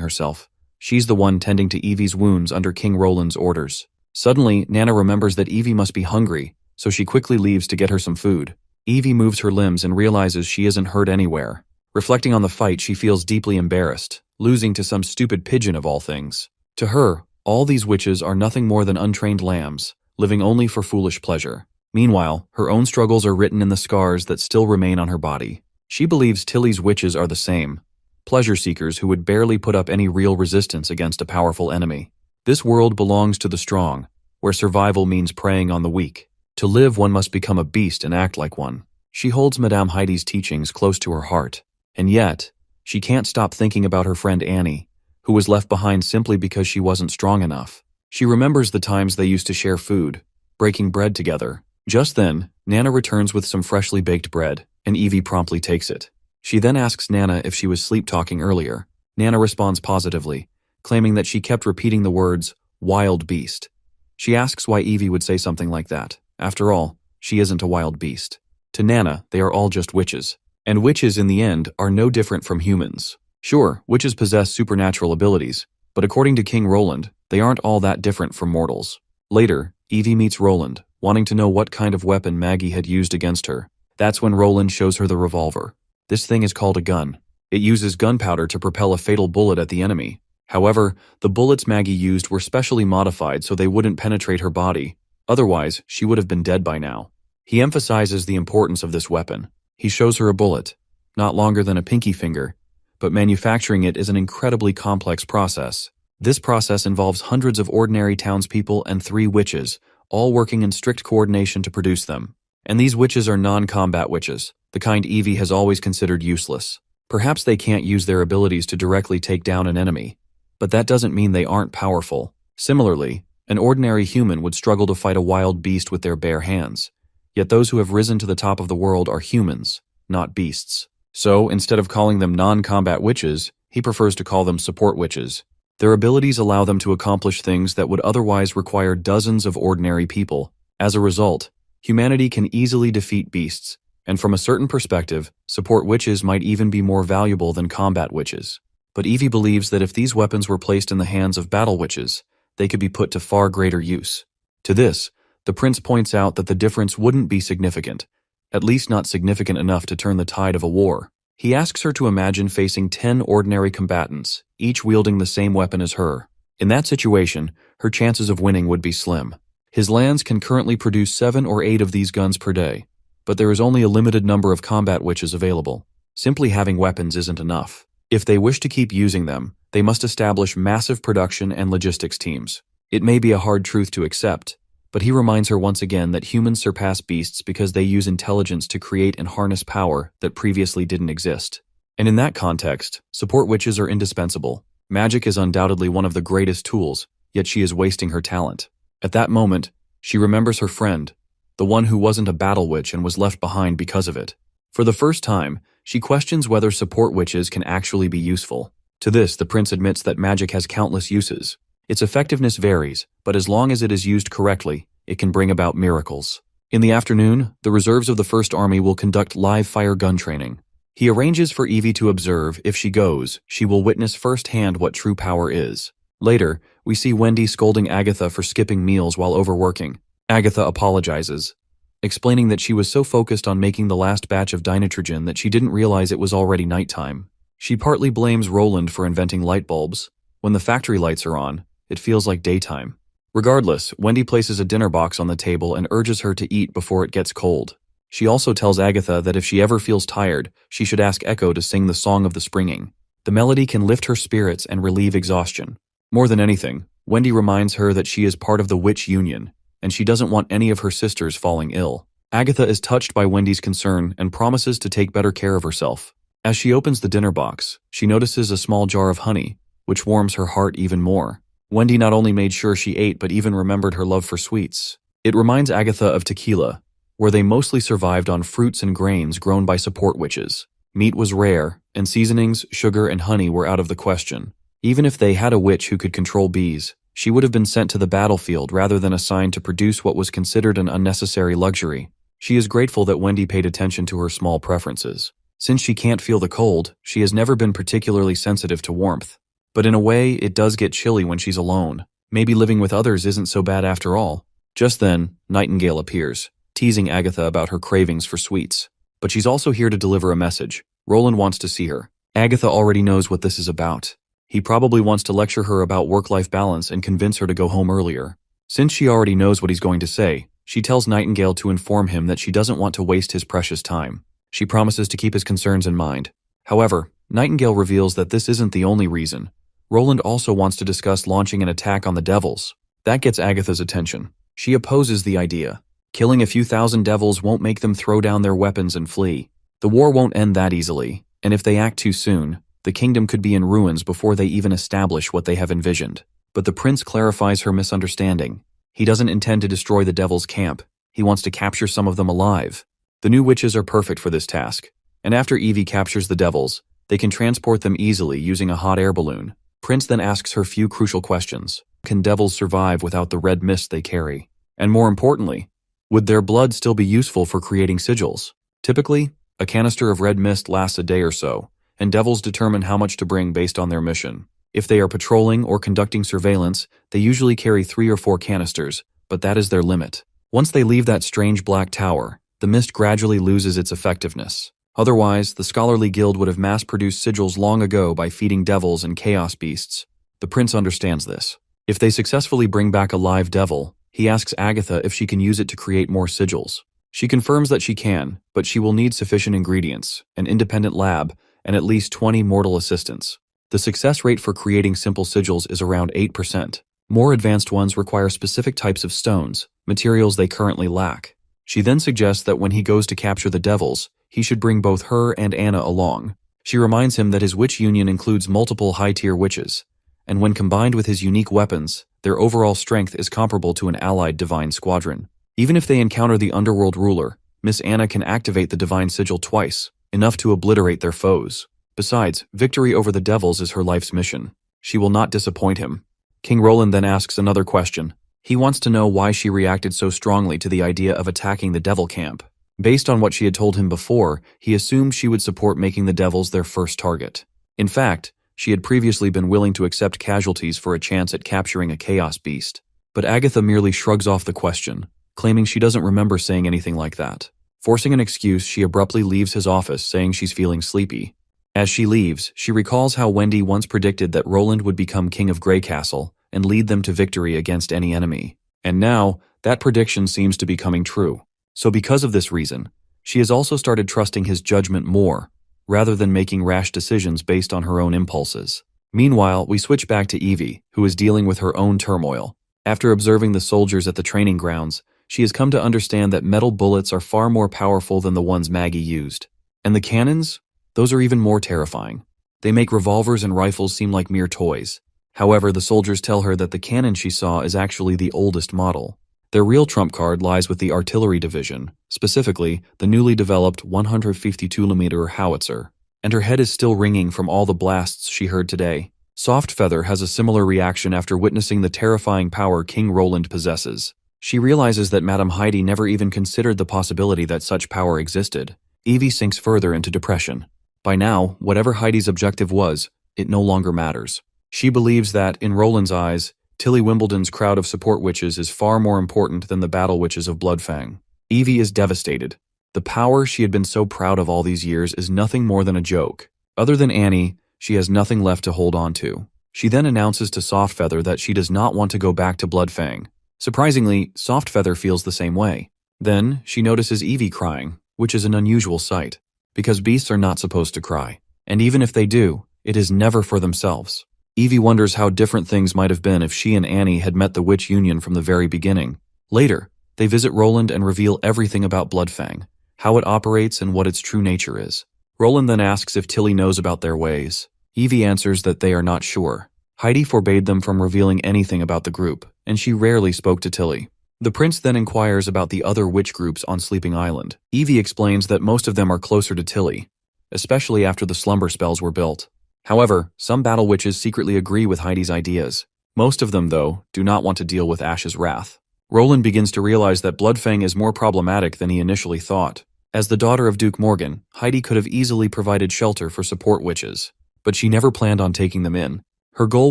herself. She's the one tending to Evie's wounds under King Roland's orders. Suddenly, Nana remembers that Evie must be hungry, so she quickly leaves to get her some food. Evie moves her limbs and realizes she isn't hurt anywhere. Reflecting on the fight, she feels deeply embarrassed, losing to some stupid pigeon of all things. To her, all these witches are nothing more than untrained lambs, living only for foolish pleasure. Meanwhile, her own struggles are written in the scars that still remain on her body. She believes Tilly's witches are the same, pleasure seekers who would barely put up any real resistance against a powerful enemy. This world belongs to the strong, where survival means preying on the weak. To live, one must become a beast and act like one. She holds Madame Heidi's teachings close to her heart, and yet, she can't stop thinking about her friend Annie, who was left behind simply because she wasn't strong enough. She remembers the times they used to share food, breaking bread together. Just then, Nana returns with some freshly baked bread, and Evie promptly takes it. She then asks Nana if she was sleep-talking earlier. Nana responds positively, claiming that she kept repeating the words, "wild beast." She asks why Evie would say something like that. After all, she isn't a wild beast. To Nana, they are all just witches. And witches, in the end, are no different from humans. Sure, witches possess supernatural abilities, but according to King Roland, they aren't all that different from mortals. Later, Evie meets Roland, wanting to know what kind of weapon Maggie had used against her. That's when Roland shows her the revolver. This thing is called a gun. It uses gunpowder to propel a fatal bullet at the enemy. However, the bullets Maggie used were specially modified so they wouldn't penetrate her body. Otherwise, she would have been dead by now. He emphasizes the importance of this weapon. He shows her a bullet, not longer than a pinky finger, but manufacturing it is an incredibly complex process. This process involves hundreds of ordinary townspeople and 3 witches, all working in strict coordination to produce them. And these witches are non-combat witches, the kind Evie has always considered useless. Perhaps they can't use their abilities to directly take down an enemy, but that doesn't mean they aren't powerful. Similarly, an ordinary human would struggle to fight a wild beast with their bare hands. Yet those who have risen to the top of the world are humans, not beasts. So, instead of calling them non-combat witches, he prefers to call them support witches. Their abilities allow them to accomplish things that would otherwise require dozens of ordinary people. As a result, humanity can easily defeat beasts, and from a certain perspective, support witches might even be more valuable than combat witches. But Evie believes that if these weapons were placed in the hands of battle witches, they could be put to far greater use. To this, the prince points out that the difference wouldn't be significant, at least not significant enough to turn the tide of a war. He asks her to imagine facing 10 ordinary combatants, each wielding the same weapon as her. In that situation, her chances of winning would be slim. His lands can currently produce 7 or 8 of these guns per day, but there is only a limited number of combat witches available. Simply having weapons isn't enough. If they wish to keep using them, they must establish massive production and logistics teams. It may be a hard truth to accept, but he reminds her once again that humans surpass beasts because they use intelligence to create and harness power that previously didn't exist. And in that context, support witches are indispensable. Magic is undoubtedly one of the greatest tools, yet she is wasting her talent. At that moment, she remembers her friend, the one who wasn't a battle witch and was left behind because of it. For the first time, she questions whether support witches can actually be useful. To this, the prince admits that magic has countless uses. Its effectiveness varies, but as long as it is used correctly, it can bring about miracles. In the afternoon, the reserves of the First Army will conduct live fire gun training. He arranges for Evie to observe. If she goes, she will witness firsthand what true power is. Later, we see Wendy scolding Agatha for skipping meals while overworking. Agatha apologizes, explaining that she was so focused on making the last batch of dinitrogen that she didn't realize it was already nighttime. She partly blames Roland for inventing light bulbs. When the factory lights are on, it feels like daytime. Regardless, Wendy places a dinner box on the table and urges her to eat before it gets cold. She also tells Agatha that if she ever feels tired, she should ask Echo to sing the Song of the Springing. The melody can lift her spirits and relieve exhaustion. More than anything, Wendy reminds her that she is part of the Witch Union, and she doesn't want any of her sisters falling ill. Agatha is touched by Wendy's concern and promises to take better care of herself. As she opens the dinner box, she notices a small jar of honey, which warms her heart even more. Wendy not only made sure she ate but even remembered her love for sweets. It reminds Agatha of tequila, where they mostly survived on fruits and grains grown by support witches. Meat was rare, and seasonings, sugar, and honey were out of the question. Even if they had a witch who could control bees, she would have been sent to the battlefield rather than assigned to produce what was considered an unnecessary luxury. She is grateful that Wendy paid attention to her small preferences. Since she can't feel the cold, she has never been particularly sensitive to warmth. But in a way, it does get chilly when she's alone. Maybe living with others isn't so bad after all. Just then, Nightingale appears, teasing Agatha about her cravings for sweets. But she's also here to deliver a message. Roland wants to see her. Agatha already knows what this is about. He probably wants to lecture her about work-life balance and convince her to go home earlier. Since she already knows what he's going to say, she tells Nightingale to inform him that she doesn't want to waste his precious time. She promises to keep his concerns in mind. However, Nightingale reveals that this isn't the only reason. Roland also wants to discuss launching an attack on the devils. That gets Agatha's attention. She opposes the idea. Killing a few thousand devils won't make them throw down their weapons and flee. The war won't end that easily, and if they act too soon, the kingdom could be in ruins before they even establish what they have envisioned. But the prince clarifies her misunderstanding. He doesn't intend to destroy the devil's camp. He wants to capture some of them alive. The new witches are perfect for this task, and after Evie captures the devils, they can transport them easily using a hot air balloon. Prince then asks her few crucial questions. Can devils survive without the red mist they carry? And more importantly, would their blood still be useful for creating sigils? Typically, a canister of red mist lasts a day or so, and devils determine how much to bring based on their mission. If they are patrolling or conducting surveillance, they usually carry 3 or 4 canisters, but that is their limit. Once they leave that strange black tower, the mist gradually loses its effectiveness. Otherwise, the scholarly guild would have mass-produced sigils long ago by feeding devils and chaos beasts. The prince understands this. If they successfully bring back a live devil, he asks Agatha if she can use it to create more sigils. She confirms that she can, but she will need sufficient ingredients, an independent lab, and at least 20 mortal assistants. The success rate for creating simple sigils is around 8%. More advanced ones require specific types of stones, materials they currently lack. She then suggests that when he goes to capture the devils, he should bring both her and Anna along. She reminds him that his witch union includes multiple high-tier witches, and when combined with his unique weapons, their overall strength is comparable to an allied divine squadron. Even if they encounter the underworld ruler, Miss Anna can activate the divine sigil twice, enough to obliterate their foes. Besides, victory over the devils is her life's mission. She will not disappoint him. King Roland then asks another question. He wants to know why she reacted so strongly to the idea of attacking the devil camp. Based on what she had told him before, he assumed she would support making the devils their first target. In fact, she had previously been willing to accept casualties for a chance at capturing a chaos beast. But Agatha merely shrugs off the question, claiming she doesn't remember saying anything like that. Forcing an excuse, she abruptly leaves his office, saying she's feeling sleepy. As she leaves, she recalls how Wendy once predicted that Roland would become king of Grey Castle and lead them to victory against any enemy. And now, that prediction seems to be coming true. So because of this reason, she has also started trusting his judgment more, rather than making rash decisions based on her own impulses. Meanwhile, we switch back to Evie, who is dealing with her own turmoil. After observing the soldiers at the training grounds, she has come to understand that metal bullets are far more powerful than the ones Maggie used. And the cannons? Those are even more terrifying. They make revolvers and rifles seem like mere toys. However, the soldiers tell her that the cannon she saw is actually the oldest model. Their real trump card lies with the artillery division, specifically the newly developed 152mm howitzer. And her head is still ringing from all the blasts she heard today. Soft Feather has a similar reaction after witnessing the terrifying power King Roland possesses. She realizes that Madame Heidi never even considered the possibility that such power existed. Evie sinks further into depression. By now, whatever Heidi's objective was, it no longer matters. She believes that, in Roland's eyes, Tilly Wimbledon's crowd of support witches is far more important than the battle witches of Bloodfang. Evie is devastated. The power she had been so proud of all these years is nothing more than a joke. Other than Annie, she has nothing left to hold on to. She then announces to Softfeather that she does not want to go back to Bloodfang. Surprisingly, Softfeather feels the same way. Then, she notices Evie crying, which is an unusual sight, because beasts are not supposed to cry. And even if they do, it is never for themselves. Evie wonders how different things might have been if she and Annie had met the Witch Union from the very beginning. Later, they visit Roland and reveal everything about Bloodfang, how it operates and what its true nature is. Roland then asks if Tilly knows about their ways. Evie answers that they are not sure. Heidi forbade them from revealing anything about the group, and she rarely spoke to Tilly. The prince then inquires about the other witch groups on Sleeping Island. Evie explains that most of them are closer to Tilly, especially after the slumber spells were built. However, some battle witches secretly agree with Heidi's ideas. Most of them, though, do not want to deal with Ash's wrath. Roland begins to realize that Bloodfang is more problematic than he initially thought. As the daughter of Duke Morgan, Heidi could have easily provided shelter for support witches, but she never planned on taking them in. Her goal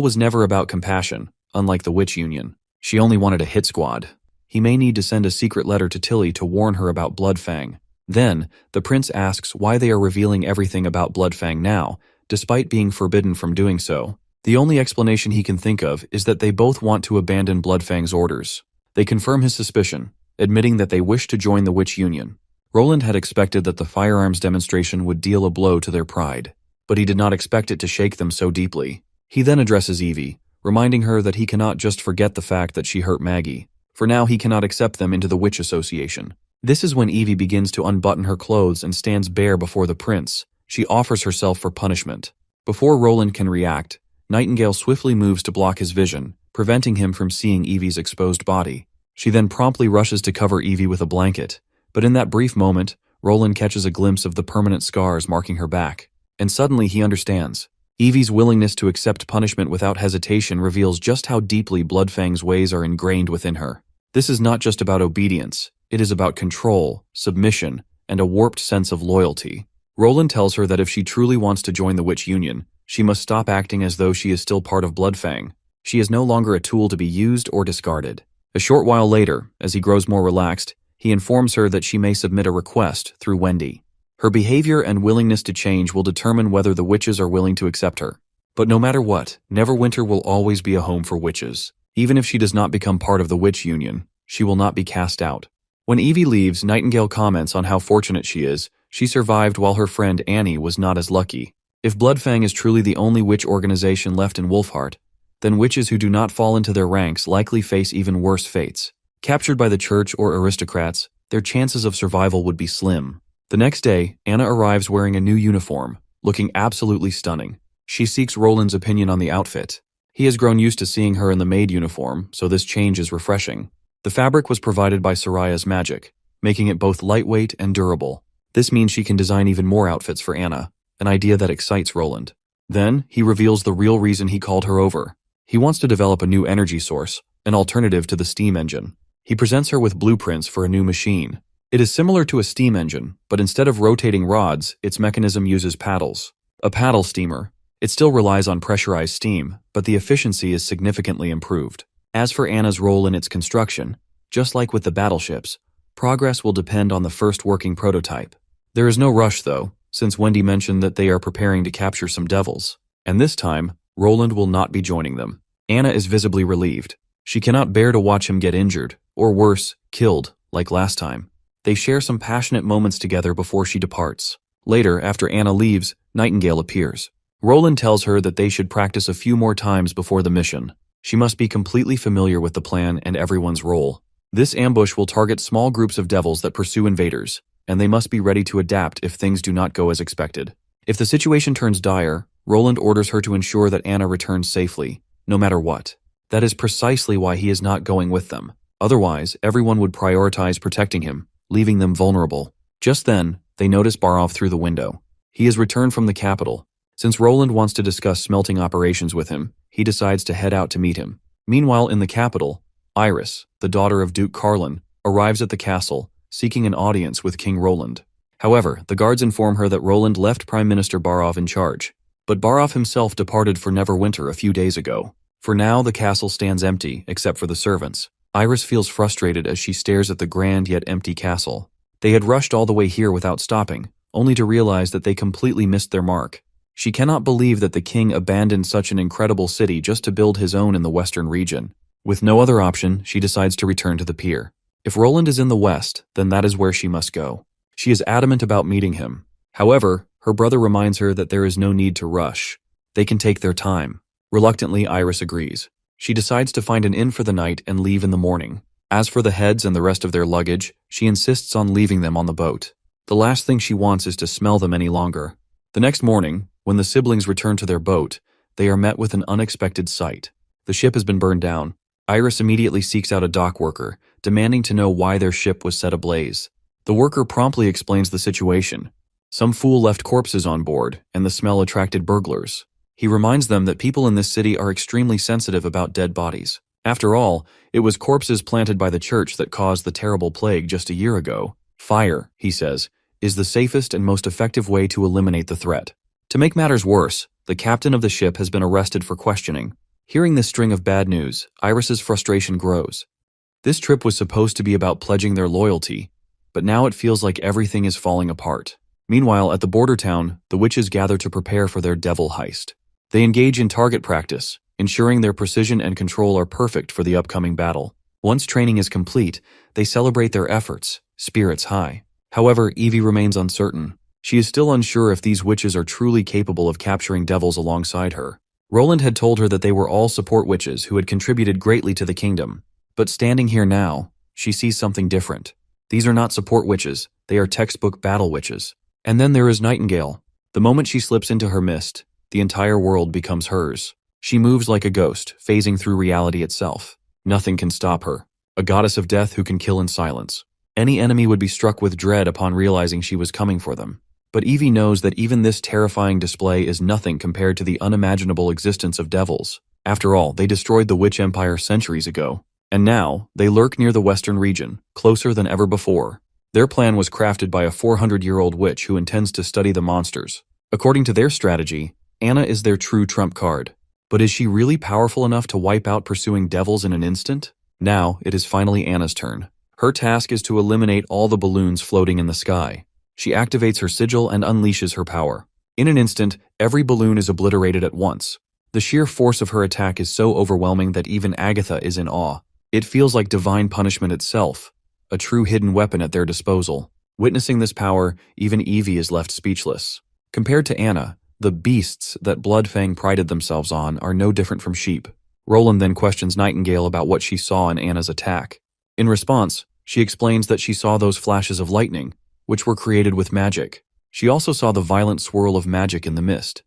was never about compassion, unlike the Witch Union. She only wanted a hit squad. He may need to send a secret letter to Tilly to warn her about Bloodfang. Then, the prince asks why they are revealing everything about Bloodfang now, despite being forbidden from doing so. The only explanation he can think of is that they both want to abandon Bloodfang's orders. They confirm his suspicion, admitting that they wish to join the Witch Union. Roland had expected that the firearms demonstration would deal a blow to their pride, but he did not expect it to shake them so deeply. He then addresses Evie, reminding her that he cannot just forget the fact that she hurt Maggie. For now, he cannot accept them into the Witch Association. This is when Evie begins to unbutton her clothes and stands bare before the prince. She offers herself for punishment. Before Roland can react, Nightingale swiftly moves to block his vision, preventing him from seeing Evie's exposed body. She then promptly rushes to cover Evie with a blanket, but in that brief moment, Roland catches a glimpse of the permanent scars marking her back. And suddenly he understands. Evie's willingness to accept punishment without hesitation reveals just how deeply Bloodfang's ways are ingrained within her. This is not just about obedience, it is about control, submission, and a warped sense of loyalty. Roland tells her that if she truly wants to join the Witch Union, she must stop acting as though she is still part of Bloodfang. She is no longer a tool to be used or discarded. A short while later, as he grows more relaxed, he informs her that she may submit a request through Wendy. Her behavior and willingness to change will determine whether the witches are willing to accept her. But no matter what, Neverwinter will always be a home for witches. Even if she does not become part of the Witch Union, she will not be cast out. When Evie leaves, Nightingale comments on how fortunate she is. She survived while her friend Annie was not as lucky. If Bloodfang is truly the only witch organization left in Wolfheart, then witches who do not fall into their ranks likely face even worse fates. Captured by the church or aristocrats, their chances of survival would be slim. The next day, Anna arrives wearing a new uniform, looking absolutely stunning. She seeks Roland's opinion on the outfit. He has grown used to seeing her in the maid uniform, so this change is refreshing. The fabric was provided by Soraya's magic, making it both lightweight and durable. This means she can design even more outfits for Anna, an idea that excites Roland. Then, he reveals the real reason he called her over. He wants to develop a new energy source, an alternative to the steam engine. He presents her with blueprints for a new machine. It is similar to a steam engine, but instead of rotating rods, its mechanism uses paddles. A paddle steamer. It still relies on pressurized steam, but the efficiency is significantly improved. As for Anna's role in its construction, just like with the battleships, Progress will depend on the first working prototype. There is no rush, though, since Wendy mentioned that they are preparing to capture some devils. And this time, Roland will not be joining them. Anna is visibly relieved. She cannot bear to watch him get injured, or worse, killed, like last time. They share some passionate moments together before she departs. Later, after Anna leaves, Nightingale appears. Roland tells her that they should practice a few more times before the mission. She must be completely familiar with the plan and everyone's role. This ambush will target small groups of devils that pursue invaders, and they must be ready to adapt if things do not go as expected. If the situation turns dire, Roland orders her to ensure that Anna returns safely, no matter what. That is precisely why he is not going with them. Otherwise, everyone would prioritize protecting him, leaving them vulnerable. Just then, they notice Barov through the window. He has returned from the capital. Since Roland wants to discuss smelting operations with him, he decides to head out to meet him. Meanwhile, in the capital, Iris, the daughter of Duke Carlin, arrives at the castle, seeking an audience with King Roland. However, the guards inform her that Roland left Prime Minister Barov in charge, but Barov himself departed for Neverwinter a few days ago. For now, the castle stands empty, except for the servants. Iris feels frustrated as she stares at the grand yet empty castle. They had rushed all the way here without stopping, only to realize that they completely missed their mark. She cannot believe that the king abandoned such an incredible city just to build his own in the western region. With no other option, she decides to return to the pier. If Roland is in the west, then that is where she must go. She is adamant about meeting him. However, her brother reminds her that there is no need to rush. They can take their time. Reluctantly, Iris agrees. She decides to find an inn for the night and leave in the morning. As for the heads and the rest of their luggage, she insists on leaving them on the boat. The last thing she wants is to smell them any longer. The next morning, when the siblings return to their boat, they are met with an unexpected sight. The ship has been burned down. Iris immediately seeks out a dock worker, demanding to know why their ship was set ablaze. The worker promptly explains the situation. Some fool left corpses on board, and the smell attracted burglars. He reminds them that people in this city are extremely sensitive about dead bodies. After all, it was corpses planted by the church that caused the terrible plague just a year ago. Fire, he says, is the safest and most effective way to eliminate the threat. To make matters worse, the captain of the ship has been arrested for questioning. Hearing this string of bad news, Iris's frustration grows. This trip was supposed to be about pledging their loyalty, but now it feels like everything is falling apart. Meanwhile, at the border town, the witches gather to prepare for their devil heist. They engage in target practice, ensuring their precision and control are perfect for the upcoming battle. Once training is complete, they celebrate their efforts, spirits high. However, Evie remains uncertain. She is still unsure if these witches are truly capable of capturing devils alongside her. Roland had told her that they were all support witches who had contributed greatly to the kingdom. But standing here now, she sees something different. These are not support witches, they are textbook battle witches. And then there is Nightingale. The moment she slips into her mist, the entire world becomes hers. She moves like a ghost, phasing through reality itself. Nothing can stop her. A goddess of death who can kill in silence. Any enemy would be struck with dread upon realizing she was coming for them. But Evie knows that even this terrifying display is nothing compared to the unimaginable existence of devils. After all, they destroyed the Witch Empire centuries ago. And now, they lurk near the western region, closer than ever before. Their plan was crafted by a 400-year-old witch who intends to study the monsters. According to their strategy, Anna is their true trump card. But is she really powerful enough to wipe out pursuing devils in an instant? Now, it is finally Anna's turn. Her task is to eliminate all the balloons floating in the sky. She activates her sigil and unleashes her power. In an instant, every balloon is obliterated at once. The sheer force of her attack is so overwhelming that even Agatha is in awe. It feels like divine punishment itself, a true hidden weapon at their disposal. Witnessing this power, even Evie is left speechless. Compared to Anna, the beasts that Bloodfang prided themselves on are no different from sheep. Roland then questions Nightingale about what she saw in Anna's attack. In response, she explains that she saw those flashes of lightning, which were created with magic. She also saw the violent swirl of magic in the mist.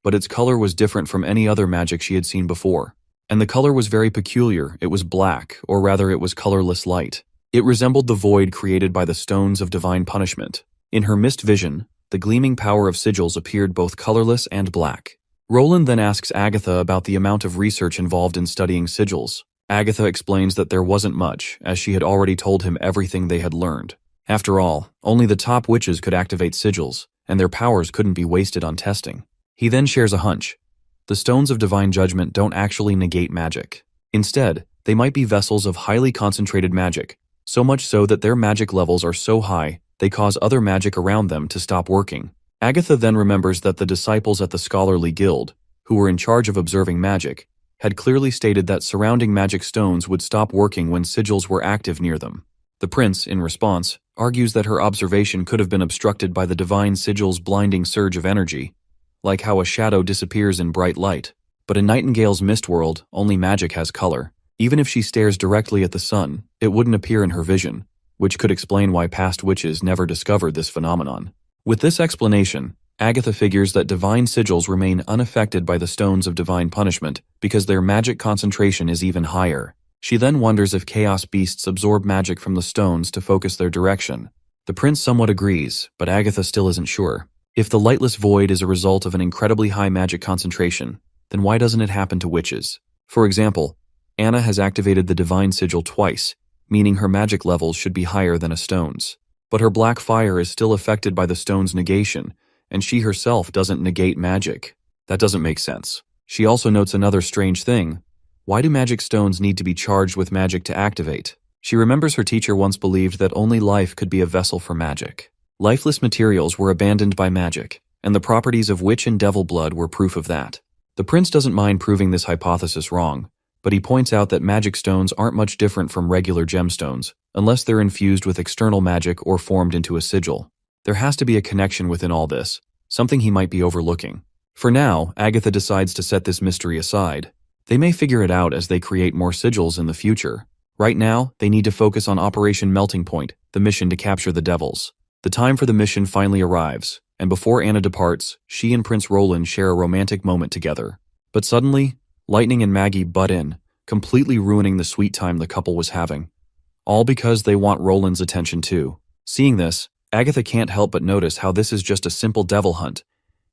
But its color was different from any other magic she had seen before. And the color was very peculiar. It was black, or rather it was colorless light. It resembled the void created by the stones of divine punishment. In her mist vision, the gleaming power of sigils appeared both colorless and black. Roland then asks Agatha about the amount of research involved in studying sigils. Agatha explains that there wasn't much, as she had already told him everything they had learned. After all, only the top witches could activate sigils, and their powers couldn't be wasted on testing. He then shares a hunch. The stones of divine judgment don't actually negate magic. Instead, they might be vessels of highly concentrated magic, so much so that their magic levels are so high they cause other magic around them to stop working. Agatha then remembers that the disciples at the Scholarly Guild, who were in charge of observing magic, had clearly stated that surrounding magic stones would stop working when sigils were active near them. The prince, in response, argues that her observation could have been obstructed by the divine sigil's blinding surge of energy, like how a shadow disappears in bright light. But in Nightingale's mist world, only magic has color. Even if she stares directly at the sun, it wouldn't appear in her vision, which could explain why past witches never discovered this phenomenon. With this explanation, Agatha figures that divine sigils remain unaffected by the stones of divine punishment because their magic concentration is even higher. She then wonders if chaos beasts absorb magic from the stones to focus their direction. The prince somewhat agrees, but Agatha still isn't sure. If the lightless void is a result of an incredibly high magic concentration, then why doesn't it happen to witches? For example, Anna has activated the divine sigil twice, meaning her magic levels should be higher than a stone's. But her black fire is still affected by the stone's negation, and she herself doesn't negate magic. That doesn't make sense. She also notes another strange thing. Why do magic stones need to be charged with magic to activate? She remembers her teacher once believed that only life could be a vessel for magic. Lifeless materials were abandoned by magic, and the properties of witch and devil blood were proof of that. The prince doesn't mind proving this hypothesis wrong, but he points out that magic stones aren't much different from regular gemstones, unless they're infused with external magic or formed into a sigil. There has to be a connection within all this, something he might be overlooking. For now, Agatha decides to set this mystery aside. They may figure it out as they create more sigils in the future. Right now, they need to focus on Operation Melting Point, the mission to capture the devils. The time for the mission finally arrives, and before Anna departs, she and Prince Roland share a romantic moment together. But suddenly, Lightning and Maggie butt in, completely ruining the sweet time the couple was having. All because they want Roland's attention too. Seeing this, Agatha can't help but notice how this is just a simple devil hunt,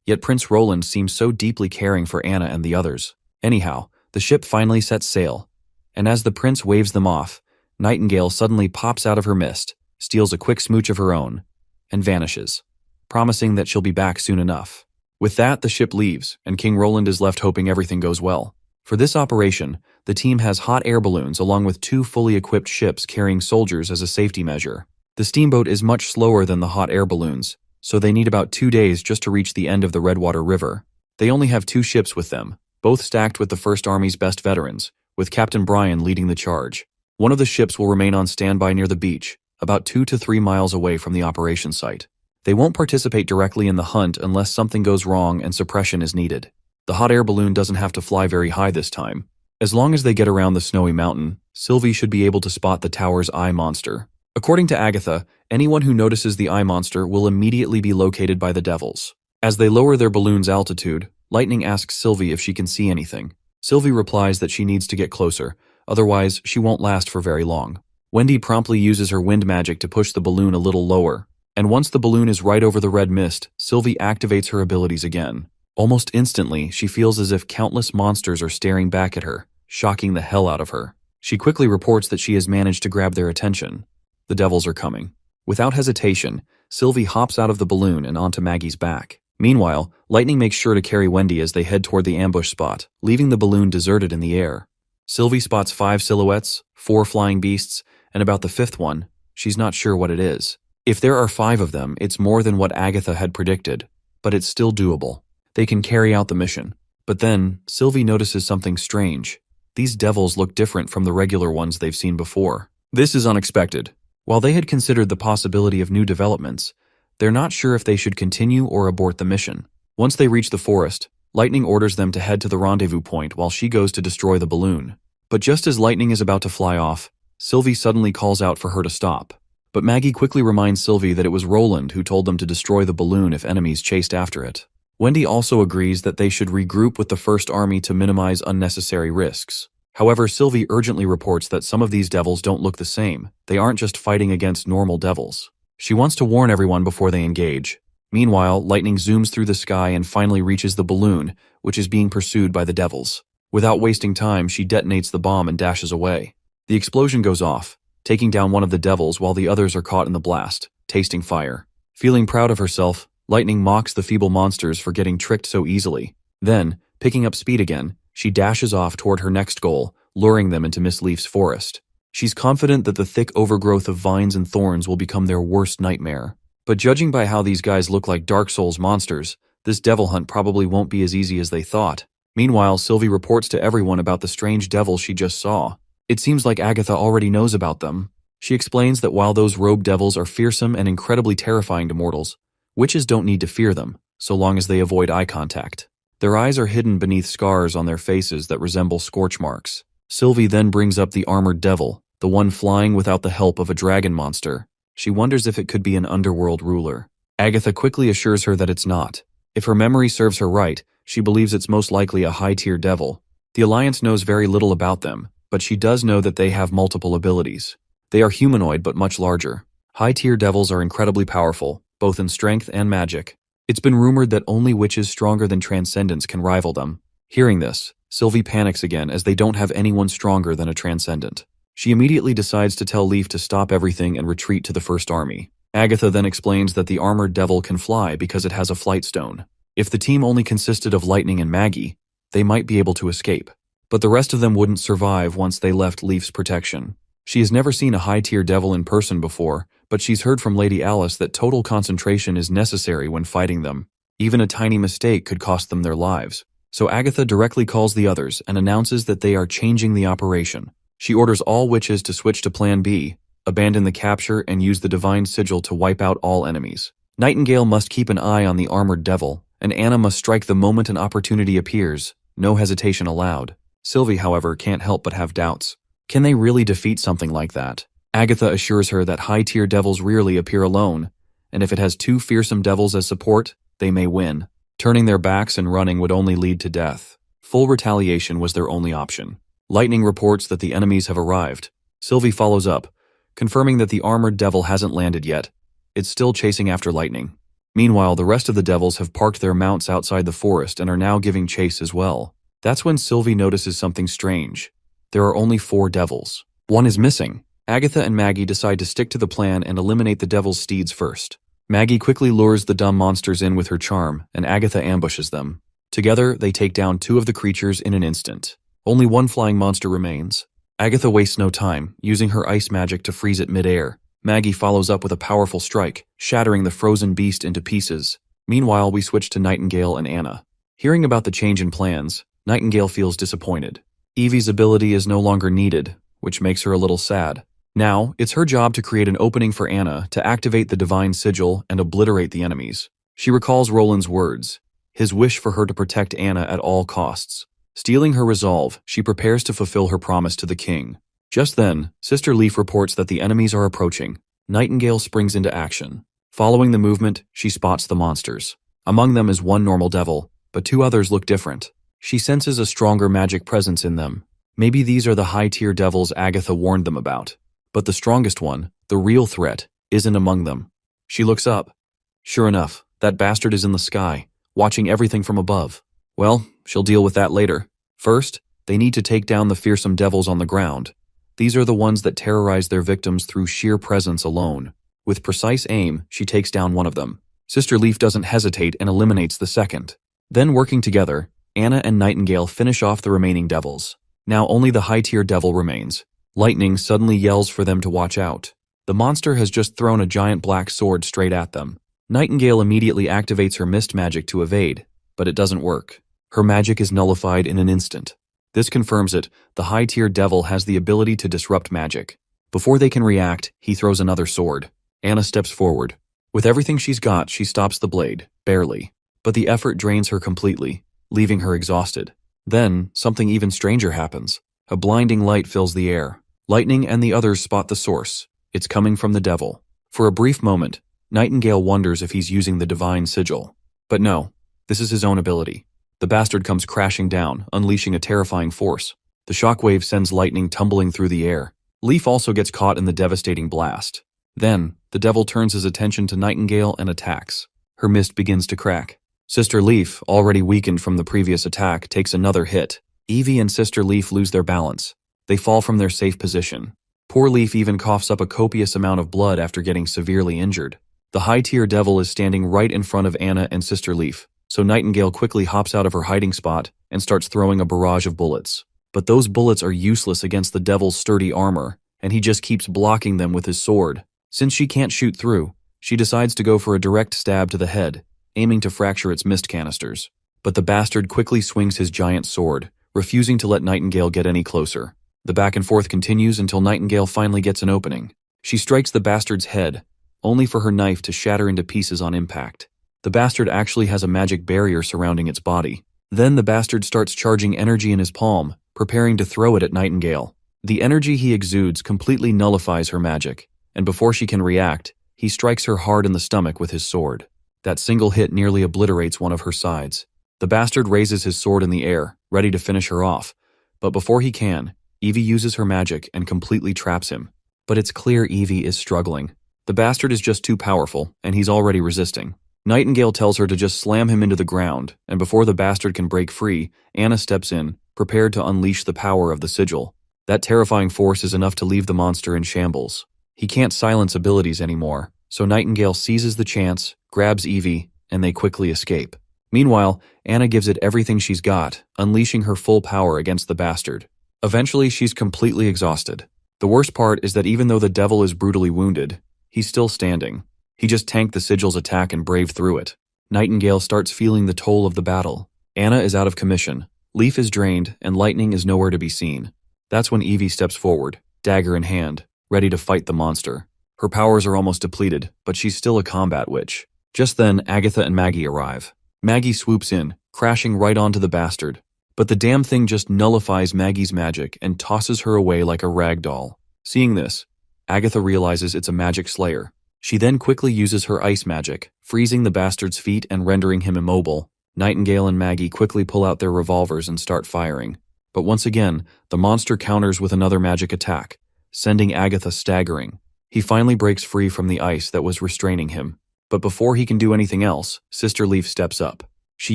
yet Prince Roland seems so deeply caring for Anna and the others. Anyhow, the ship finally sets sail, and as the prince waves them off, Nightingale suddenly pops out of her mist, steals a quick smooch of her own, and vanishes, promising that she'll be back soon enough. With that, the ship leaves, and King Roland is left hoping everything goes well. For this operation, the team has hot air balloons along with 2 fully equipped ships carrying soldiers as a safety measure. The steamboat is much slower than the hot air balloons, so they need about 2 days just to reach the end of the Redwater River. They only have 2 ships with them, both stacked with the First Army's best veterans, with Captain Bryan leading the charge. One of the ships will remain on standby near the beach, about 2 to 3 miles away from the operation site. They won't participate directly in the hunt unless something goes wrong and suppression is needed. The hot air balloon doesn't have to fly very high this time. As long as they get around the snowy mountain, Sylvie should be able to spot the tower's eye monster. According to Agatha, anyone who notices the eye monster will immediately be located by the devils. As they lower their balloon's altitude, Lightning asks Sylvie if she can see anything. Sylvie replies that she needs to get closer, otherwise she won't last for very long. Wendy promptly uses her wind magic to push the balloon a little lower, and once the balloon is right over the red mist, Sylvie activates her abilities again. Almost instantly, she feels as if countless monsters are staring back at her, shocking the hell out of her. She quickly reports that she has managed to grab their attention. The devils are coming. Without hesitation, Sylvie hops out of the balloon and onto Maggie's back. Meanwhile, Lightning makes sure to carry Wendy as they head toward the ambush spot, leaving the balloon deserted in the air. Sylvie spots 5 silhouettes, 4 flying beasts, and about the 5th one, she's not sure what it is. If there are 5 of them, it's more than what Agatha had predicted, but it's still doable. They can carry out the mission. But then, Sylvie notices something strange. These devils look different from the regular ones they've seen before. This is unexpected. While they had considered the possibility of new developments, they're not sure if they should continue or abort the mission. Once they reach the forest, Lightning orders them to head to the rendezvous point while she goes to destroy the balloon. But just as Lightning is about to fly off, Sylvie suddenly calls out for her to stop. But Maggie quickly reminds Sylvie that it was Roland who told them to destroy the balloon if enemies chased after it. Wendy also agrees that they should regroup with the First Army to minimize unnecessary risks. However, Sylvie urgently reports that some of these devils don't look the same. They aren't just fighting against normal devils. She wants to warn everyone before they engage. Meanwhile, Lightning zooms through the sky and finally reaches the balloon, which is being pursued by the devils. Without wasting time, she detonates the bomb and dashes away. The explosion goes off, taking down one of the devils while the others are caught in the blast, tasting fire. Feeling proud of herself, Lightning mocks the feeble monsters for getting tricked so easily. Then, picking up speed again, she dashes off toward her next goal, luring them into Miss Leaf's forest. She's confident that the thick overgrowth of vines and thorns will become their worst nightmare. But judging by how these guys look like Dark Souls monsters, this devil hunt probably won't be as easy as they thought. Meanwhile, Sylvie reports to everyone about the strange devils she just saw. It seems like Agatha already knows about them. She explains that while those robed devils are fearsome and incredibly terrifying to mortals, witches don't need to fear them, so long as they avoid eye contact. Their eyes are hidden beneath scars on their faces that resemble scorch marks. Sylvie then brings up the armored devil, the one flying without the help of a dragon monster. She wonders if it could be an underworld ruler. Agatha quickly assures her that it's not. If her memory serves her right, she believes it's most likely a high-tier devil. The Alliance knows very little about them, but she does know that they have multiple abilities. They are humanoid but much larger. High-tier devils are incredibly powerful, both in strength and magic. It's been rumored that only witches stronger than Transcendents can rival them. Hearing this, Sylvie panics again as they don't have anyone stronger than a Transcendent. She immediately decides to tell Leaf to stop everything and retreat to the First Army. Agatha then explains that the armored devil can fly because it has a flight stone. If the team only consisted of Lightning and Maggie, they might be able to escape. But the rest of them wouldn't survive once they left Leaf's protection. She has never seen a high-tier devil in person before, but she's heard from Lady Alice that total concentration is necessary when fighting them. Even a tiny mistake could cost them their lives. So Agatha directly calls the others and announces that they are changing the operation. She orders all witches to switch to Plan B, abandon the capture, and use the Divine Sigil to wipe out all enemies. Nightingale must keep an eye on the armored devil, and Anna must strike the moment an opportunity appears, no hesitation allowed. Sylvie, however, can't help but have doubts. Can they really defeat something like that? Agatha assures her that high-tier devils rarely appear alone, and if it has two fearsome devils as support, they may win. Turning their backs and running would only lead to death. Full retaliation was their only option. Lightning reports that the enemies have arrived. Sylvie follows up, confirming that the armored devil hasn't landed yet. It's still chasing after Lightning. Meanwhile, the rest of the devils have parked their mounts outside the forest and are now giving chase as well. That's when Sylvie notices something strange. There are only 4 devils. One is missing. Agatha and Maggie decide to stick to the plan and eliminate the devil's steeds first. Maggie quickly lures the dumb monsters in with her charm, and Agatha ambushes them. Together, they take down 2 of the creatures in an instant. Only one flying monster remains. Agatha wastes no time, using her ice magic to freeze it mid-air. Maggie follows up with a powerful strike, shattering the frozen beast into pieces. Meanwhile, we switch to Nightingale and Anna. Hearing about the change in plans, Nightingale feels disappointed. Evie's ability is no longer needed, which makes her a little sad. Now, it's her job to create an opening for Anna to activate the Divine Sigil and obliterate the enemies. She recalls Roland's words, his wish for her to protect Anna at all costs. Steeling her resolve, she prepares to fulfill her promise to the king. Just then, Sister Leaf reports that the enemies are approaching. Nightingale springs into action. Following the movement, she spots the monsters. Among them is one normal devil, but 2 others look different. She senses a stronger magic presence in them. Maybe these are the high-tier devils Agatha warned them about. But the strongest one, the real threat, isn't among them. She looks up. Sure enough, that bastard is in the sky, watching everything from above. Well, she'll deal with that later. First, they need to take down the fearsome devils on the ground. These are the ones that terrorize their victims through sheer presence alone. With precise aim, she takes down one of them. Sister Leaf doesn't hesitate and eliminates the second. Then, working together, Anna and Nightingale finish off the remaining devils. Now only the high-tier devil remains. Lightning suddenly yells for them to watch out. The monster has just thrown a giant black sword straight at them. Nightingale immediately activates her mist magic to evade, but it doesn't work. Her magic is nullified in an instant. This confirms it, the high-tier devil has the ability to disrupt magic. Before they can react, he throws another sword. Anna steps forward. With everything she's got, she stops the blade, barely. But the effort drains her completely, leaving her exhausted. Then, something even stranger happens. A blinding light fills the air. Lightning and the others spot the source. It's coming from the devil. For a brief moment, Nightingale wonders if he's using the Divine Sigil. But no, this is his own ability. The bastard comes crashing down, unleashing a terrifying force. The shockwave sends Lightning tumbling through the air. Leaf also gets caught in the devastating blast. Then, the devil turns his attention to Nightingale and attacks. Her mist begins to crack. Sister Leaf, already weakened from the previous attack, takes another hit. Evie and Sister Leaf lose their balance. They fall from their safe position. Poor Leaf even coughs up a copious amount of blood after getting severely injured. The high-tier devil is standing right in front of Anna and Sister Leaf, so Nightingale quickly hops out of her hiding spot and starts throwing a barrage of bullets. But those bullets are useless against the devil's sturdy armor, and he just keeps blocking them with his sword. Since she can't shoot through, she decides to go for a direct stab to the head, aiming to fracture its mist canisters. But the bastard quickly swings his giant sword, refusing to let Nightingale get any closer. The back and forth continues until Nightingale finally gets an opening. She strikes the bastard's head, only for her knife to shatter into pieces on impact. The bastard actually has a magic barrier surrounding its body. Then the bastard starts charging energy in his palm, preparing to throw it at Nightingale. The energy he exudes completely nullifies her magic, and before she can react, he strikes her hard in the stomach with his sword. That single hit nearly obliterates one of her sides. The bastard raises his sword in the air, ready to finish her off, but before he can, Evie uses her magic and completely traps him. But it's clear Evie is struggling. The bastard is just too powerful, and he's already resisting. Nightingale tells her to just slam him into the ground, and before the bastard can break free, Anna steps in, prepared to unleash the power of the sigil. That terrifying force is enough to leave the monster in shambles. He can't silence abilities anymore, so Nightingale seizes the chance, grabs Evie, and they quickly escape. Meanwhile, Anna gives it everything she's got, unleashing her full power against the bastard. Eventually, she's completely exhausted. The worst part is that even though the devil is brutally wounded, he's still standing. He just tanked the sigil's attack and braved through it. Nightingale starts feeling the toll of the battle. Anna is out of commission, Leaf is drained, and Lightning is nowhere to be seen. That's when Evie steps forward, dagger in hand, ready to fight the monster. Her powers are almost depleted, but she's still a combat witch. Just then, Agatha and Maggie arrive. Maggie swoops in, crashing right onto the bastard. But the damn thing just nullifies Maggie's magic and tosses her away like a rag doll. Seeing this, Agatha realizes it's a magic slayer. She then quickly uses her ice magic, freezing the bastard's feet and rendering him immobile. Nightingale and Maggie quickly pull out their revolvers and start firing. But once again, the monster counters with another magic attack, sending Agatha staggering. He finally breaks free from the ice that was restraining him. But before he can do anything else, Sister Leaf steps up. She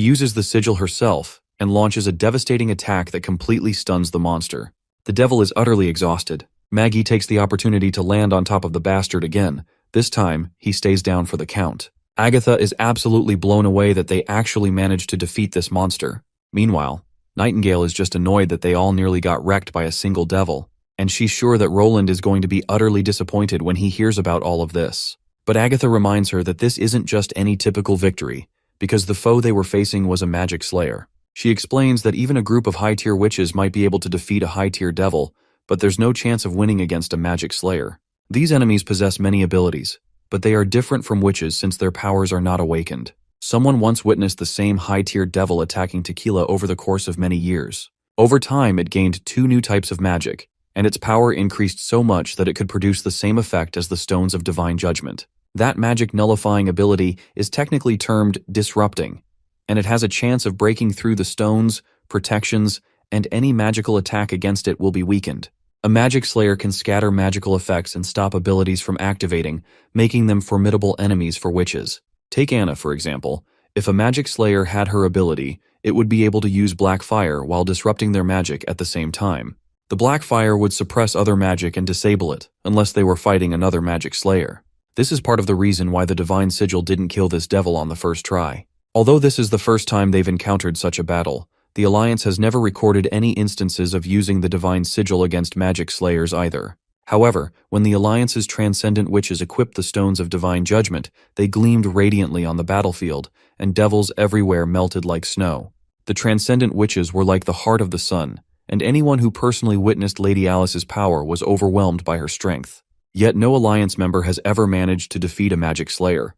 uses the sigil herself and launches a devastating attack that completely stuns the monster. The devil is utterly exhausted. Maggie takes the opportunity to land on top of the bastard again. This time, he stays down for the count. Agatha is absolutely blown away that they actually managed to defeat this monster. Meanwhile, Nightingale is just annoyed that they all nearly got wrecked by a single devil, and she's sure that Roland is going to be utterly disappointed when he hears about all of this. But Agatha reminds her that this isn't just any typical victory, because the foe they were facing was a magic slayer. She explains that even a group of high-tier witches might be able to defeat a high-tier devil, but there's no chance of winning against a magic slayer. These enemies possess many abilities, but they are different from witches since their powers are not awakened. Someone once witnessed the same high-tier devil attacking Tequila over the course of many years. Over time, it gained 2 new types of magic, and its power increased so much that it could produce the same effect as the Stones of Divine Judgment. That magic nullifying ability is technically termed disrupting, and it has a chance of breaking through the stones, protections, and any magical attack against it will be weakened. A magic slayer can scatter magical effects and stop abilities from activating, making them formidable enemies for witches. Take Anna, for example. If a magic slayer had her ability, it would be able to use black fire while disrupting their magic at the same time. The black fire would suppress other magic and disable it, unless they were fighting another magic slayer. This is part of the reason why the Divine Sigil didn't kill this devil on the first try. Although this is the first time they've encountered such a battle, the Alliance has never recorded any instances of using the Divine Sigil against magic slayers either. However, when the Alliance's transcendent witches equipped the Stones of Divine Judgment, they gleamed radiantly on the battlefield, and devils everywhere melted like snow. The transcendent witches were like the heart of the sun, and anyone who personally witnessed Lady Alice's power was overwhelmed by her strength. Yet no Alliance member has ever managed to defeat a magic slayer.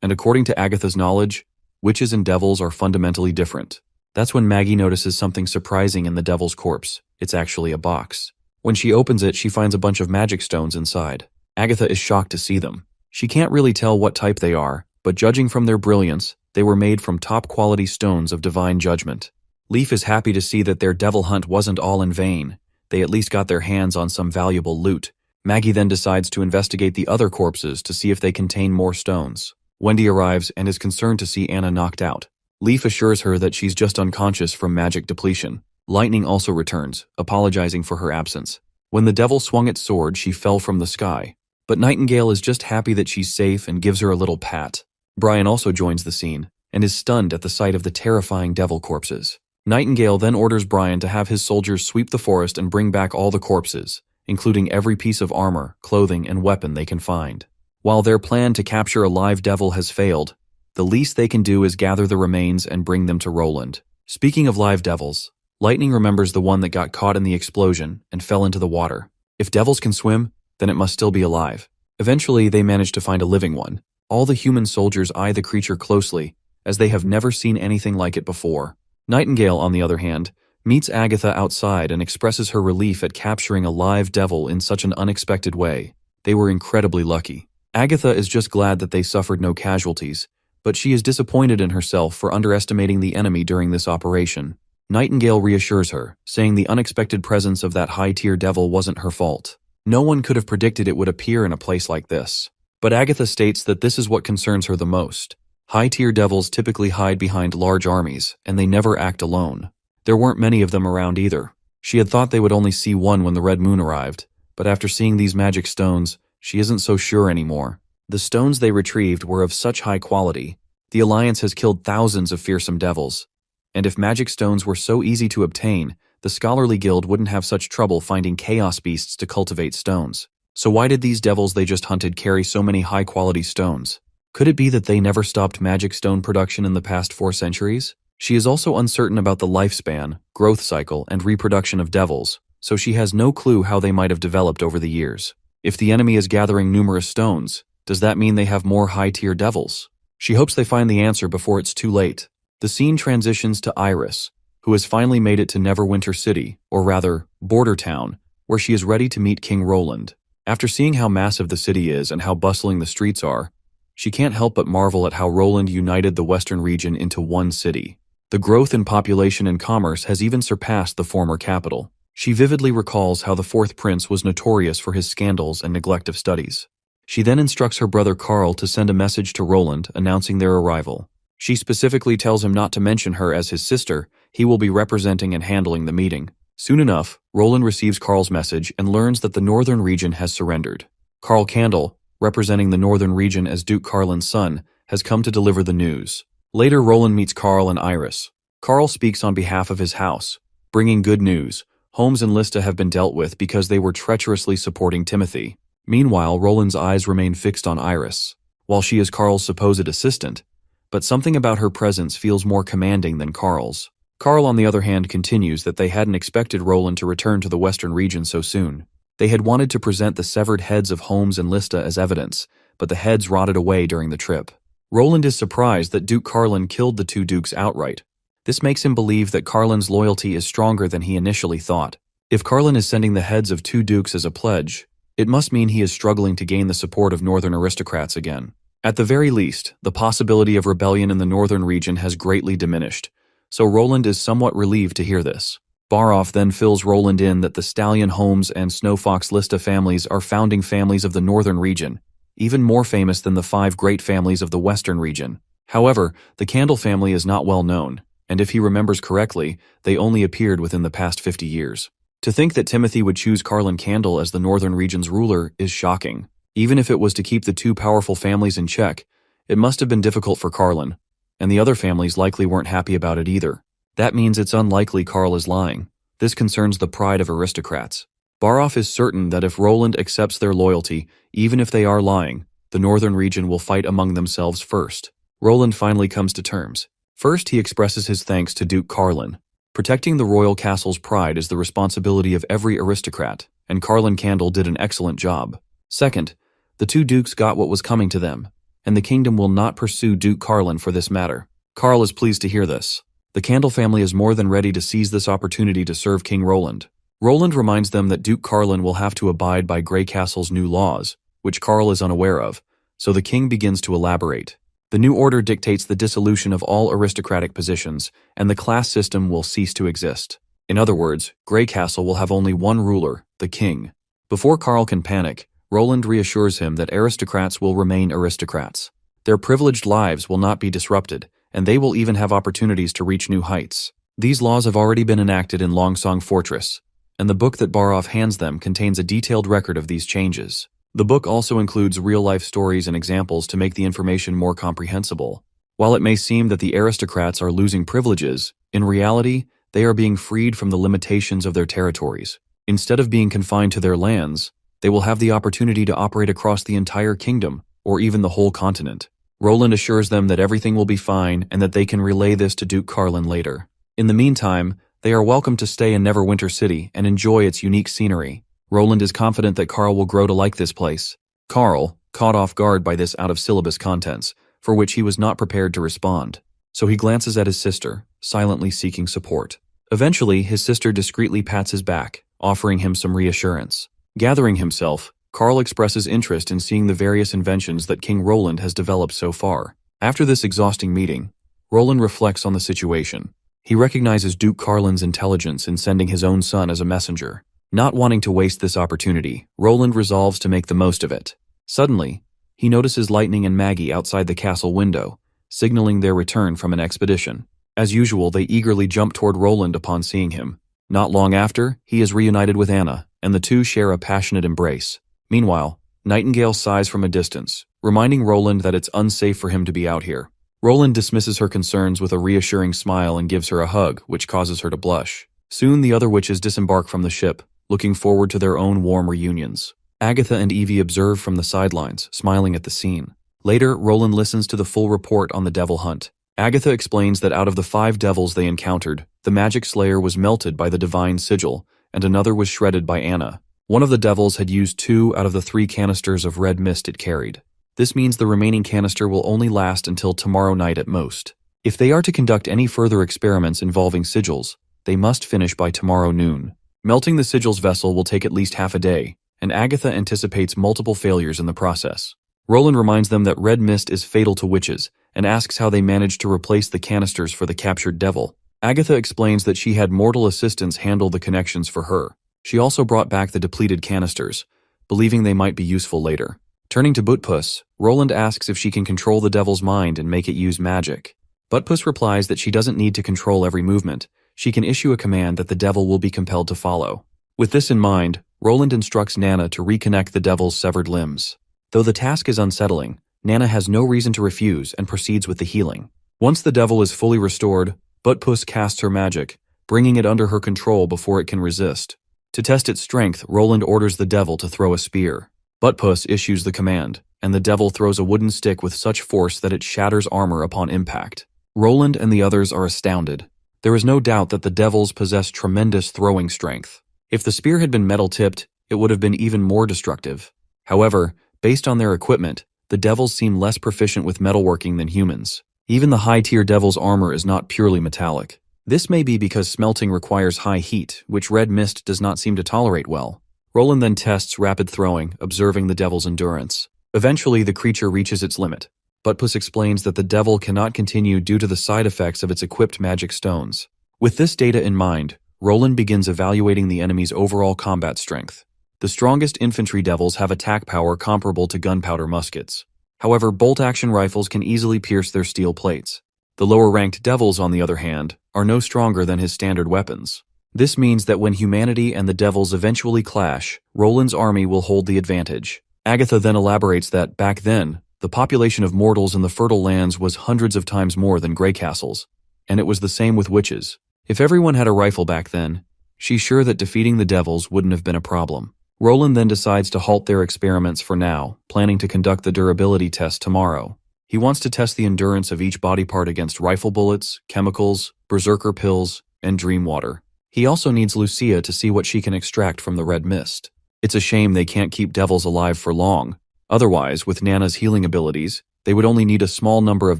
And according to Agatha's knowledge, witches and devils are fundamentally different. That's when Maggie notices something surprising in the devil's corpse. It's actually a box. When she opens it, she finds a bunch of magic stones inside. Agatha is shocked to see them. She can't really tell what type they are, but judging from their brilliance, they were made from top-quality stones of divine judgment. Leaf is happy to see that their devil hunt wasn't all in vain. They at least got their hands on some valuable loot. Maggie then decides to investigate the other corpses to see if they contain more stones. Wendy arrives and is concerned to see Anna knocked out. Leaf assures her that she's just unconscious from magic depletion. Lightning also returns, apologizing for her absence. When the devil swung its sword, she fell from the sky. But Nightingale is just happy that she's safe and gives her a little pat. Brian also joins the scene, and is stunned at the sight of the terrifying devil corpses. Nightingale then orders Brian to have his soldiers sweep the forest and bring back all the corpses, including every piece of armor, clothing, and weapon they can find. While their plan to capture a live devil has failed, the least they can do is gather the remains and bring them to Roland. Speaking of live devils, Lightning remembers the one that got caught in the explosion and fell into the water. If devils can swim, then it must still be alive. Eventually, they manage to find a living one. All the human soldiers eye the creature closely, as they have never seen anything like it before. Nightingale, on the other hand, meets Agatha outside and expresses her relief at capturing a live devil in such an unexpected way. They were incredibly lucky. Agatha is just glad that they suffered no casualties, but she is disappointed in herself for underestimating the enemy during this operation. Nightingale reassures her, saying the unexpected presence of that high-tier devil wasn't her fault. No one could have predicted it would appear in a place like this. But Agatha states that this is what concerns her the most. High-tier devils typically hide behind large armies, and they never act alone. There weren't many of them around either. She had thought they would only see one when the red moon arrived, but after seeing these magic stones, she isn't so sure anymore. The stones they retrieved were of such high quality. The Alliance has killed thousands of fearsome devils, and if magic stones were so easy to obtain, the Scholarly Guild wouldn't have such trouble finding chaos beasts to cultivate stones. So why did these devils they just hunted carry so many high-quality stones? Could it be that they never stopped magic stone production in the past 4 centuries? She is also uncertain about the lifespan, growth cycle, and reproduction of devils, so she has no clue how they might have developed over the years. If the enemy is gathering numerous stones, does that mean they have more high-tier devils? She hopes they find the answer before it's too late. The scene transitions to Iris, who has finally made it to Neverwinter City, or rather, Border Town, where she is ready to meet King Roland. After seeing how massive the city is and how bustling the streets are, she can't help but marvel at how Roland united the western region into one city. The growth in population and commerce has even surpassed the former capital. She vividly recalls how the fourth prince was notorious for his scandals and neglect of studies. She then instructs her brother Carl to send a message to Roland announcing their arrival. She specifically tells him not to mention her as his sister. He will be representing and handling the meeting. Soon enough, Roland receives Carl's message and learns that the northern region has surrendered. Carl Candle, representing the northern region as Duke Carlin's son, has come to deliver the news. Later, Roland meets Carl and Iris. Carl speaks on behalf of his house, bringing good news. Holmes and Lista have been dealt with because they were treacherously supporting Timothy. Meanwhile, Roland's eyes remain fixed on Iris, while she is Carl's supposed assistant, but something about her presence feels more commanding than Carl's. Carl, on the other hand, continues that they hadn't expected Roland to return to the western region so soon. They had wanted to present the severed heads of Holmes and Lista as evidence, but the heads rotted away during the trip. Roland is surprised that Duke Carlin killed the 2 dukes outright. This makes him believe that Carlin's loyalty is stronger than he initially thought. If Carlin is sending the heads of 2 dukes as a pledge, it must mean he is struggling to gain the support of northern aristocrats again. At the very least, the possibility of rebellion in the northern region has greatly diminished, so Roland is somewhat relieved to hear this. Baroff then fills Roland in that the Stallion Holmes and Snowfox Lista families are founding families of the northern region, even more famous than the 5 great families of the western region. However, the Candle family is not well known, and if he remembers correctly, they only appeared within the past 50 years. To think that Timothy would choose Carlin Candle as the northern region's ruler is shocking. Even if it was to keep the 2 powerful families in check, it must have been difficult for Carlin, and the other families likely weren't happy about it either. That means it's unlikely Carl is lying. This concerns the pride of aristocrats. Baroff is certain that if Roland accepts their loyalty, even if they are lying, the northern region will fight among themselves first. Roland finally comes to terms. First, he expresses his thanks to Duke Carlin. Protecting the royal castle's pride is the responsibility of every aristocrat, and Carlin Candle did an excellent job. Second, the 2 dukes got what was coming to them, and the kingdom will not pursue Duke Carlin for this matter. Carl is pleased to hear this. The Candle family is more than ready to seize this opportunity to serve King Roland. Roland reminds them that Duke Carlin will have to abide by Grey Castle's new laws, which Carl is unaware of, so the king begins to elaborate. The new order dictates the dissolution of all aristocratic positions, and the class system will cease to exist. In other words, Grey Castle will have only one ruler, the king. Before Carl can panic, Roland reassures him that aristocrats will remain aristocrats. Their privileged lives will not be disrupted, and they will even have opportunities to reach new heights. These laws have already been enacted in Longsong Fortress, and the book that Baroff hands them contains a detailed record of these changes. The book also includes real-life stories and examples to make the information more comprehensible. While it may seem that the aristocrats are losing privileges, in reality, they are being freed from the limitations of their territories. Instead of being confined to their lands, they will have the opportunity to operate across the entire kingdom, or even the whole continent. Roland assures them that everything will be fine and that they can relay this to Duke Carlin later. In the meantime, they are welcome to stay in Neverwinter City and enjoy its unique scenery. Roland is confident that Carl will grow to like this place. Carl, caught off guard by this out-of-syllabus contents, for which he was not prepared to respond. So he glances at his sister, silently seeking support. Eventually, his sister discreetly pats his back, offering him some reassurance. Gathering himself, Carl expresses interest in seeing the various inventions that King Roland has developed so far. After this exhausting meeting, Roland reflects on the situation. He recognizes Duke Carlin's intelligence in sending his own son as a messenger. Not wanting to waste this opportunity, Roland resolves to make the most of it. Suddenly, he notices Lightning and Maggie outside the castle window, signaling their return from an expedition. As usual, they eagerly jump toward Roland upon seeing him. Not long after, he is reunited with Anna, and the two share a passionate embrace. Meanwhile, Nightingale sighs from a distance, reminding Roland that it's unsafe for him to be out here. Roland dismisses her concerns with a reassuring smile and gives her a hug, which causes her to blush. Soon the other witches disembark from the ship, looking forward to their own warm reunions. Agatha and Evie observe from the sidelines, smiling at the scene. Later, Roland listens to the full report on the devil hunt. Agatha explains that out of the 5 devils they encountered, the magic slayer was melted by the divine sigil, and another was shredded by Anna. One of the devils had used 2 out of the 3 canisters of red mist it carried. This means the remaining canister will only last until tomorrow night at most. If they are to conduct any further experiments involving sigils, they must finish by tomorrow noon. Melting the sigil's vessel will take at least half a day, and Agatha anticipates multiple failures in the process. Roland reminds them that red mist is fatal to witches, and asks how they managed to replace the canisters for the captured devil. Agatha explains that she had mortal assistants handle the connections for her. She also brought back the depleted canisters, believing they might be useful later. Turning to Buttpuss, Roland asks if she can control the devil's mind and make it use magic. Buttpuss replies that she doesn't need to control every movement. She can issue a command that the devil will be compelled to follow. With this in mind, Roland instructs Nana to reconnect the devil's severed limbs. Though the task is unsettling, Nana has no reason to refuse and proceeds with the healing. Once the devil is fully restored, Buttpuss casts her magic, bringing it under her control before it can resist. To test its strength, Roland orders the devil to throw a spear. Buttpuss issues the command, and the devil throws a wooden stick with such force that it shatters armor upon impact. Roland and the others are astounded. There is no doubt that the devils possess tremendous throwing strength. If the spear had been metal-tipped, it would have been even more destructive. However, based on their equipment, the devils seem less proficient with metalworking than humans. Even the high-tier devil's armor is not purely metallic. This may be because smelting requires high heat, which red mist does not seem to tolerate well. Roland then tests rapid throwing, observing the devil's endurance. Eventually, the creature reaches its limit. Buttpuss explains that the devil cannot continue due to the side effects of its equipped magic stones. With this data in mind, Roland begins evaluating the enemy's overall combat strength. The strongest infantry devils have attack power comparable to gunpowder muskets. However, bolt-action rifles can easily pierce their steel plates. The lower-ranked devils, on the other hand, are no stronger than his standard weapons. This means that when humanity and the devils eventually clash, Roland's army will hold the advantage. Agatha then elaborates that, back then, the population of mortals in the fertile lands was hundreds of times more than Grey Castles, and it was the same with witches. If everyone had a rifle back then, she's sure that defeating the devils wouldn't have been a problem. Roland then decides to halt their experiments for now, planning to conduct the durability test tomorrow. He wants to test the endurance of each body part against rifle bullets, chemicals, berserker pills, and dream water. He also needs Lucia to see what she can extract from the red mist. It's a shame they can't keep devils alive for long. Otherwise, with Nana's healing abilities, they would only need a small number of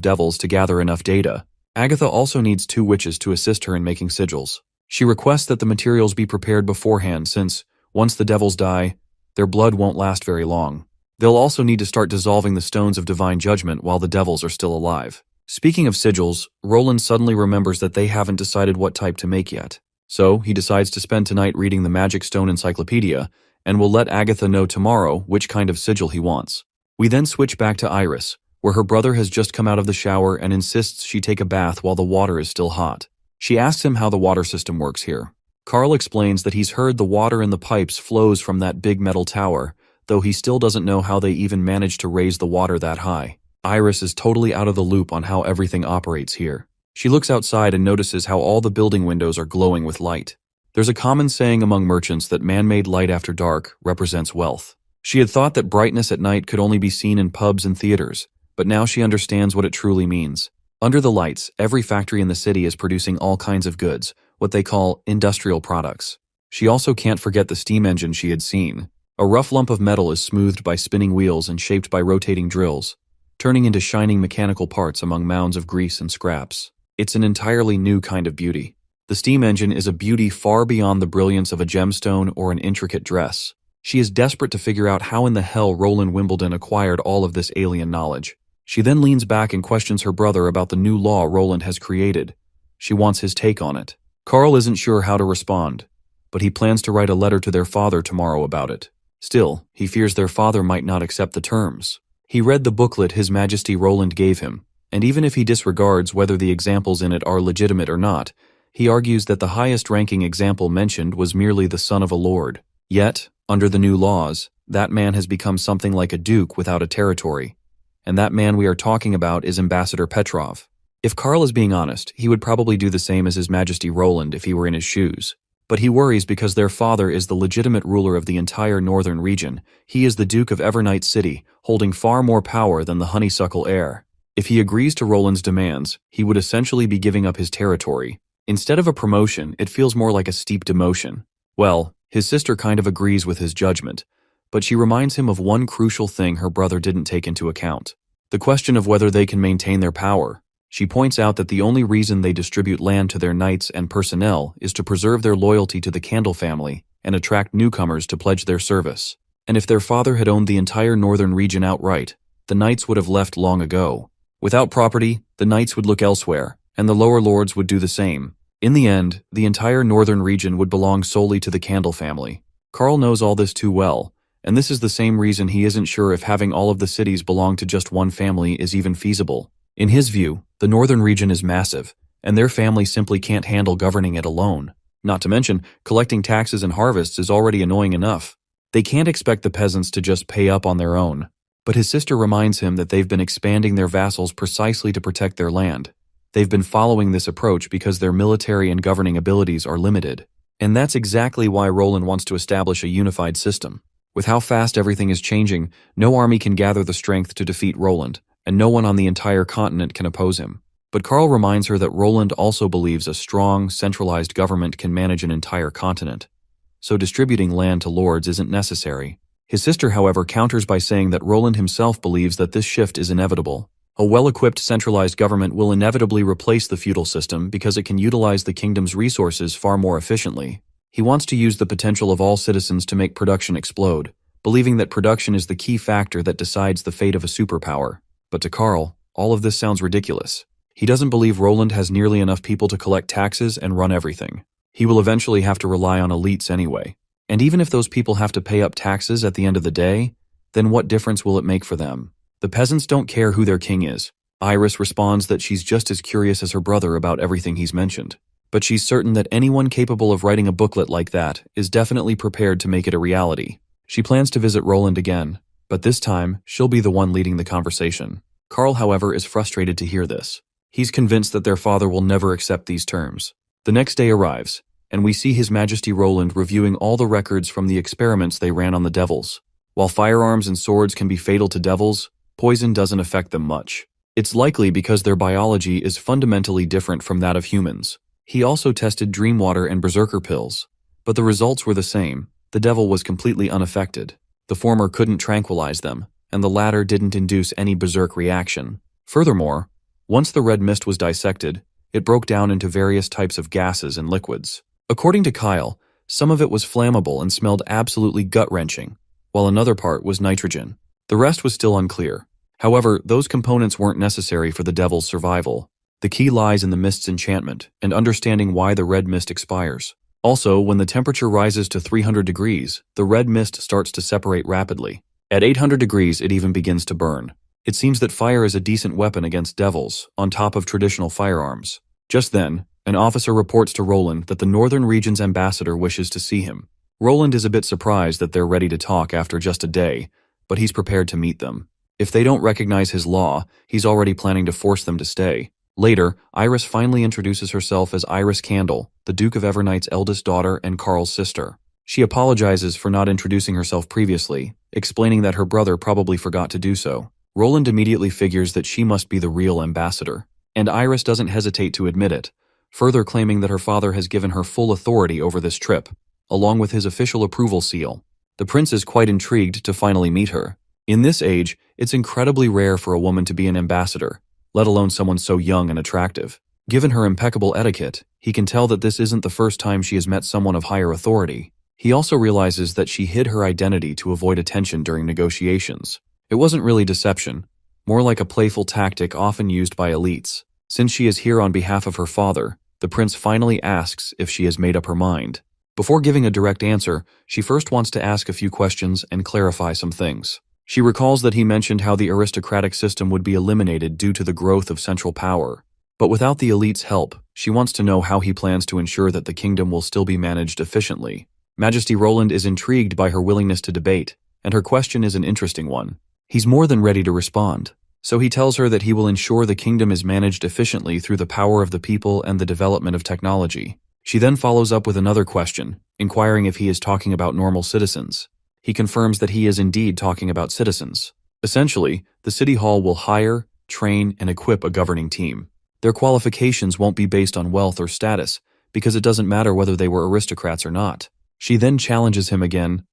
devils to gather enough data. Agatha also needs 2 witches to assist her in making sigils. She requests that the materials be prepared beforehand since, once the devils die, their blood won't last very long. They'll also need to start dissolving the stones of divine judgment while the devils are still alive. Speaking of sigils, Roland suddenly remembers that they haven't decided what type to make yet. So, he decides to spend tonight reading the Magic Stone Encyclopedia, and will let Agatha know tomorrow which kind of sigil he wants. We then switch back to Iris, where her brother has just come out of the shower and insists she take a bath while the water is still hot. She asks him how the water system works here. Carl explains that he's heard the water in the pipes flows from that big metal tower, though he still doesn't know how they even managed to raise the water that high. Iris is totally out of the loop on how everything operates here. She looks outside and notices how all the building windows are glowing with light. There's a common saying among merchants that man-made light after dark represents wealth. She had thought that brightness at night could only be seen in pubs and theaters, but now she understands what it truly means. Under the lights, every factory in the city is producing all kinds of goods, what they call industrial products. She also can't forget the steam engine she had seen. A rough lump of metal is smoothed by spinning wheels and shaped by rotating drills, turning into shining mechanical parts among mounds of grease and scraps. It's an entirely new kind of beauty. The steam engine is a beauty far beyond the brilliance of a gemstone or an intricate dress. She is desperate to figure out how in the hell Roland Wimbledon acquired all of this alien knowledge. She then leans back and questions her brother about the new law Roland has created. She wants his take on it. Carl isn't sure how to respond, but he plans to write a letter to their father tomorrow about it. Still, he fears their father might not accept the terms. He read the booklet His Majesty Roland gave him, and even if he disregards whether the examples in it are legitimate or not, he argues that the highest-ranking example mentioned was merely the son of a lord. Yet, under the new laws, that man has become something like a duke without a territory. And that man we are talking about is Ambassador Petrov. If Karl is being honest, he would probably do the same as His Majesty Roland if he were in his shoes. But he worries because their father is the legitimate ruler of the entire northern region. He is the Duke of Evernight City, holding far more power than the honeysuckle heir. If he agrees to Roland's demands, he would essentially be giving up his territory. Instead of a promotion, it feels more like a steep demotion. Well, his sister kind of agrees with his judgment, but she reminds him of one crucial thing her brother didn't take into account: the question of whether they can maintain their power. She points out that the only reason they distribute land to their knights and personnel is to preserve their loyalty to the Candle family and attract newcomers to pledge their service. And if their father had owned the entire northern region outright, the knights would have left long ago. Without property, the knights would look elsewhere, and the lower lords would do the same. In the end, the entire northern region would belong solely to the Candle family. Carl knows all this too well, and this is the same reason he isn't sure if having all of the cities belong to just one family is even feasible. In his view, the northern region is massive, and their family simply can't handle governing it alone. Not to mention, collecting taxes and harvests is already annoying enough. They can't expect the peasants to just pay up on their own. But his sister reminds him that they've been expanding their vassals precisely to protect their land. They've been following this approach because their military and governing abilities are limited. And that's exactly why Roland wants to establish a unified system. With how fast everything is changing, no army can gather the strength to defeat Roland, and no one on the entire continent can oppose him. But Carl reminds her that Roland also believes a strong, centralized government can manage an entire continent. So distributing land to lords isn't necessary. His sister, however, counters by saying that Roland himself believes that this shift is inevitable. A well-equipped centralized government will inevitably replace the feudal system because it can utilize the kingdom's resources far more efficiently. He wants to use the potential of all citizens to make production explode, believing that production is the key factor that decides the fate of a superpower. But to Carl, all of this sounds ridiculous. He doesn't believe Roland has nearly enough people to collect taxes and run everything. He will eventually have to rely on elites anyway. And even if those people have to pay up taxes at the end of the day, then what difference will it make for them? The peasants don't care who their king is. Iris responds that she's just as curious as her brother about everything he's mentioned. But she's certain that anyone capable of writing a booklet like that is definitely prepared to make it a reality. She plans to visit Roland again, but this time, she'll be the one leading the conversation. Carl, however, is frustrated to hear this. He's convinced that their father will never accept these terms. The next day arrives, and we see His Majesty Roland reviewing all the records from the experiments they ran on the devils. While firearms and swords can be fatal to devils, poison doesn't affect them much. It's likely because their biology is fundamentally different from that of humans. He also tested dream water and berserker pills, but the results were the same. The devil was completely unaffected. The former couldn't tranquilize them, and the latter didn't induce any berserk reaction. Furthermore, once the red mist was dissected, it broke down into various types of gases and liquids. According to Kyle, some of it was flammable and smelled absolutely gut-wrenching, while another part was nitrogen. The rest was still unclear. However, those components weren't necessary for the devil's survival. The key lies in the mist's enchantment and understanding why the red mist expires. Also, when the temperature rises to 300 degrees, the red mist starts to separate rapidly. At 800 degrees, it even begins to burn. It seems that fire is a decent weapon against devils, on top of traditional firearms. Just then, an officer reports to Roland that the Northern Region's ambassador wishes to see him. Roland is a bit surprised that they're ready to talk after just a day, but he's prepared to meet them. If they don't recognize his law, he's already planning to force them to stay. Later, Iris finally introduces herself as Iris Candle, the Duke of Evernight's eldest daughter and Carl's sister. She apologizes for not introducing herself previously, explaining that her brother probably forgot to do so. Roland immediately figures that she must be the real ambassador, and Iris doesn't hesitate to admit it, further claiming that her father has given her full authority over this trip, along with his official approval seal. The prince is quite intrigued to finally meet her. In this age, it's incredibly rare for a woman to be an ambassador, let alone someone so young and attractive. Given her impeccable etiquette, he can tell that this isn't the first time she has met someone of higher authority. He also realizes that she hid her identity to avoid attention during negotiations. It wasn't really deception, more like a playful tactic often used by elites. Since she is here on behalf of her father, the prince finally asks if she has made up her mind. Before giving a direct answer, she first wants to ask a few questions and clarify some things. She recalls that he mentioned how the aristocratic system would be eliminated due to the growth of central power. But without the elite's help, she wants to know how he plans to ensure that the kingdom will still be managed efficiently. Majesty Roland is intrigued by her willingness to debate, and her question is an interesting one. He's more than ready to respond, so he tells her that he will ensure the kingdom is managed efficiently through the power of the people and the development of technology. She then follows up with another question, inquiring if he is talking about normal citizens. He confirms that he is indeed talking about citizens. Essentially, the city hall will hire, train, and equip a governing team. Their qualifications won't be based on wealth or status, because it doesn't matter whether they were aristocrats or not. She then challenges him again.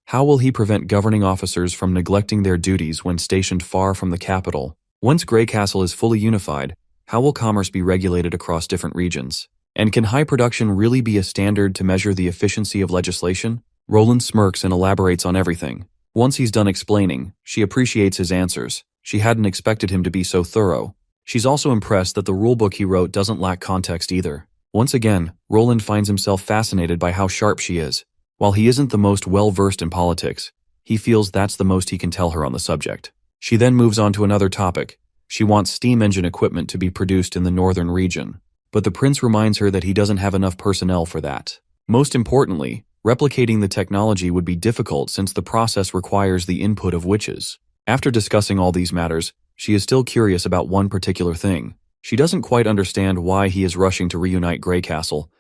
How will he prevent governing officers from neglecting their duties when stationed far from the capital? Once Grey Castle is fully unified, how will commerce be regulated across different regions? And can high production really be a standard to measure the efficiency of legislation? Roland smirks and elaborates on everything. Once he's done explaining, she appreciates his answers. She hadn't expected him to be so thorough. She's also impressed that the rulebook he wrote doesn't lack context either. Once again, Roland finds himself fascinated by how sharp she is. While he isn't the most well-versed in politics, he feels that's the most he can tell her on the subject. She then moves on to another topic. She wants steam engine equipment to be produced in the northern region. But the prince reminds her that he doesn't have enough personnel for that. Most importantly, replicating the technology would be difficult since the process requires the input of witches. After discussing all these matters, she is still curious about one particular thing. She doesn't quite understand why he is rushing to reunite Grey Castle,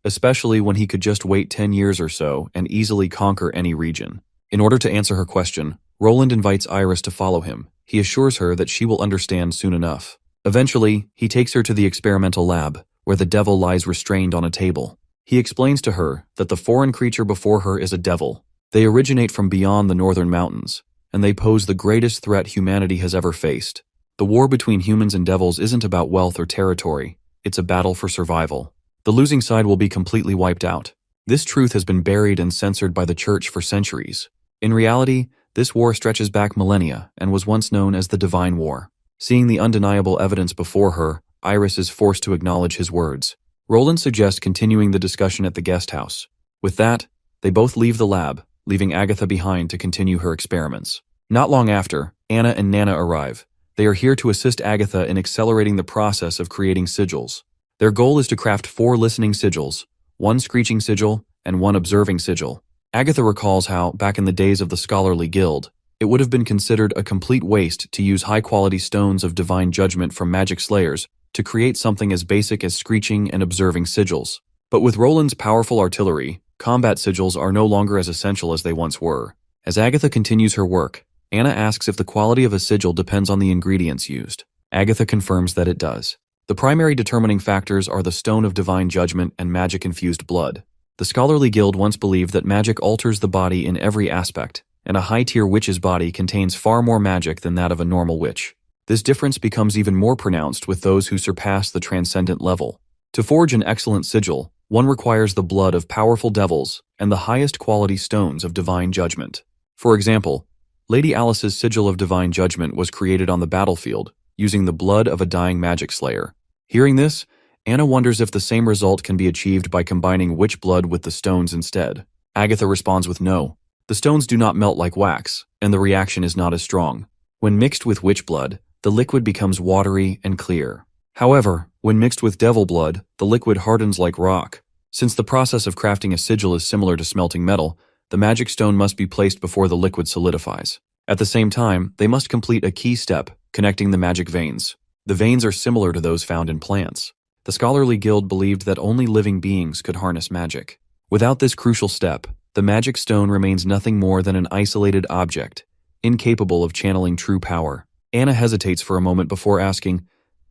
especially when he could just wait 10 years or so and easily conquer any region. In order to answer her question, Roland invites Iris to follow him. He assures her that she will understand soon enough. Eventually, he takes her to the experimental lab, where the devil lies restrained on a table. He explains to her that the foreign creature before her is a devil. They originate from beyond the northern mountains, and they pose the greatest threat humanity has ever faced. The war between humans and devils isn't about wealth or territory. It's a battle for survival. The losing side will be completely wiped out. This truth has been buried and censored by the church for centuries. In reality, this war stretches back millennia and was once known as the Divine War. Seeing the undeniable evidence before her, Iris is forced to acknowledge his words. Roland suggests continuing the discussion at the guest house. With that, they both leave the lab, leaving Agatha behind to continue her experiments. Not long after, Anna and Nana arrive. They are here to assist Agatha in accelerating the process of creating sigils. Their goal is to craft 4 listening sigils, 1 screeching sigil, and 1 observing sigil. Agatha recalls how, back in the days of the Scholarly Guild, it would have been considered a complete waste to use high-quality stones of divine judgment from magic slayers to create something as basic as screeching and observing sigils. But with Roland's powerful artillery, combat sigils are no longer as essential as they once were. As Agatha continues her work, Anna asks if the quality of a sigil depends on the ingredients used. Agatha confirms that it does. The primary determining factors are the Stone of Divine Judgment and magic-infused blood. The Scholarly Guild once believed that magic alters the body in every aspect, and a high-tier witch's body contains far more magic than that of a normal witch. This difference becomes even more pronounced with those who surpass the transcendent level. To forge an excellent sigil, one requires the blood of powerful devils and the highest quality stones of divine judgment. For example, Lady Alice's sigil of divine judgment was created on the battlefield, using the blood of a dying magic slayer. Hearing this, Anna wonders if the same result can be achieved by combining witch blood with the stones instead. Agatha responds with no. The stones do not melt like wax, and the reaction is not as strong. When mixed with witch blood, the liquid becomes watery and clear. However, when mixed with devil blood, the liquid hardens like rock. Since the process of crafting a sigil is similar to smelting metal, the magic stone must be placed before the liquid solidifies. At the same time, they must complete a key step, connecting the magic veins. The veins are similar to those found in plants. The scholarly guild believed that only living beings could harness magic. Without this crucial step, the magic stone remains nothing more than an isolated object, incapable of channeling true power. Anna hesitates for a moment before asking,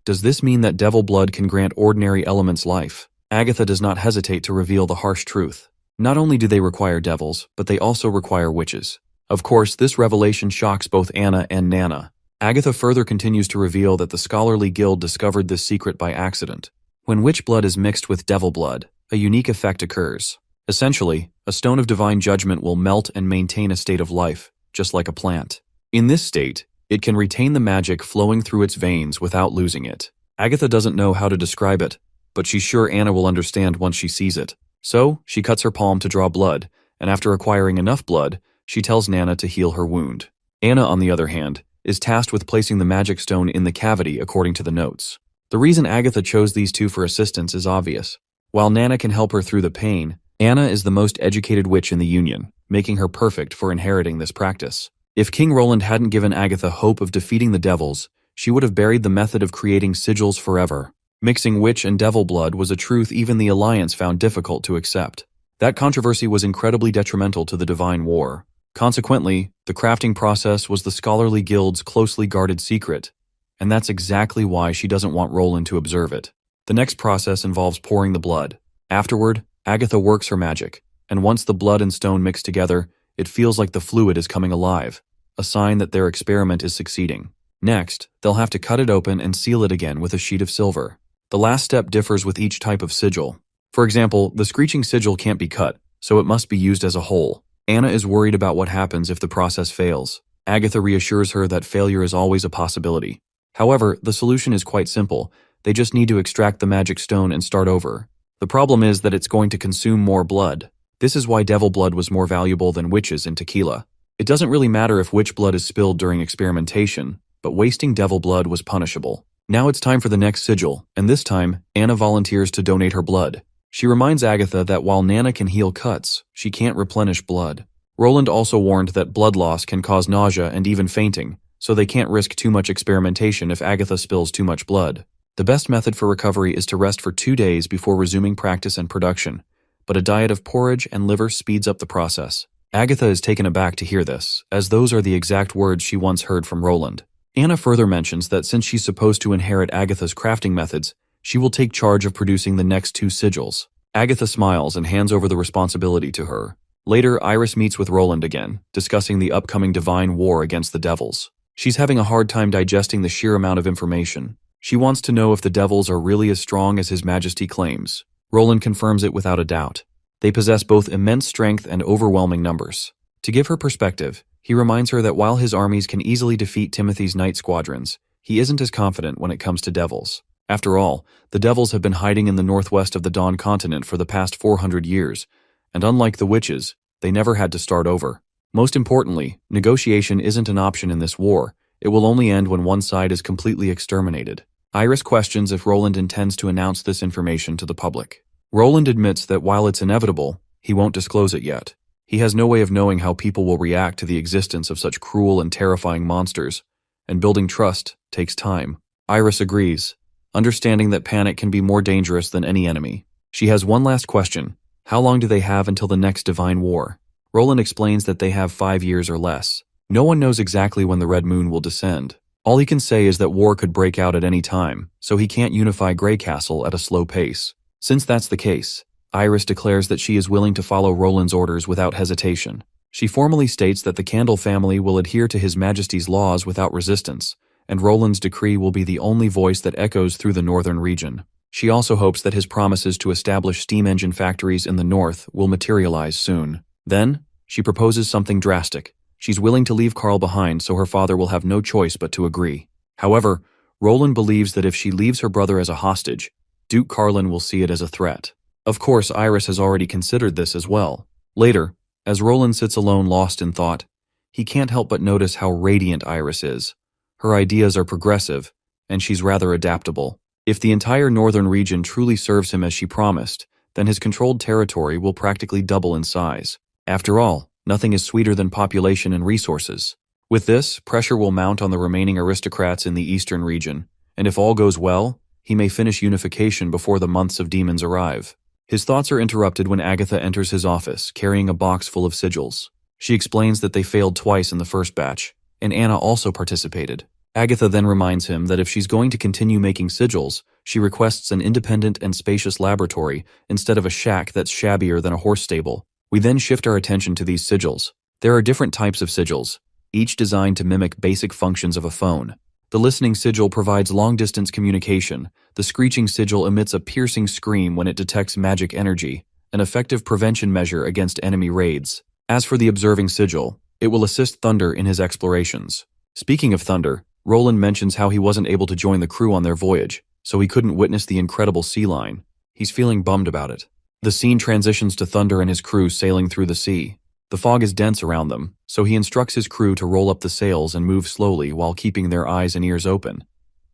"Does this mean that devil blood can grant ordinary elements life?" Agatha does not hesitate to reveal the harsh truth. Not only do they require devils, but they also require witches. Of course, this revelation shocks both Anna and Nana. Agatha further continues to reveal that the scholarly guild discovered this secret by accident. When witch blood is mixed with devil blood, a unique effect occurs. Essentially, a stone of divine judgment will melt and maintain a state of life, just like a plant. In this state, it can retain the magic flowing through its veins without losing it. Agatha doesn't know how to describe it, but she's sure Anna will understand once she sees it. So, she cuts her palm to draw blood, and after acquiring enough blood, she tells Nana to heal her wound. Anna, on the other hand, is tasked with placing the magic stone in the cavity according to the notes. The reason Agatha chose these two for assistance is obvious. While Nana can help her through the pain, Anna is the most educated witch in the Union, making her perfect for inheriting this practice. If King Roland hadn't given Agatha hope of defeating the devils, she would have buried the method of creating sigils forever. Mixing witch and devil blood was a truth even the Alliance found difficult to accept. That controversy was incredibly detrimental to the Divine War. Consequently, the crafting process was the scholarly guild's closely guarded secret, and that's exactly why she doesn't want Roland to observe it. The next process involves pouring the blood. Afterward, Agatha works her magic, and once the blood and stone mix together, it feels like the fluid is coming alive, a sign that their experiment is succeeding. Next, they'll have to cut it open and seal it again with a sheet of silver. The last step differs with each type of sigil. For example, the screeching sigil can't be cut, so it must be used as a whole. Anna is worried about what happens if the process fails. Agatha reassures her that failure is always a possibility. However, the solution is quite simple. They just need to extract the magic stone and start over. The problem is that it's going to consume more blood. This is why devil blood was more valuable than witches in tequila. It doesn't really matter if witch blood is spilled during experimentation, but wasting devil blood was punishable. Now it's time for the next sigil, and this time, Anna volunteers to donate her blood. She reminds Agatha that while Nana can heal cuts, she can't replenish blood. Roland also warned that blood loss can cause nausea and even fainting, so they can't risk too much experimentation if Agatha spills too much blood. The best method for recovery is to rest for 2 days before resuming practice and production, but a diet of porridge and liver speeds up the process. Agatha is taken aback to hear this, as those are the exact words she once heard from Roland. Anna further mentions that since she's supposed to inherit Agatha's crafting methods, she will take charge of producing the next 2 sigils. Agatha smiles and hands over the responsibility to her. Later, Iris meets with Roland again, discussing the upcoming divine war against the devils. She's having a hard time digesting the sheer amount of information. She wants to know if the devils are really as strong as His Majesty claims. Roland confirms it without a doubt. They possess both immense strength and overwhelming numbers. To give her perspective, he reminds her that while his armies can easily defeat Timothy's night squadrons, he isn't as confident when it comes to devils. After all, the devils have been hiding in the northwest of the Dawn continent for the past 400 years, and unlike the witches, they never had to start over. Most importantly, negotiation isn't an option in this war. It will only end when one side is completely exterminated. Iris questions if Roland intends to announce this information to the public. Roland admits that while it's inevitable, he won't disclose it yet. He has no way of knowing how people will react to the existence of such cruel and terrifying monsters, and building trust takes time. Iris agrees, understanding that panic can be more dangerous than any enemy. She has one last question. How long do they have until the next divine war? Roland explains that they have 5 years or less. No one knows exactly when the Red Moon will descend. All he can say is that war could break out at any time, so he can't unify Grey Castle at a slow pace. Since that's the case, Iris declares that she is willing to follow Roland's orders without hesitation. She formally states that the Candle family will adhere to His Majesty's laws without resistance, and Roland's decree will be the only voice that echoes through the northern region. She also hopes that his promises to establish steam engine factories in the north will materialize soon. Then, she proposes something drastic. She's willing to leave Carl behind so her father will have no choice but to agree. However, Roland believes that if she leaves her brother as a hostage, Duke Carlin will see it as a threat. Of course, Iris has already considered this as well. Later, as Roland sits alone lost in thought, he can't help but notice how radiant Iris is. Her ideas are progressive, and she's rather adaptable. If the entire northern region truly serves him as she promised, then his controlled territory will practically double in size. After all, nothing is sweeter than population and resources. With this, pressure will mount on the remaining aristocrats in the eastern region, and if all goes well, he may finish unification before the months of demons arrive. His thoughts are interrupted when Agatha enters his office, carrying a box full of sigils. She explains that they failed twice in the first batch, and Anna also participated. Agatha then reminds him that if she's going to continue making sigils, she requests an independent and spacious laboratory instead of a shack that's shabbier than a horse stable. We then shift our attention to these sigils. There are different types of sigils, each designed to mimic basic functions of a phone. The listening sigil provides long-distance communication. The screeching sigil emits a piercing scream when it detects magic energy, an effective prevention measure against enemy raids. As for the observing sigil, it will assist Thunder in his explorations. Speaking of Thunder, Roland mentions how he wasn't able to join the crew on their voyage, so he couldn't witness the incredible sea line. He's feeling bummed about it. The scene transitions to Thunder and his crew sailing through the sea. The fog is dense around them, so he instructs his crew to roll up the sails and move slowly while keeping their eyes and ears open.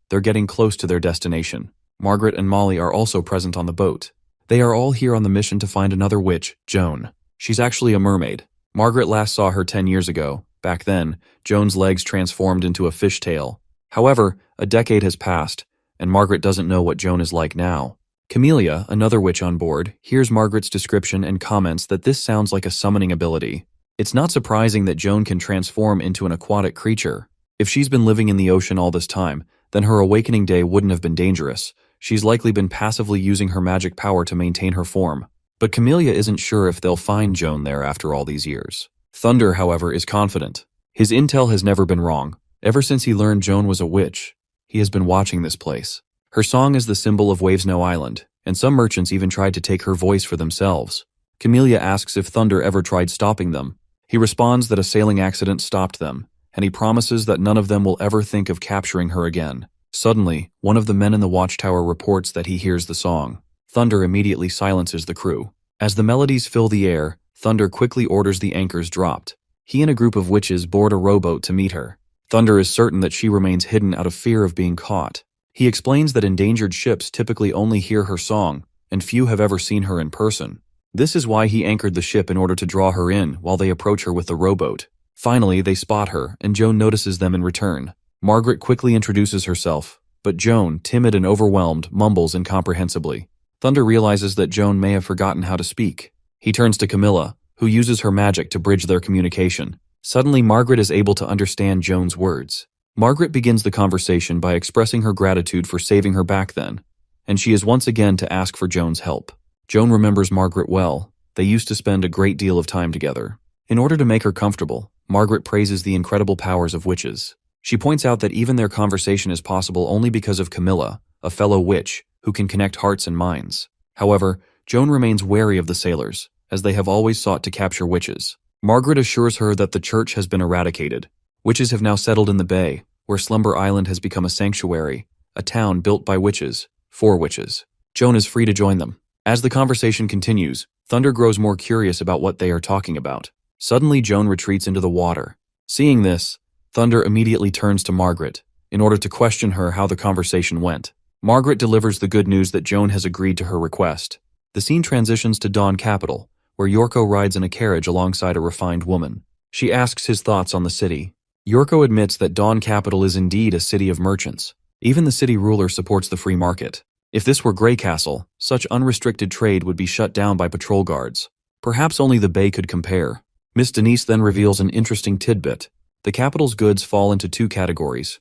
They're getting close to their destination. Margaret and Molly are also present on the boat. They are all here on the mission to find another witch, Joan. She's actually a mermaid. Margaret last saw her 10 years ago. Back then, Joan's legs transformed into a fishtail. However, a decade has passed, and Margaret doesn't know what Joan is like now. Camellia, another witch on board, hears Margaret's description and comments that this sounds like a summoning ability. It's not surprising that Joan can transform into an aquatic creature. If she's been living in the ocean all this time, then her awakening day wouldn't have been dangerous. She's likely been passively using her magic power to maintain her form. But Camellia isn't sure if they'll find Joan there after all these years. Thunder, however, is confident. His intel has never been wrong. Ever since he learned Joan was a witch, he has been watching this place. Her song is the symbol of Wavesnow Island, and some merchants even tried to take her voice for themselves. Camellia asks if Thunder ever tried stopping them. He responds that a sailing accident stopped them, and he promises that none of them will ever think of capturing her again. Suddenly, one of the men in the watchtower reports that he hears the song. Thunder immediately silences the crew. As the melodies fill the air, Thunder quickly orders the anchors dropped. He and a group of witches board a rowboat to meet her. Thunder is certain that she remains hidden out of fear of being caught. He explains that endangered ships typically only hear her song, and few have ever seen her in person. This is why he anchored the ship in order to draw her in while they approach her with the rowboat. Finally, they spot her, and Joan notices them in return. Margaret quickly introduces herself, but Joan, timid and overwhelmed, mumbles incomprehensibly. Thunder realizes that Joan may have forgotten how to speak. He turns to Camilla, who uses her magic to bridge their communication. Suddenly, Margaret is able to understand Joan's words. Margaret begins the conversation by expressing her gratitude for saving her back then, and she is once again to ask for Joan's help. Joan remembers Margaret well. They used to spend a great deal of time together. In order to make her comfortable, Margaret praises the incredible powers of witches. She points out that even their conversation is possible only because of Camilla, a fellow witch, who can connect hearts and minds. However, Joan remains wary of the sailors, as they have always sought to capture witches. Margaret assures her that the church has been eradicated. Witches have now settled in the bay, where Slumber Island has become a sanctuary, a town built by witches, for witches. Joan is free to join them. As the conversation continues, Thunder grows more curious about what they are talking about. Suddenly, Joan retreats into the water. Seeing this, Thunder immediately turns to Margaret, in order to question her how the conversation went. Margaret delivers the good news that Joan has agreed to her request. The scene transitions to Dawn Capital, where Yorko rides in a carriage alongside a refined woman. She asks his thoughts on the city. Yorko admits that Dawn Capital is indeed a city of merchants. Even the city ruler supports the free market. If this were Grey Castle, such unrestricted trade would be shut down by patrol guards. Perhaps only the Bay could compare. Miss Denise then reveals an interesting tidbit. The capital's goods fall into two categories: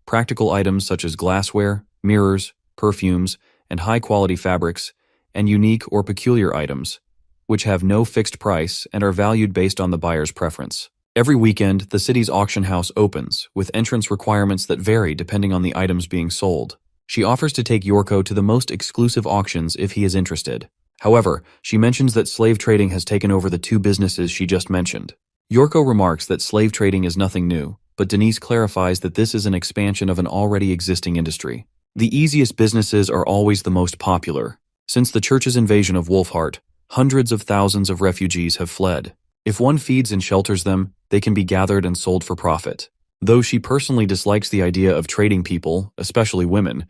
practical items such as glassware, mirrors, perfumes, and high-quality fabrics, and unique or peculiar items, which have no fixed price and are valued based on the buyer's preference. Every weekend, the city's auction house opens, with entrance requirements that vary depending on the items being sold. She offers to take Yorko to the most exclusive auctions if he is interested. However, she mentions that slave trading has taken over the two businesses she just mentioned. Yorko remarks that slave trading is nothing new, but Denise clarifies that this is an expansion of an already existing industry. The easiest businesses are always the most popular. Since the church's invasion of Wolfheart, hundreds of thousands of refugees have fled. If one feeds and shelters them, they can be gathered and sold for profit. Though she personally dislikes the idea of trading people, especially women,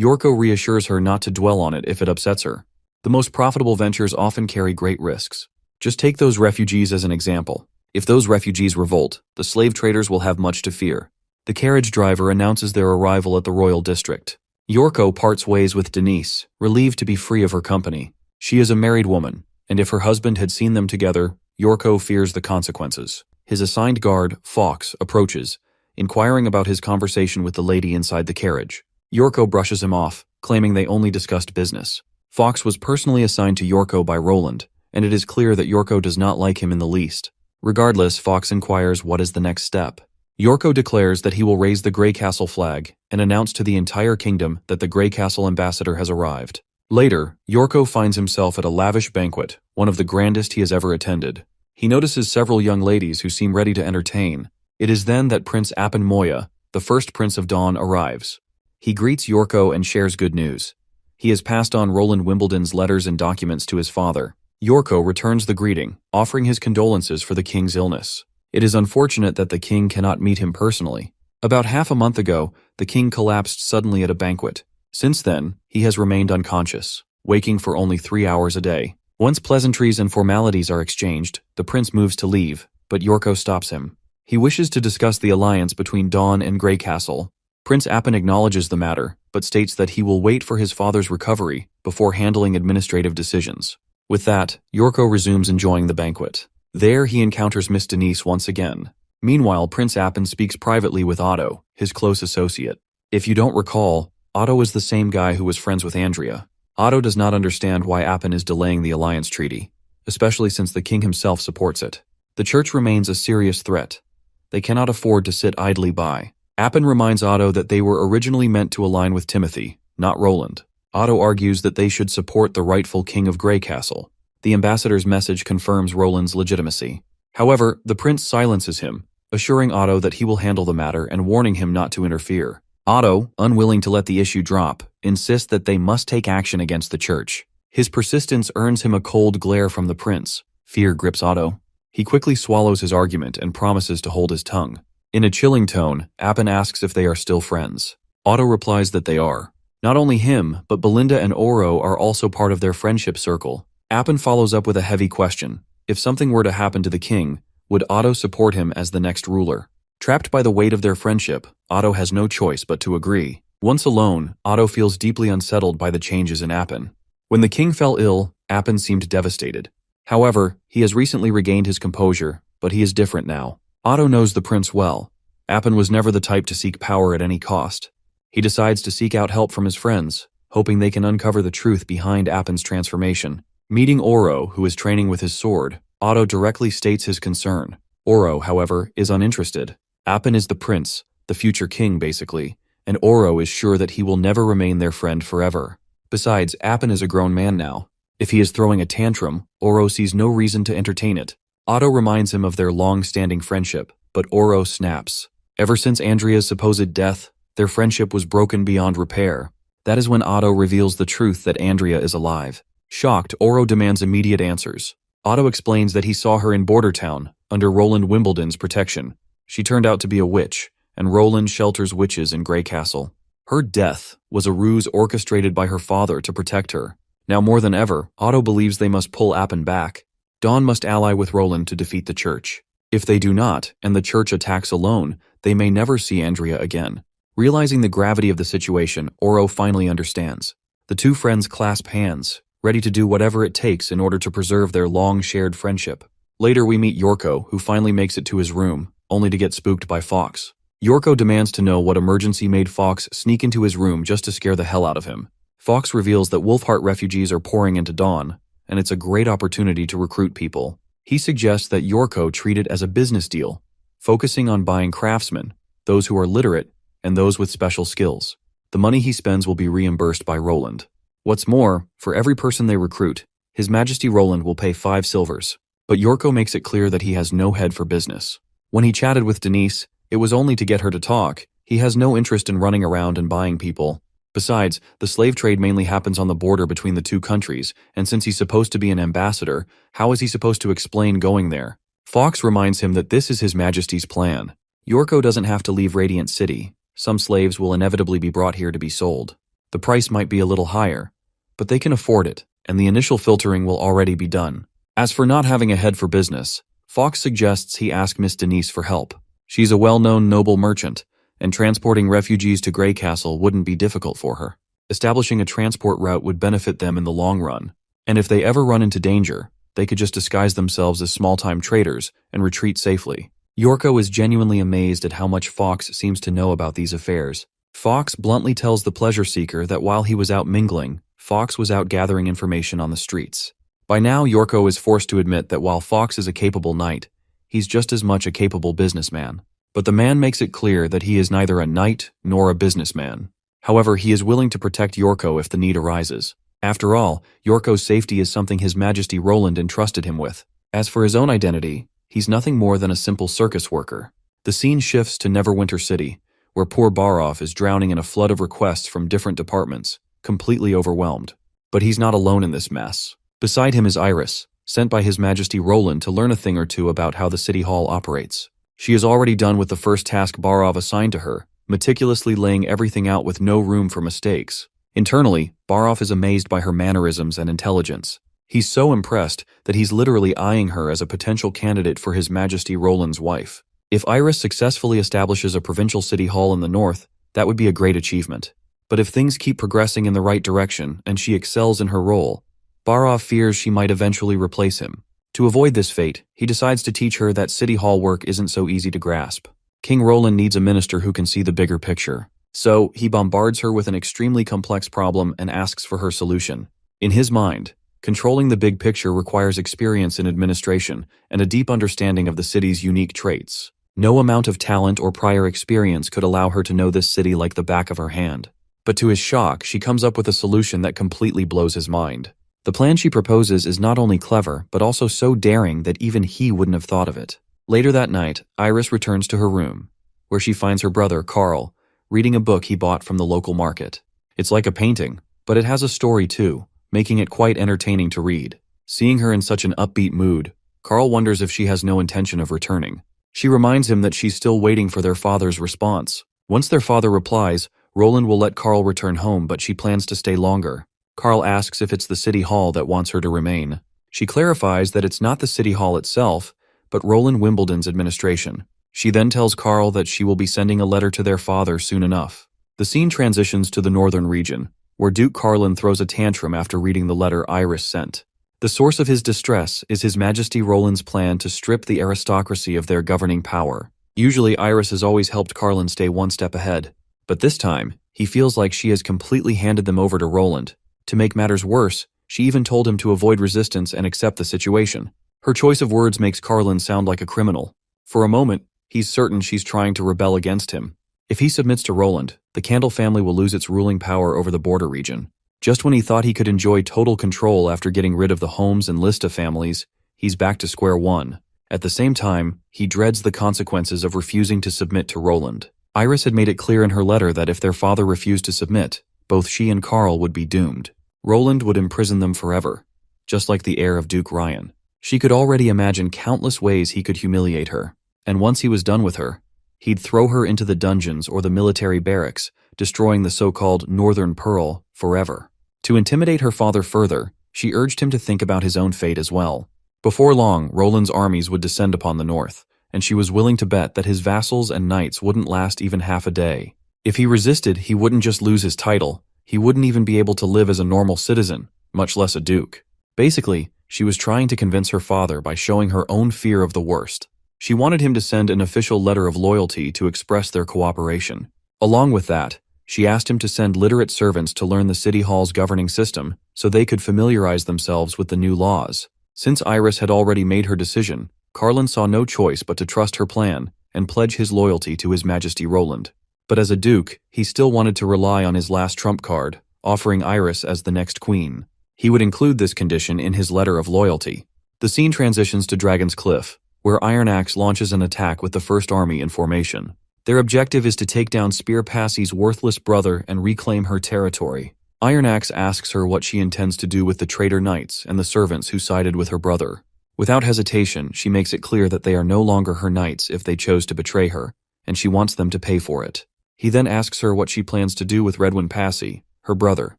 Yorko reassures her not to dwell on it if it upsets her. The most profitable ventures often carry great risks. Just take those refugees as an example. If those refugees revolt, the slave traders will have much to fear. The carriage driver announces their arrival at the royal district. Yorko parts ways with Denise, relieved to be free of her company. She is a married woman, and if her husband had seen them together, Yorko fears the consequences. His assigned guard, Fox, approaches, inquiring about his conversation with the lady inside the carriage. Yorko brushes him off, claiming they only discussed business. Fox was personally assigned to Yorko by Roland, and it is clear that Yorko does not like him in the least. Regardless, Fox inquires what is the next step. Yorko declares that he will raise the Grey Castle flag and announce to the entire kingdom that the Grey Castle ambassador has arrived. Later, Yorko finds himself at a lavish banquet, one of the grandest he has ever attended. He notices several young ladies who seem ready to entertain. It is then that Prince Apan Moya, the first Prince of Dawn, arrives. He greets Yorko and shares good news. He has passed on Roland Wimbledon's letters and documents to his father. Yorko returns the greeting, offering his condolences for the king's illness. It is unfortunate that the king cannot meet him personally. About half a month ago, the king collapsed suddenly at a banquet. Since then, he has remained unconscious, waking for only 3 hours a day. Once pleasantries and formalities are exchanged, the prince moves to leave, but Yorko stops him. He wishes to discuss the alliance between Dawn and Grey Castle. Prince Apan acknowledges the matter, but states that he will wait for his father's recovery before handling administrative decisions. With that, Yorko resumes enjoying the banquet. There he encounters Miss Denise once again. Meanwhile, Prince Apan speaks privately with Otto, his close associate. If you don't recall, Otto is the same guy who was friends with Andrea. Otto does not understand why Apan is delaying the alliance treaty, especially since the king himself supports it. The church remains a serious threat. They cannot afford to sit idly by. Apan reminds Otto that they were originally meant to align with Timothy, not Roland. Otto argues that they should support the rightful king of Grey Castle. The ambassador's message confirms Roland's legitimacy. However, the prince silences him, assuring Otto that he will handle the matter and warning him not to interfere. Otto, unwilling to let the issue drop, insists that they must take action against the church. His persistence earns him a cold glare from the prince. Fear grips Otto. He quickly swallows his argument and promises to hold his tongue. In a chilling tone, Apan asks if they are still friends. Otto replies that they are. Not only him, but Belinda and Oro are also part of their friendship circle. Apan follows up with a heavy question. If something were to happen to the king, would Otto support him as the next ruler? Trapped by the weight of their friendship, Otto has no choice but to agree. Once alone, Otto feels deeply unsettled by the changes in Apan. When the king fell ill, Apan seemed devastated. However, he has recently regained his composure, but he is different now. Otto knows the prince well. Apan was never the type to seek power at any cost. He decides to seek out help from his friends, hoping they can uncover the truth behind Apan's transformation. Meeting Oro, who is training with his sword, Otto directly states his concern. Oro, however, is uninterested. Apan is the prince, the future king basically, and Oro is sure that he will never remain their friend forever. Besides, Apan is a grown man now. If he is throwing a tantrum, Oro sees no reason to entertain it. Otto reminds him of their long-standing friendship, but Oro snaps. Ever since Andrea's supposed death, their friendship was broken beyond repair. That is when Otto reveals the truth that Andrea is alive. Shocked, Oro demands immediate answers. Otto explains that he saw her in Border Town, under Roland Wimbledon's protection. She turned out to be a witch, and Roland shelters witches in Grey Castle. Her death was a ruse orchestrated by her father to protect her. Now more than ever, Otto believes they must pull Apan back. Dawn must ally with Roland to defeat the church. If they do not, and the church attacks alone, they may never see Andrea again. Realizing the gravity of the situation, Oro finally understands. The two friends clasp hands, ready to do whatever it takes in order to preserve their long-shared friendship. Later we meet Yorko, who finally makes it to his room, only to get spooked by Fox. Yorko demands to know what emergency made Fox sneak into his room just to scare the hell out of him. Fox reveals that Wolfheart refugees are pouring into Dawn, and it's a great opportunity to recruit people. He suggests that Yorko treat it as a business deal, focusing on buying craftsmen, those who are literate, and those with special skills. The money he spends will be reimbursed by Roland. What's more, for every person they recruit, His Majesty Roland will pay 5 silvers. But Yorko makes it clear that he has no head for business. When he chatted with Denise, it was only to get her to talk. He has no interest in running around and buying people. Besides, the slave trade mainly happens on the border between the two countries, and since he's supposed to be an ambassador, how is he supposed to explain going there? Fox reminds him that this is His Majesty's plan. Yorko doesn't have to leave Radiant City. Some slaves will inevitably be brought here to be sold. The price might be a little higher, but they can afford it, and the initial filtering will already be done. As for not having a head for business, Fox suggests he ask Miss Denise for help. She's a well-known noble merchant, and transporting refugees to Grey Castle wouldn't be difficult for her. Establishing a transport route would benefit them in the long run, and if they ever run into danger, they could just disguise themselves as small-time traders and retreat safely. Yorko is genuinely amazed at how much Fox seems to know about these affairs. Fox bluntly tells the pleasure seeker that while he was out mingling, Fox was out gathering information on the streets. By now, Yorko is forced to admit that while Fox is a capable knight, he's just as much a capable businessman. But the man makes it clear that he is neither a knight nor a businessman. However, he is willing to protect Yorko if the need arises. After all, Yorko's safety is something His Majesty Roland entrusted him with. As for his own identity, he's nothing more than a simple circus worker. The scene shifts to Neverwinter City, where poor Barov is drowning in a flood of requests from different departments, completely overwhelmed. But he's not alone in this mess. Beside him is Iris, sent by His Majesty Roland to learn a thing or two about how the City Hall operates. She is already done with the first task Barov assigned to her, meticulously laying everything out with no room for mistakes. Internally, Barov is amazed by her mannerisms and intelligence. He's so impressed that he's literally eyeing her as a potential candidate for His Majesty Roland's wife. If Iris successfully establishes a provincial city hall in the north, that would be a great achievement. But if things keep progressing in the right direction and she excels in her role, Barov fears she might eventually replace him. To avoid this fate, he decides to teach her that city hall work isn't so easy to grasp. King Roland needs a minister who can see the bigger picture. So, he bombards her with an extremely complex problem and asks for her solution. In his mind, controlling the big picture requires experience in administration and a deep understanding of the city's unique traits. No amount of talent or prior experience could allow her to know this city like the back of her hand. But to his shock, she comes up with a solution that completely blows his mind. The plan she proposes is not only clever, but also so daring that even he wouldn't have thought of it. Later that night, Iris returns to her room, where she finds her brother, Carl, reading a book he bought from the local market. It's like a painting, but it has a story too, making it quite entertaining to read. Seeing her in such an upbeat mood, Carl wonders if she has no intention of returning. She reminds him that she's still waiting for their father's response. Once their father replies, Roland will let Carl return home, but she plans to stay longer. Carl asks if it's the city hall that wants her to remain. She clarifies that it's not the city hall itself, but Roland Wimbledon's administration. She then tells Carl that she will be sending a letter to their father soon enough. The scene transitions to the northern region, where Duke Carlin throws a tantrum after reading the letter Iris sent. The source of his distress is His Majesty Roland's plan to strip the aristocracy of their governing power. Usually Iris has always helped Carlin stay one step ahead, but this time, he feels like she has completely handed them over to Roland. To make matters worse, she even told him to avoid resistance and accept the situation. Her choice of words makes Carlin sound like a criminal. For a moment, he's certain she's trying to rebel against him. If he submits to Roland, the Candle family will lose its ruling power over the border region. Just when he thought he could enjoy total control after getting rid of the Holmes and Lista families, he's back to square one. At the same time, he dreads the consequences of refusing to submit to Roland. Iris had made it clear in her letter that if their father refused to submit, both she and Carl would be doomed. Roland would imprison them forever, just like the heir of Duke Ryan. She could already imagine countless ways he could humiliate her, and once he was done with her, he'd throw her into the dungeons or the military barracks, destroying the so-called Northern Pearl forever. To intimidate her father further, she urged him to think about his own fate as well. Before long, Roland's armies would descend upon the north, and she was willing to bet that his vassals and knights wouldn't last even half a day. If he resisted, he wouldn't just lose his title, he wouldn't even be able to live as a normal citizen, much less a duke. Basically, she was trying to convince her father by showing her own fear of the worst. She wanted him to send an official letter of loyalty to express their cooperation. Along with that, she asked him to send literate servants to learn the city hall's governing system so they could familiarize themselves with the new laws. Since Iris had already made her decision, Carlin saw no choice but to trust her plan and pledge his loyalty to His Majesty Roland. But as a duke, he still wanted to rely on his last trump card, offering Iris as the next queen. He would include this condition in his letter of loyalty. The scene transitions to Dragon's Cliff, where Iron Axe launches an attack with the First Army in formation. Their objective is to take down Spear Passie's worthless brother and reclaim her territory. Iron Axe asks her what she intends to do with the traitor knights and the servants who sided with her brother. Without hesitation, she makes it clear that they are no longer her knights if they chose to betray her, and she wants them to pay for it. He then asks her what she plans to do with Redwyn Passie, her brother.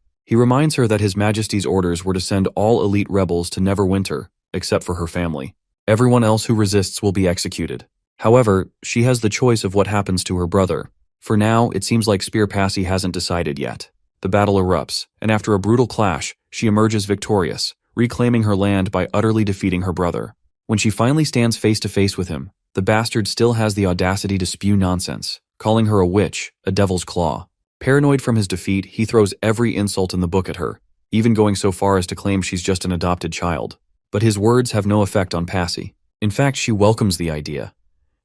He reminds her that His Majesty's orders were to send all elite rebels to Neverwinter, except for her family. Everyone else who resists will be executed. However, she has the choice of what happens to her brother. For now, it seems like Spear Passy hasn't decided yet. The battle erupts, and after a brutal clash, she emerges victorious, reclaiming her land by utterly defeating her brother. When she finally stands face to face with him, the bastard still has the audacity to spew nonsense, calling her a witch, a devil's claw. Paranoid from his defeat, he throws every insult in the book at her, even going so far as to claim she's just an adopted child. But his words have no effect on Passy. In fact, she welcomes the idea.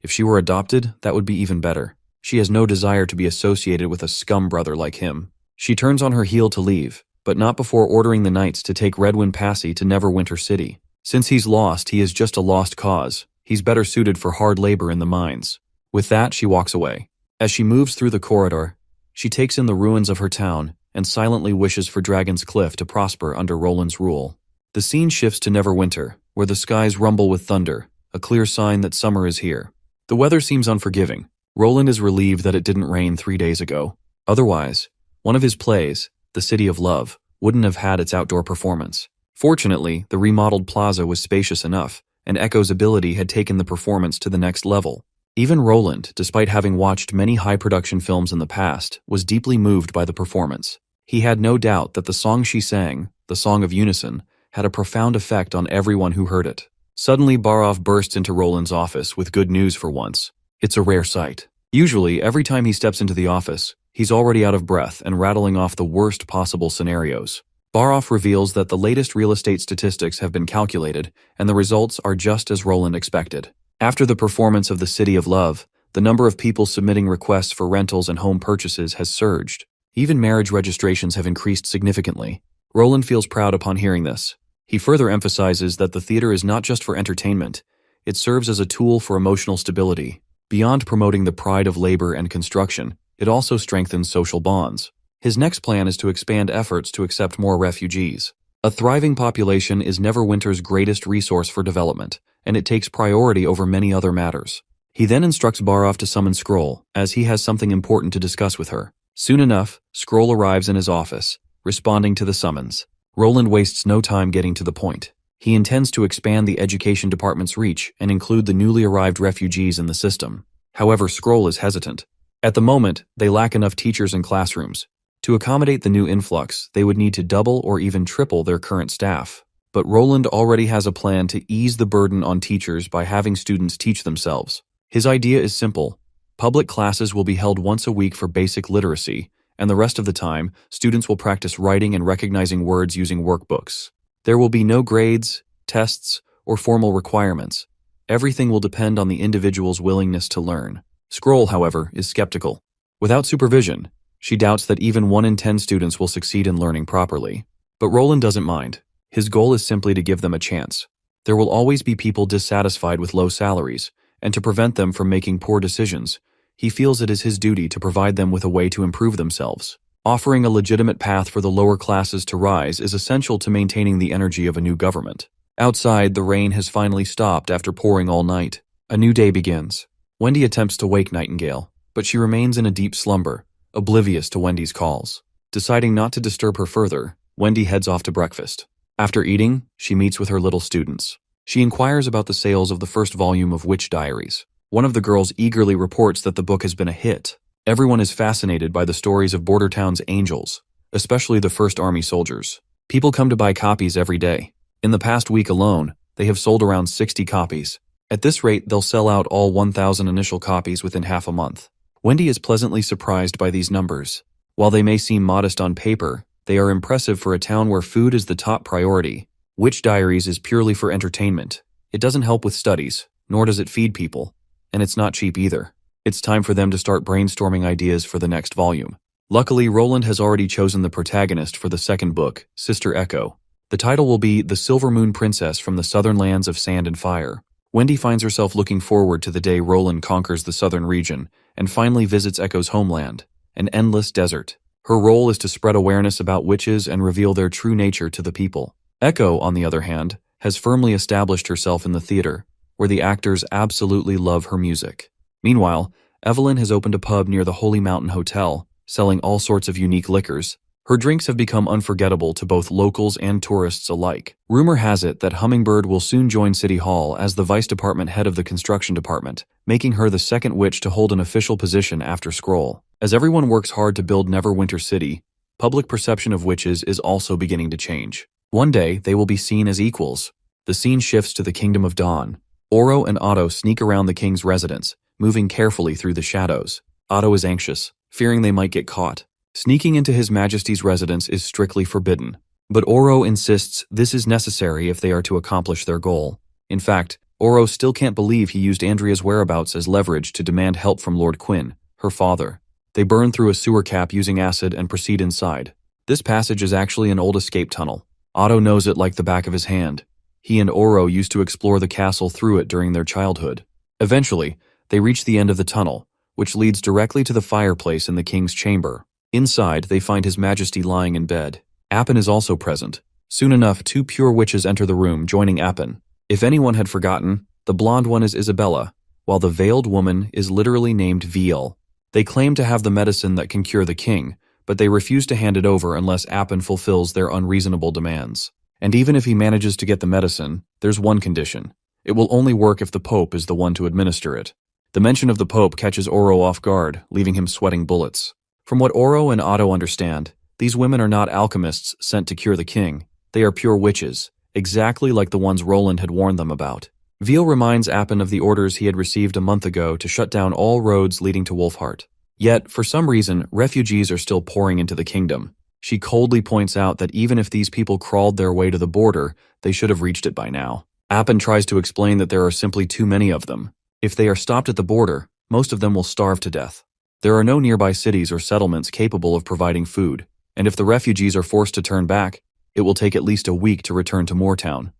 If she were adopted, that would be even better. She has no desire to be associated with a scum brother like him. She turns on her heel to leave, but not before ordering the knights to take Redwind Passy to Neverwinter City. Since he's lost, he is just a lost cause. He's better suited for hard labor in the mines. With that, she walks away. As she moves through the corridor, she takes in the ruins of her town and silently wishes for Dragon's Cliff to prosper under Roland's rule. The scene shifts to Neverwinter, where the skies rumble with thunder, a clear sign that summer is here. The weather seems unforgiving. Roland is relieved that it didn't rain 3 days ago. Otherwise, one of his plays, The City of Love, wouldn't have had its outdoor performance. Fortunately, the remodeled plaza was spacious enough, and Echo's ability had taken the performance to the next level. Even Roland, despite having watched many high-production films in the past, was deeply moved by the performance. He had no doubt that the song she sang, the Song of Unison, had a profound effect on everyone who heard it. Suddenly, Barov bursts into Roland's office with good news for once. It's a rare sight. Usually, every time he steps into the office, he's already out of breath and rattling off the worst possible scenarios. Barov reveals that the latest real estate statistics have been calculated, and the results are just as Roland expected. After the performance of The City of Love, the number of people submitting requests for rentals and home purchases has surged. Even marriage registrations have increased significantly. Roland feels proud upon hearing this. He further emphasizes that the theater is not just for entertainment, it serves as a tool for emotional stability. Beyond promoting the pride of labor and construction, it also strengthens social bonds. His next plan is to expand efforts to accept more refugees. A thriving population is Neverwinter's greatest resource for development, and it takes priority over many other matters. He then instructs Barov to summon Scroll, as he has something important to discuss with her. Soon enough, Scroll arrives in his office, responding to the summons. Roland wastes no time getting to the point. He intends to expand the education department's reach and include the newly arrived refugees in the system. However, Scroll is hesitant. At the moment, they lack enough teachers and classrooms. To accommodate the new influx, they would need to double or even triple their current staff. But Roland already has a plan to ease the burden on teachers by having students teach themselves. His idea is simple. Public classes will be held once a week for basic literacy, and the rest of the time, students will practice writing and recognizing words using workbooks. There will be no grades, tests, or formal requirements. Everything will depend on the individual's willingness to learn. Scroll, however, is skeptical. Without supervision, she doubts that even 1 in 10 students will succeed in learning properly. But Roland doesn't mind. His goal is simply to give them a chance. There will always be people dissatisfied with low salaries, and to prevent them from making poor decisions, he feels it is his duty to provide them with a way to improve themselves. Offering a legitimate path for the lower classes to rise is essential to maintaining the energy of a new government. Outside, the rain has finally stopped after pouring all night. A new day begins. Wendy attempts to wake Nightingale, but she remains in a deep slumber, oblivious to Wendy's calls. Deciding not to disturb her further, Wendy heads off to breakfast. After eating, she meets with her little students. She inquires about the sales of the first volume of Witch Diaries. One of the girls eagerly reports that the book has been a hit. Everyone is fascinated by the stories of Bordertown's angels, especially the First Army soldiers. People come to buy copies every day. In the past week alone, they have sold around 60 copies. At this rate, they'll sell out all 1,000 initial copies within half a month. Wendy is pleasantly surprised by these numbers. While they may seem modest on paper, they are impressive for a town where food is the top priority. Witch Diaries is purely for entertainment. It doesn't help with studies, nor does it feed people. And it's not cheap either. It's time for them to start brainstorming ideas for the next volume. Luckily, Roland has already chosen the protagonist for the second book, Sister Echo. The title will be The Silver Moon Princess from the Southern Lands of Sand and Fire. Wendy finds herself looking forward to the day Roland conquers the southern region and finally visits Echo's homeland, an endless desert. Her role is to spread awareness about witches and reveal their true nature to the people. Echo, on the other hand, has firmly established herself in the theater, where the actors absolutely love her music. Meanwhile, Evelyn has opened a pub near the Holy Mountain Hotel, selling all sorts of unique liquors, Her drinks have become unforgettable to both locals and tourists alike. Rumor has it that Hummingbird will soon join City Hall as the Vice Department head of the construction department, making her the second witch to hold an official position after Scroll. As everyone works hard to build Neverwinter City, public perception of witches is also beginning to change. One day, they will be seen as equals. The scene shifts to the Kingdom of Dawn. Oro and Otto sneak around the king's residence, moving carefully through the shadows. Otto is anxious, fearing they might get caught. Sneaking into His Majesty's residence is strictly forbidden, but Oro insists this is necessary if they are to accomplish their goal. In fact, Oro still can't believe he used Andrea's whereabouts as leverage to demand help from Lord Quinn, her father. They burn through a sewer cap using acid and proceed inside. This passage is actually an old escape tunnel. Otto knows it like the back of his hand. He and Oro used to explore the castle through it during their childhood. Eventually, they reach the end of the tunnel, which leads directly to the fireplace in the king's chamber. Inside, they find His Majesty lying in bed. Appin is also present. Soon enough, two pure witches enter the room, joining Appin. If anyone had forgotten, the blonde one is Isabella, while the veiled woman is literally named Veal. They claim to have the medicine that can cure the king, but they refuse to hand it over unless Appin fulfills their unreasonable demands. And even if he manages to get the medicine, there's one condition. It will only work if the Pope is the one to administer it. The mention of the Pope catches Oro off guard, leaving him sweating bullets. From what Oro and Otto understand, these women are not alchemists sent to cure the king. They are pure witches, exactly like the ones Roland had warned them about. Veal reminds Appin of the orders he had received a month ago to shut down all roads leading to Wolfheart. Yet, for some reason, refugees are still pouring into the kingdom. She coldly points out that even if these people crawled their way to the border, they should have reached it by now. Appin tries to explain that there are simply too many of them. If they are stopped at the border, most of them will starve to death. There are no nearby cities or settlements capable of providing food, and if the refugees are forced to turn back, it will take at least a week to return to Moortown.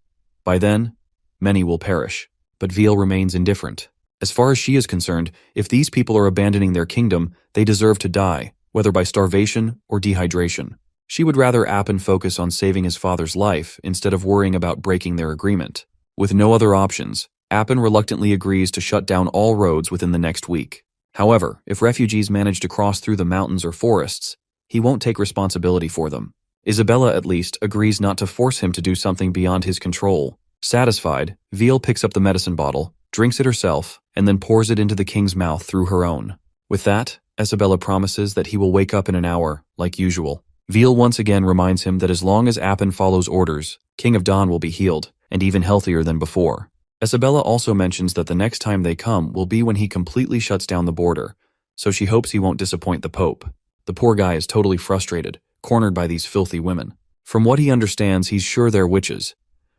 By then, many will perish. But Veal remains indifferent. As far as she is concerned, if these people are abandoning their kingdom, they deserve to die, whether by starvation or dehydration. She would rather Appin focus on saving his father's life instead of worrying about breaking their agreement. With no other options, Appin reluctantly agrees to shut down all roads within the next week. However, if refugees manage to cross through the mountains or forests, he won't take responsibility for them. Isabella, at least, agrees not to force him to do something beyond his control. Satisfied, Veal picks up the medicine bottle, drinks it herself, and then pours it into the king's mouth through her own. With that, Isabella promises that he will wake up in an hour, like usual. Veal once again reminds him that as long as Appin follows orders, King of Dawn will be healed, and even healthier than before. Isabella also mentions that the next time they come will be when he completely shuts down the border, so she hopes he won't disappoint the Pope. The poor guy is totally frustrated, cornered by these filthy women. From what he understands, he's sure they're witches,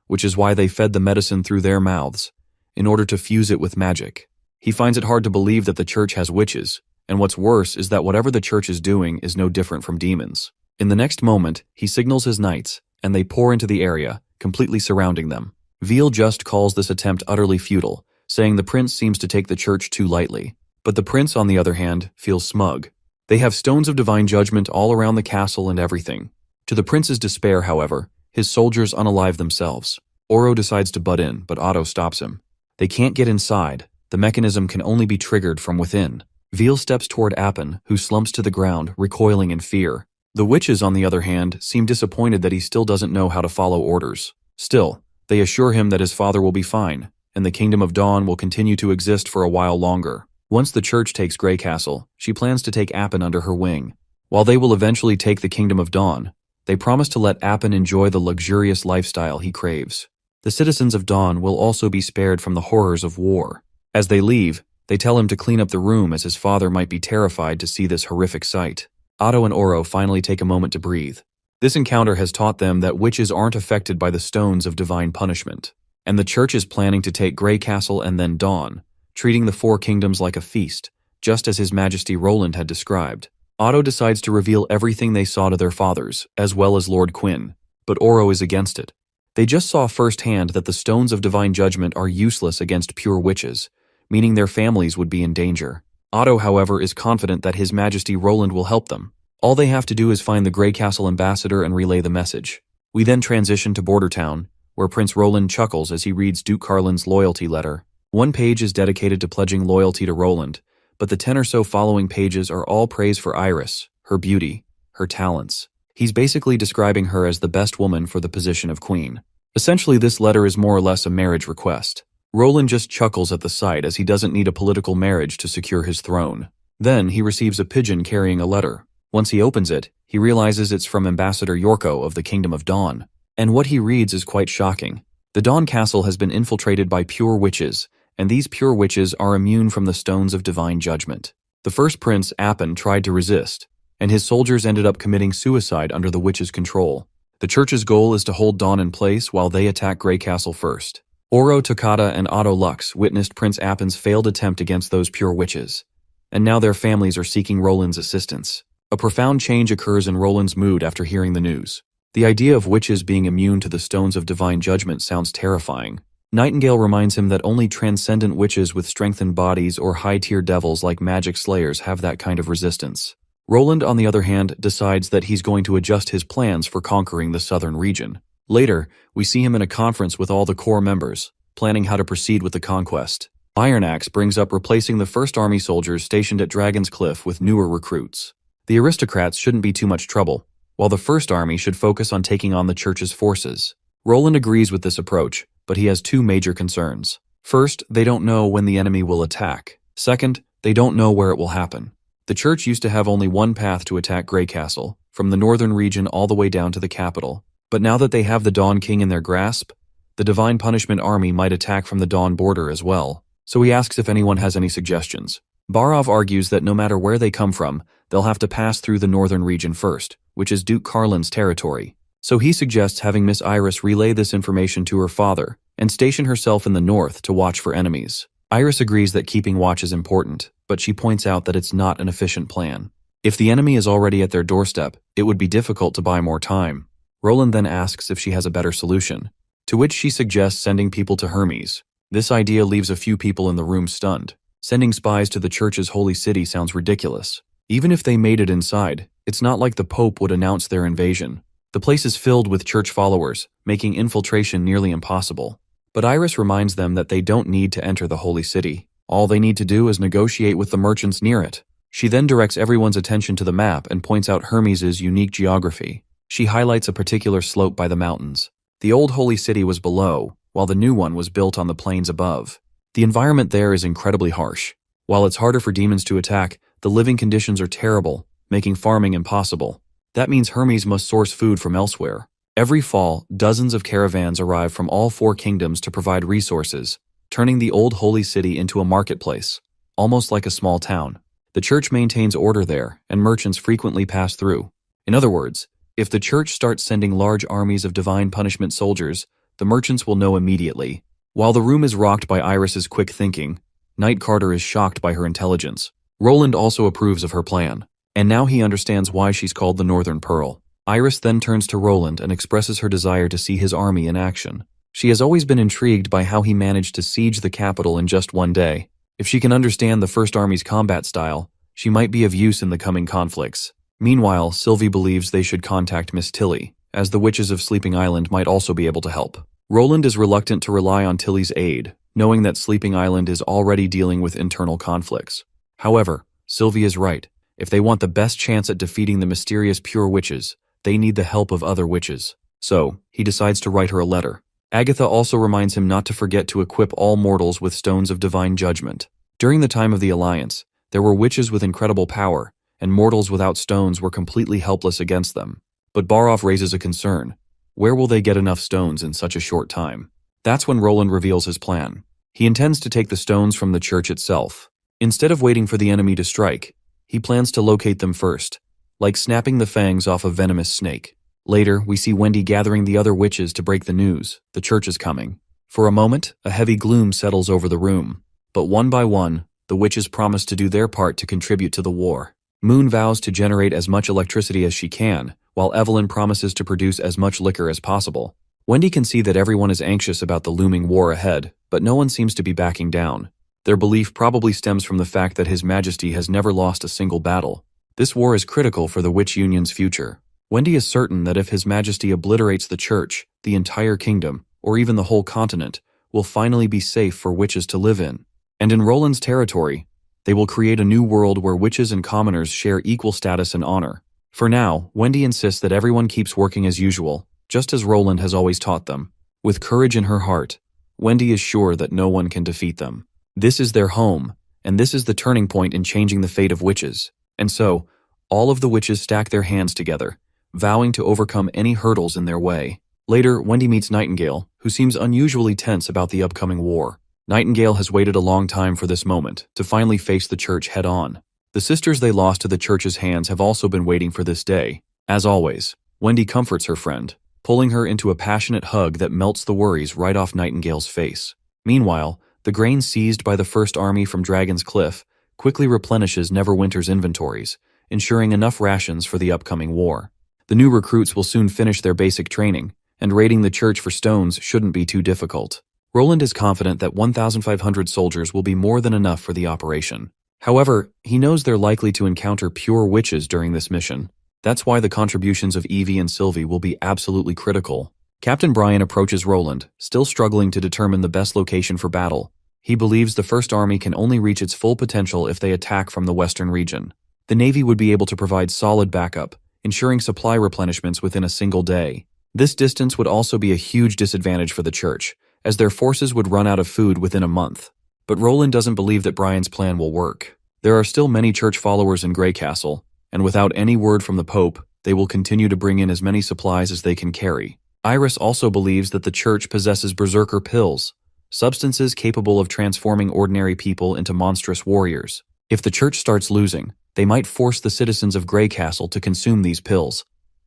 which is why they fed the medicine through their mouths, in order to fuse it with magic. He finds it hard to believe that the church has witches, and what's worse is that whatever the church is doing is no different from demons. In the next moment, he signals his knights, and they pour into the area, completely surrounding them. Veal just calls this attempt utterly futile, saying the prince seems to take the church too lightly. But the prince, on the other hand, feels smug. They have stones of divine judgment all around the castle and everything. To the prince's despair, however, his soldiers unalive themselves. Oro decides to butt in, but Otto stops him. They can't get inside. The mechanism can only be triggered from within. Veal steps toward Appin, who slumps to the ground, recoiling in fear. The witches, on the other hand, seem disappointed that he still doesn't know how to follow orders. Still, they assure him that his father will be fine, and the Kingdom of Dawn will continue to exist for a while longer. Once the church takes Grey Castle, she plans to take Appin under her wing. While they will eventually take the Kingdom of Dawn, they promise to let Appin enjoy the luxurious lifestyle he craves. The citizens of Dawn will also be spared from the horrors of war. As they leave, they tell him to clean up the room as his father might be terrified to see this horrific sight. Otto and Oro finally take a moment to breathe. This encounter has taught them that witches aren't affected by the stones of divine punishment, and the church is planning to take Grey Castle and then Dawn, treating the four kingdoms like a feast, just as His Majesty Roland had described. Otto decides to reveal everything they saw to their fathers, as well as Lord Quinn, but Oro is against it. They just saw firsthand that the stones of divine judgment are useless against pure witches, meaning their families would be in danger. Otto, however, is confident that His Majesty Roland will help them. All they have to do is find the Grey Castle ambassador and relay the message. We then transition to Bordertown, where Prince Roland chuckles as he reads Duke Carlin's loyalty letter. One page is dedicated to pledging loyalty to Roland, but the 10 or so following pages are all praise for Iris, her beauty, her talents. He's basically describing her as the best woman for the position of queen. Essentially, this letter is more or less a marriage request. Roland just chuckles at the sight as he doesn't need a political marriage to secure his throne. Then he receives a pigeon carrying a letter. Once he opens it, he realizes it's from Ambassador Yorko of the Kingdom of Dawn. And what he reads is quite shocking. The Dawn Castle has been infiltrated by pure witches, and these pure witches are immune from the stones of divine judgment. The first prince, Appin, tried to resist, and his soldiers ended up committing suicide under the witches' control. The church's goal is to hold Dawn in place while they attack Grey Castle first. Oro Takata and Otto Lux witnessed Prince Appin's failed attempt against those pure witches, and now their families are seeking Roland's assistance. A profound change occurs in Roland's mood after hearing the news. The idea of witches being immune to the stones of divine judgment sounds terrifying. Nightingale reminds him that only transcendent witches with strengthened bodies or high-tier devils like magic slayers have that kind of resistance. Roland, on the other hand, decides that he's going to adjust his plans for conquering the southern region. Later, we see him in a conference with all the core members, planning how to proceed with the conquest. Iron Axe brings up replacing the First Army soldiers stationed at Dragon's Cliff with newer recruits. The aristocrats shouldn't be too much trouble, while the First Army should focus on taking on the church's forces. Roland agrees with this approach, but he has two major concerns. First, they don't know when the enemy will attack. Second, they don't know where it will happen. The church used to have only one path to attack Grey Castle, from the northern region all the way down to the capital. But now that they have the Dawn King in their grasp, the Divine Punishment Army might attack from the Dawn border as well. So he asks if anyone has any suggestions. Barov argues that no matter where they come from, they'll have to pass through the northern region first, which is Duke Carlin's territory. So he suggests having Miss Iris relay this information to her father and station herself in the north to watch for enemies. Iris agrees that keeping watch is important, but she points out that it's not an efficient plan. If the enemy is already at their doorstep, it would be difficult to buy more time. Roland then asks if she has a better solution, to which she suggests sending people to Hermes. This idea leaves a few people in the room stunned. Sending spies to the church's holy city sounds ridiculous. Even if they made it inside, it's not like the Pope would announce their invasion. The place is filled with church followers, making infiltration nearly impossible. But Iris reminds them that they don't need to enter the holy city. All they need to do is negotiate with the merchants near it. She then directs everyone's attention to the map and points out Hermes' unique geography. She highlights a particular slope by the mountains. The old holy city was below, while the new one was built on the plains above. The environment there is incredibly harsh. While it's harder for demons to attack, the living conditions are terrible, making farming impossible. That means Hermes must source food from elsewhere. Every fall, dozens of caravans arrive from all four kingdoms to provide resources, turning the old holy city into a marketplace, almost like a small town. The church maintains order there, and merchants frequently pass through. In other words, if the church starts sending large armies of divine punishment soldiers, the merchants will know immediately. While the room is rocked by Iris's quick thinking, Knight Carter is shocked by her intelligence. Roland also approves of her plan, and now he understands why she's called the Northern Pearl. Iris then turns to Roland and expresses her desire to see his army in action. She has always been intrigued by how he managed to siege the capital in just one day. If she can understand the First Army's combat style, she might be of use in the coming conflicts. Meanwhile, Sylvie believes they should contact Miss Tilly, as the witches of Sleeping Island might also be able to help. Roland is reluctant to rely on Tilly's aid, knowing that Sleeping Island is already dealing with internal conflicts. However, Sylvie is right. If they want the best chance at defeating the mysterious pure witches, they need the help of other witches. So, he decides to write her a letter. Agatha also reminds him not to forget to equip all mortals with stones of divine judgment. During the time of the Alliance, there were witches with incredible power, and mortals without stones were completely helpless against them. But Barov raises a concern. Where will they get enough stones in such a short time? That's when Roland reveals his plan. He intends to take the stones from the church itself. Instead of waiting for the enemy to strike, he plans to locate them first, like snapping the fangs off a venomous snake. Later, we see Wendy gathering the other witches to break the news. The church is coming. For a moment, a heavy gloom settles over the room. But one by one, the witches promise to do their part to contribute to the war. Moon vows to generate as much electricity as she can, while Evelyn promises to produce as much liquor as possible. Wendy can see that everyone is anxious about the looming war ahead, but no one seems to be backing down. Their belief probably stems from the fact that His Majesty has never lost a single battle. This war is critical for the Witch Union's future. Wendy is certain that if His Majesty obliterates the church, the entire kingdom, or even the whole continent, will finally be safe for witches to live in. And in Roland's territory, they will create a new world where witches and commoners share equal status and honor. For now, Wendy insists that everyone keeps working as usual, just as Roland has always taught them. With courage in her heart, Wendy is sure that no one can defeat them. This is their home, and this is the turning point in changing the fate of witches. And so, all of the witches stack their hands together, vowing to overcome any hurdles in their way. Later, Wendy meets Nightingale, who seems unusually tense about the upcoming war. Nightingale has waited a long time for this moment, to finally face the church head-on. The sisters they lost to the church's hands have also been waiting for this day. As always, Wendy comforts her friend, pulling her into a passionate hug that melts the worries right off Nightingale's face. Meanwhile, the grain seized by the First Army from Dragon's Cliff quickly replenishes Neverwinter's inventories, ensuring enough rations for the upcoming war. The new recruits will soon finish their basic training, and raiding the church for stones shouldn't be too difficult. Roland is confident that 1,500 soldiers will be more than enough for the operation. However, he knows they're likely to encounter pure witches during this mission. That's why the contributions of Evie and Sylvie will be absolutely critical. Captain Brian approaches Roland, still struggling to determine the best location for battle. He believes the First Army can only reach its full potential if they attack from the western region. The Navy would be able to provide solid backup, ensuring supply replenishments within a single day. This distance would also be a huge disadvantage for the church, as their forces would run out of food within a month. But Roland doesn't believe that Brian's plan will work. There are still many church followers in Grey Castle, and without any word from the Pope, they will continue to bring in as many supplies as they can carry. Iris also believes that the church possesses berserker pills, substances capable of transforming ordinary people into monstrous warriors. If the church starts losing, they might force the citizens of Grey Castle to consume these pills,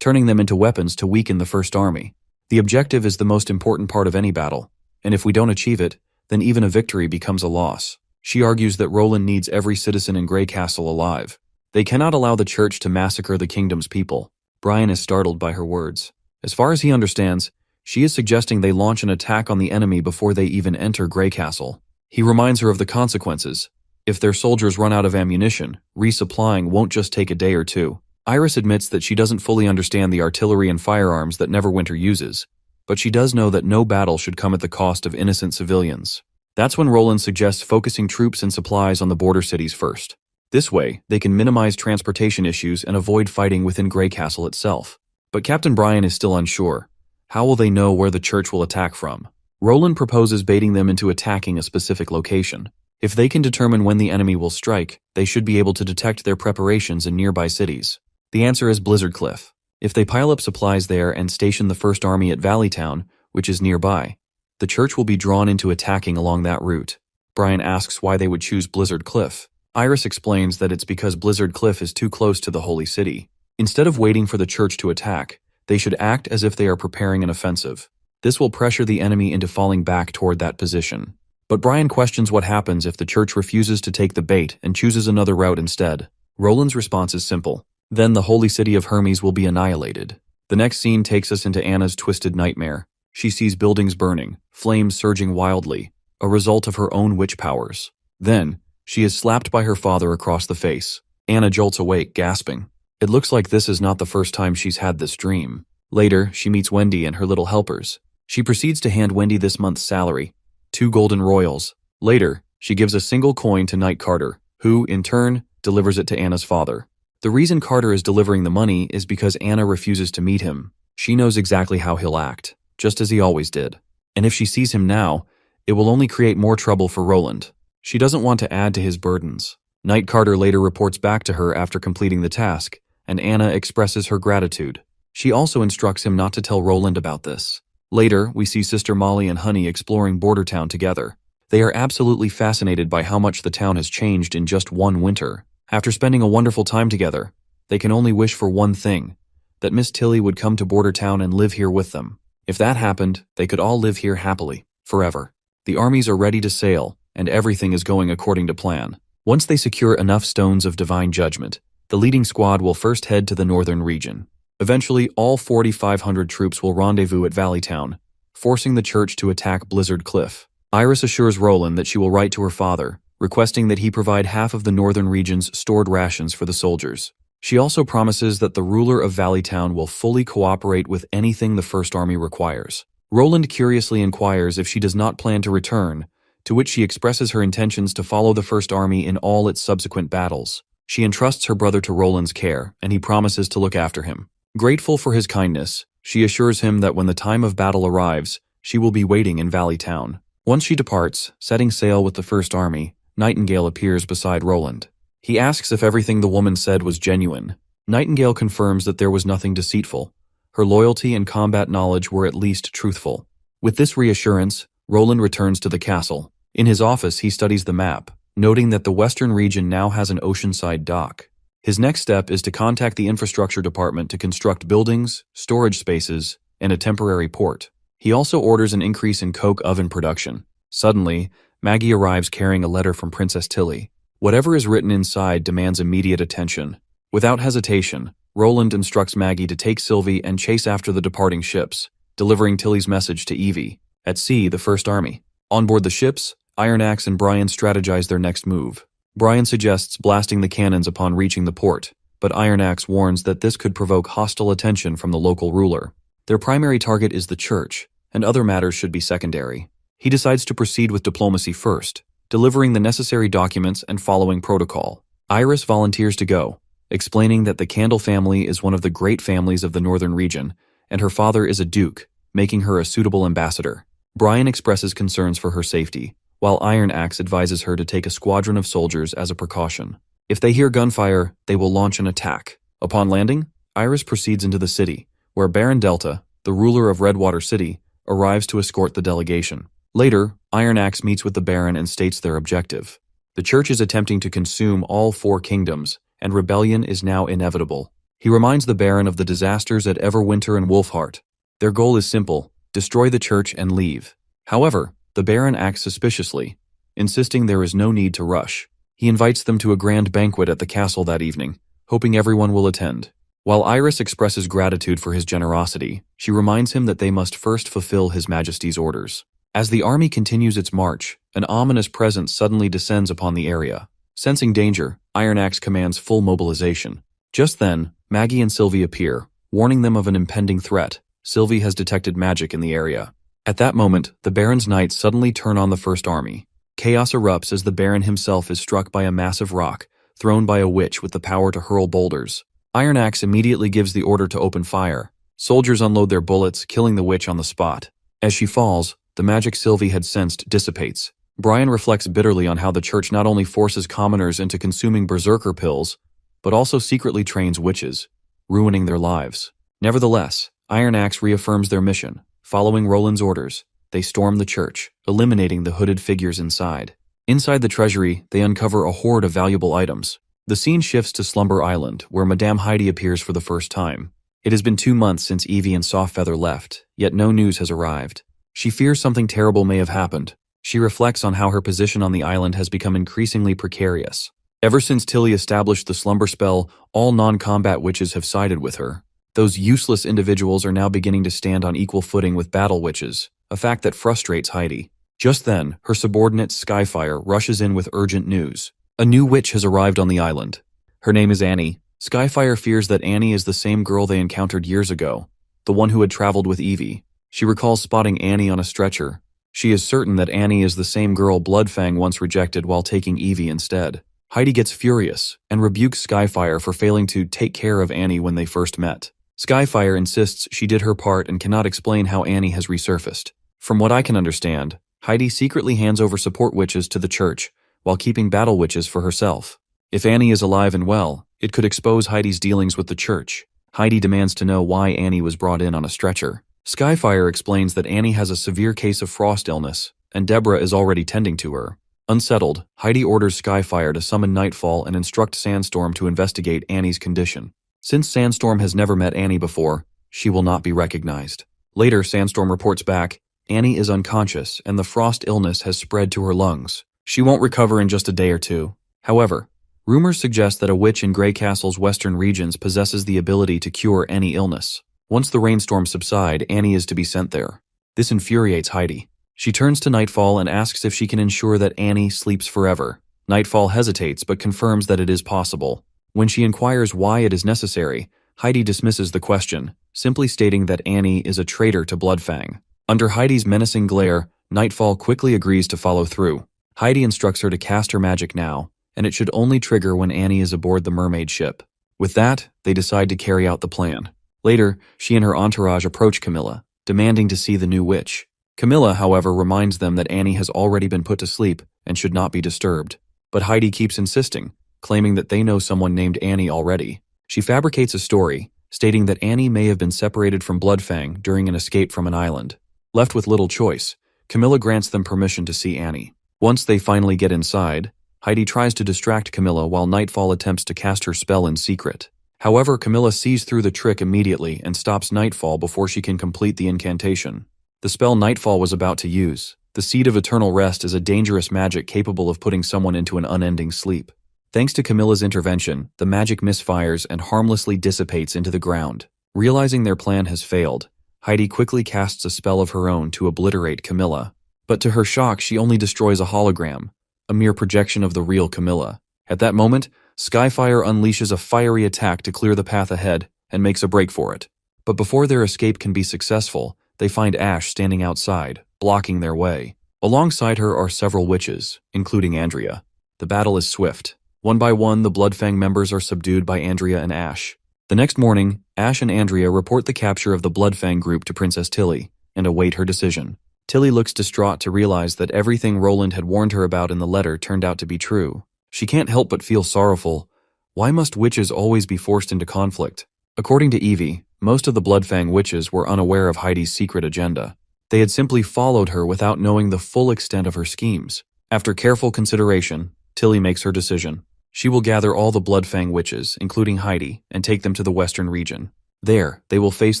turning them into weapons to weaken the First Army. The objective is the most important part of any battle, and if we don't achieve it, then even a victory becomes a loss. She argues that Roland needs every citizen in Grey Castle alive. They cannot allow the church to massacre the kingdom's people. Brian is startled by her words. As far as he understands, she is suggesting they launch an attack on the enemy before they even enter Grey Castle. He reminds her of the consequences. If their soldiers run out of ammunition, resupplying won't just take a day or two. Iris admits that she doesn't fully understand the artillery and firearms that Neverwinter uses, but she does know that no battle should come at the cost of innocent civilians. That's when Roland suggests focusing troops and supplies on the border cities first. This way, they can minimize transportation issues and avoid fighting within Grey Castle itself. But Captain Brian is still unsure. How will they know where the church will attack from? Roland proposes baiting them into attacking a specific location. If they can determine when the enemy will strike, they should be able to detect their preparations in nearby cities. The answer is Blizzard Cliff. If they pile up supplies there and station the First Army at Valleytown, which is nearby, the church will be drawn into attacking along that route. Brian asks why they would choose Blizzard Cliff. Iris explains that it's because Blizzard Cliff is too close to the Holy City. Instead of waiting for the church to attack, they should act as if they are preparing an offensive. This will pressure the enemy into falling back toward that position. But Brian questions what happens if the church refuses to take the bait and chooses another route instead. Roland's response is simple. Then the holy city of Hermes will be annihilated. The next scene takes us into Anna's twisted nightmare. She sees buildings burning, flames surging wildly, a result of her own witch powers. Then, she is slapped by her father across the face. Anna jolts awake, gasping. It looks like this is not the first time she's had this dream. Later, she meets Wendy and her little helpers. She proceeds to hand Wendy this month's salary, 2 golden royals. Later, she gives a single coin to Knight Carter, who, in turn, delivers it to Anna's father. The reason Carter is delivering the money is because Anna refuses to meet him. She knows exactly how he'll act, just as he always did. And if she sees him now, it will only create more trouble for Roland. She doesn't want to add to his burdens. Knight Carter later reports back to her after completing the task, and Anna expresses her gratitude. She also instructs him not to tell Roland about this. Later, we see Sister Molly and Honey exploring Bordertown together. They are absolutely fascinated by how much the town has changed in just one winter. After spending a wonderful time together, they can only wish for one thing, that Miss Tilly would come to Bordertown and live here with them. If that happened, they could all live here happily, forever. The armies are ready to sail, and everything is going according to plan. Once they secure enough stones of divine judgment, the leading squad will first head to the northern region. Eventually, all 4,500 troops will rendezvous at Valleytown, forcing the church to attack Blizzard Cliff. Iris assures Roland that she will write to her father, requesting that he provide half of the northern region's stored rations for the soldiers. She also promises that the ruler of Valleytown will fully cooperate with anything the First Army requires. Roland curiously inquires if she does not plan to return, to which she expresses her intentions to follow the First Army in all its subsequent battles. She entrusts her brother to Roland's care, and he promises to look after him. Grateful for his kindness, she assures him that when the time of battle arrives, she will be waiting in Valley Town. Once she departs, setting sail with the First Army, Nightingale appears beside Roland. He asks if everything the woman said was genuine. Nightingale confirms that there was nothing deceitful. Her loyalty and combat knowledge were at least truthful. With this reassurance, Roland returns to the castle. In his office, he studies the map, noting that the western region now has an oceanside dock. His next step is to contact the infrastructure department to construct buildings, storage spaces, and a temporary port. He also orders an increase in coke oven production. Suddenly, Maggie arrives carrying a letter from Princess Tilly. Whatever is written inside demands immediate attention. Without hesitation, Roland instructs Maggie to take Sylvie and chase after the departing ships, delivering Tilly's message to Evie. At sea, the First Army. On board the ships, Iron Axe and Brian strategize their next move. Brian suggests blasting the cannons upon reaching the port, but Iron Axe warns that this could provoke hostile attention from the local ruler. Their primary target is the church, and other matters should be secondary. He decides to proceed with diplomacy first, delivering the necessary documents and following protocol. Iris volunteers to go, explaining that the Candle family is one of the great families of the northern region, and her father is a duke, making her a suitable ambassador. Brian expresses concerns for her safety, while Iron Axe advises her to take a squadron of soldiers as a precaution. If they hear gunfire, they will launch an attack. Upon landing, Iris proceeds into the city, where Baron Delta, the ruler of Redwater City, arrives to escort the delegation. Later, Iron Axe meets with the Baron and states their objective. The church is attempting to consume all 4 kingdoms, and rebellion is now inevitable. He reminds the Baron of the disasters at Everwinter and Wolfheart. Their goal is simple: destroy the church and leave. However, the Baron acts suspiciously, insisting there is no need to rush. He invites them to a grand banquet at the castle that evening, hoping everyone will attend. While Iris expresses gratitude for his generosity, she reminds him that they must first fulfill His Majesty's orders. As the army continues its march, an ominous presence suddenly descends upon the area. Sensing danger, Iron Axe commands full mobilization. Just then, Maggie and Sylvie appear, warning them of an impending threat. Sylvie has detected magic in the area. At that moment, the Baron's knights suddenly turn on the First Army. Chaos erupts as the Baron himself is struck by a massive rock, thrown by a witch with the power to hurl boulders. Iron Axe immediately gives the order to open fire. Soldiers unload their bullets, killing the witch on the spot. As she falls, the magic Sylvie had sensed dissipates. Brian reflects bitterly on how the church not only forces commoners into consuming berserker pills, but also secretly trains witches, ruining their lives. Nevertheless, Iron Axe reaffirms their mission. Following Roland's orders, they storm the church, eliminating the hooded figures inside. Inside the treasury, they uncover a hoard of valuable items. The scene shifts to Slumber Island, where Madame Heidi appears for the first time. It has been 2 months since Evie and Softfeather left, yet no news has arrived. She fears something terrible may have happened. She reflects on how her position on the island has become increasingly precarious. Ever since Tilly established the slumber spell, all non-combat witches have sided with her. Those useless individuals are now beginning to stand on equal footing with battle witches, a fact that frustrates Heidi. Just then, her subordinate Skyfire rushes in with urgent news. A new witch has arrived on the island. Her name is Annie. Skyfire fears that Annie is the same girl they encountered years ago, the one who had traveled with Evie. She recalls spotting Annie on a stretcher. She is certain that Annie is the same girl Bloodfang once rejected while taking Evie instead. Heidi gets furious and rebukes Skyfire for failing to take care of Annie when they first met. Skyfire insists she did her part and cannot explain how Annie has resurfaced. From what I can understand, Heidi secretly hands over support witches to the church while keeping battle witches for herself. If Annie is alive and well, it could expose Heidi's dealings with the church. Heidi demands to know why Annie was brought in on a stretcher. Skyfire explains that Annie has a severe case of frost illness, and Deborah is already tending to her. Unsettled, Heidi orders Skyfire to summon Nightfall and instruct Sandstorm to investigate Annie's condition. Since Sandstorm has never met Annie before, she will not be recognized. Later, Sandstorm reports back, Annie is unconscious and the frost illness has spread to her lungs. She won't recover in just a day or two. However, rumors suggest that a witch in Grey Castle's western regions possesses the ability to cure any illness. Once the rainstorms subside, Annie is to be sent there. This infuriates Heidi. She turns to Nightfall and asks if she can ensure that Annie sleeps forever. Nightfall hesitates but confirms that it is possible. When she inquires why it is necessary, Heidi dismisses the question, simply stating that Annie is a traitor to Bloodfang. Under Heidi's menacing glare, Nightfall quickly agrees to follow through. Heidi instructs her to cast her magic now, and it should only trigger when Annie is aboard the mermaid ship. With that, they decide to carry out the plan. Later, she and her entourage approach Camilla, demanding to see the new witch. Camilla, however, reminds them that Annie has already been put to sleep and should not be disturbed. But Heidi keeps insisting, claiming that they know someone named Annie already. She fabricates a story, stating that Annie may have been separated from Bloodfang during an escape from an island. Left with little choice, Camilla grants them permission to see Annie. Once they finally get inside, Heidi tries to distract Camilla while Nightfall attempts to cast her spell in secret. However, Camilla sees through the trick immediately and stops Nightfall before she can complete the incantation. The spell Nightfall was about to use, the Seed of Eternal Rest, is a dangerous magic capable of putting someone into an unending sleep. Thanks to Camilla's intervention, the magic misfires and harmlessly dissipates into the ground. Realizing their plan has failed, Heidi quickly casts a spell of her own to obliterate Camilla. But to her shock, she only destroys a hologram, a mere projection of the real Camilla. At that moment, Skyfire unleashes a fiery attack to clear the path ahead and makes a break for it. But before their escape can be successful, they find Ash standing outside, blocking their way. Alongside her are several witches, including Andrea. The battle is swift. One by one, the Bloodfang members are subdued by Andrea and Ash. The next morning, Ash and Andrea report the capture of the Bloodfang group to Princess Tilly and await her decision. Tilly looks distraught to realize that everything Roland had warned her about in the letter turned out to be true. She can't help but feel sorrowful. Why must witches always be forced into conflict? According to Evie, most of the Bloodfang witches were unaware of Heidi's secret agenda. They had simply followed her without knowing the full extent of her schemes. After careful consideration, Tilly makes her decision. She will gather all the Bloodfang witches, including Heidi, and take them to the Western region. There, they will face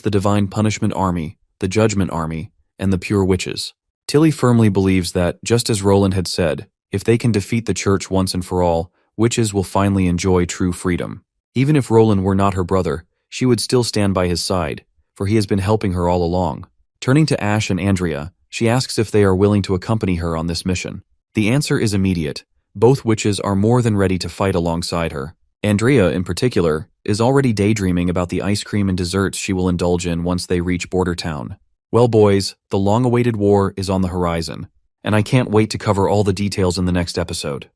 the Divine Punishment Army, the Judgment Army, and the Pure Witches. Tilly firmly believes that, just as Roland had said, if they can defeat the Church once and for all, witches will finally enjoy true freedom. Even if Roland were not her brother, she would still stand by his side, for he has been helping her all along. Turning to Ash and Andrea, she asks if they are willing to accompany her on this mission. The answer is immediate. Both witches are more than ready to fight alongside her. Andrea, in particular, is already daydreaming about the ice cream and desserts she will indulge in once they reach Border Town. Well, boys, the long-awaited war is on the horizon, and I can't wait to cover all the details in the next episode.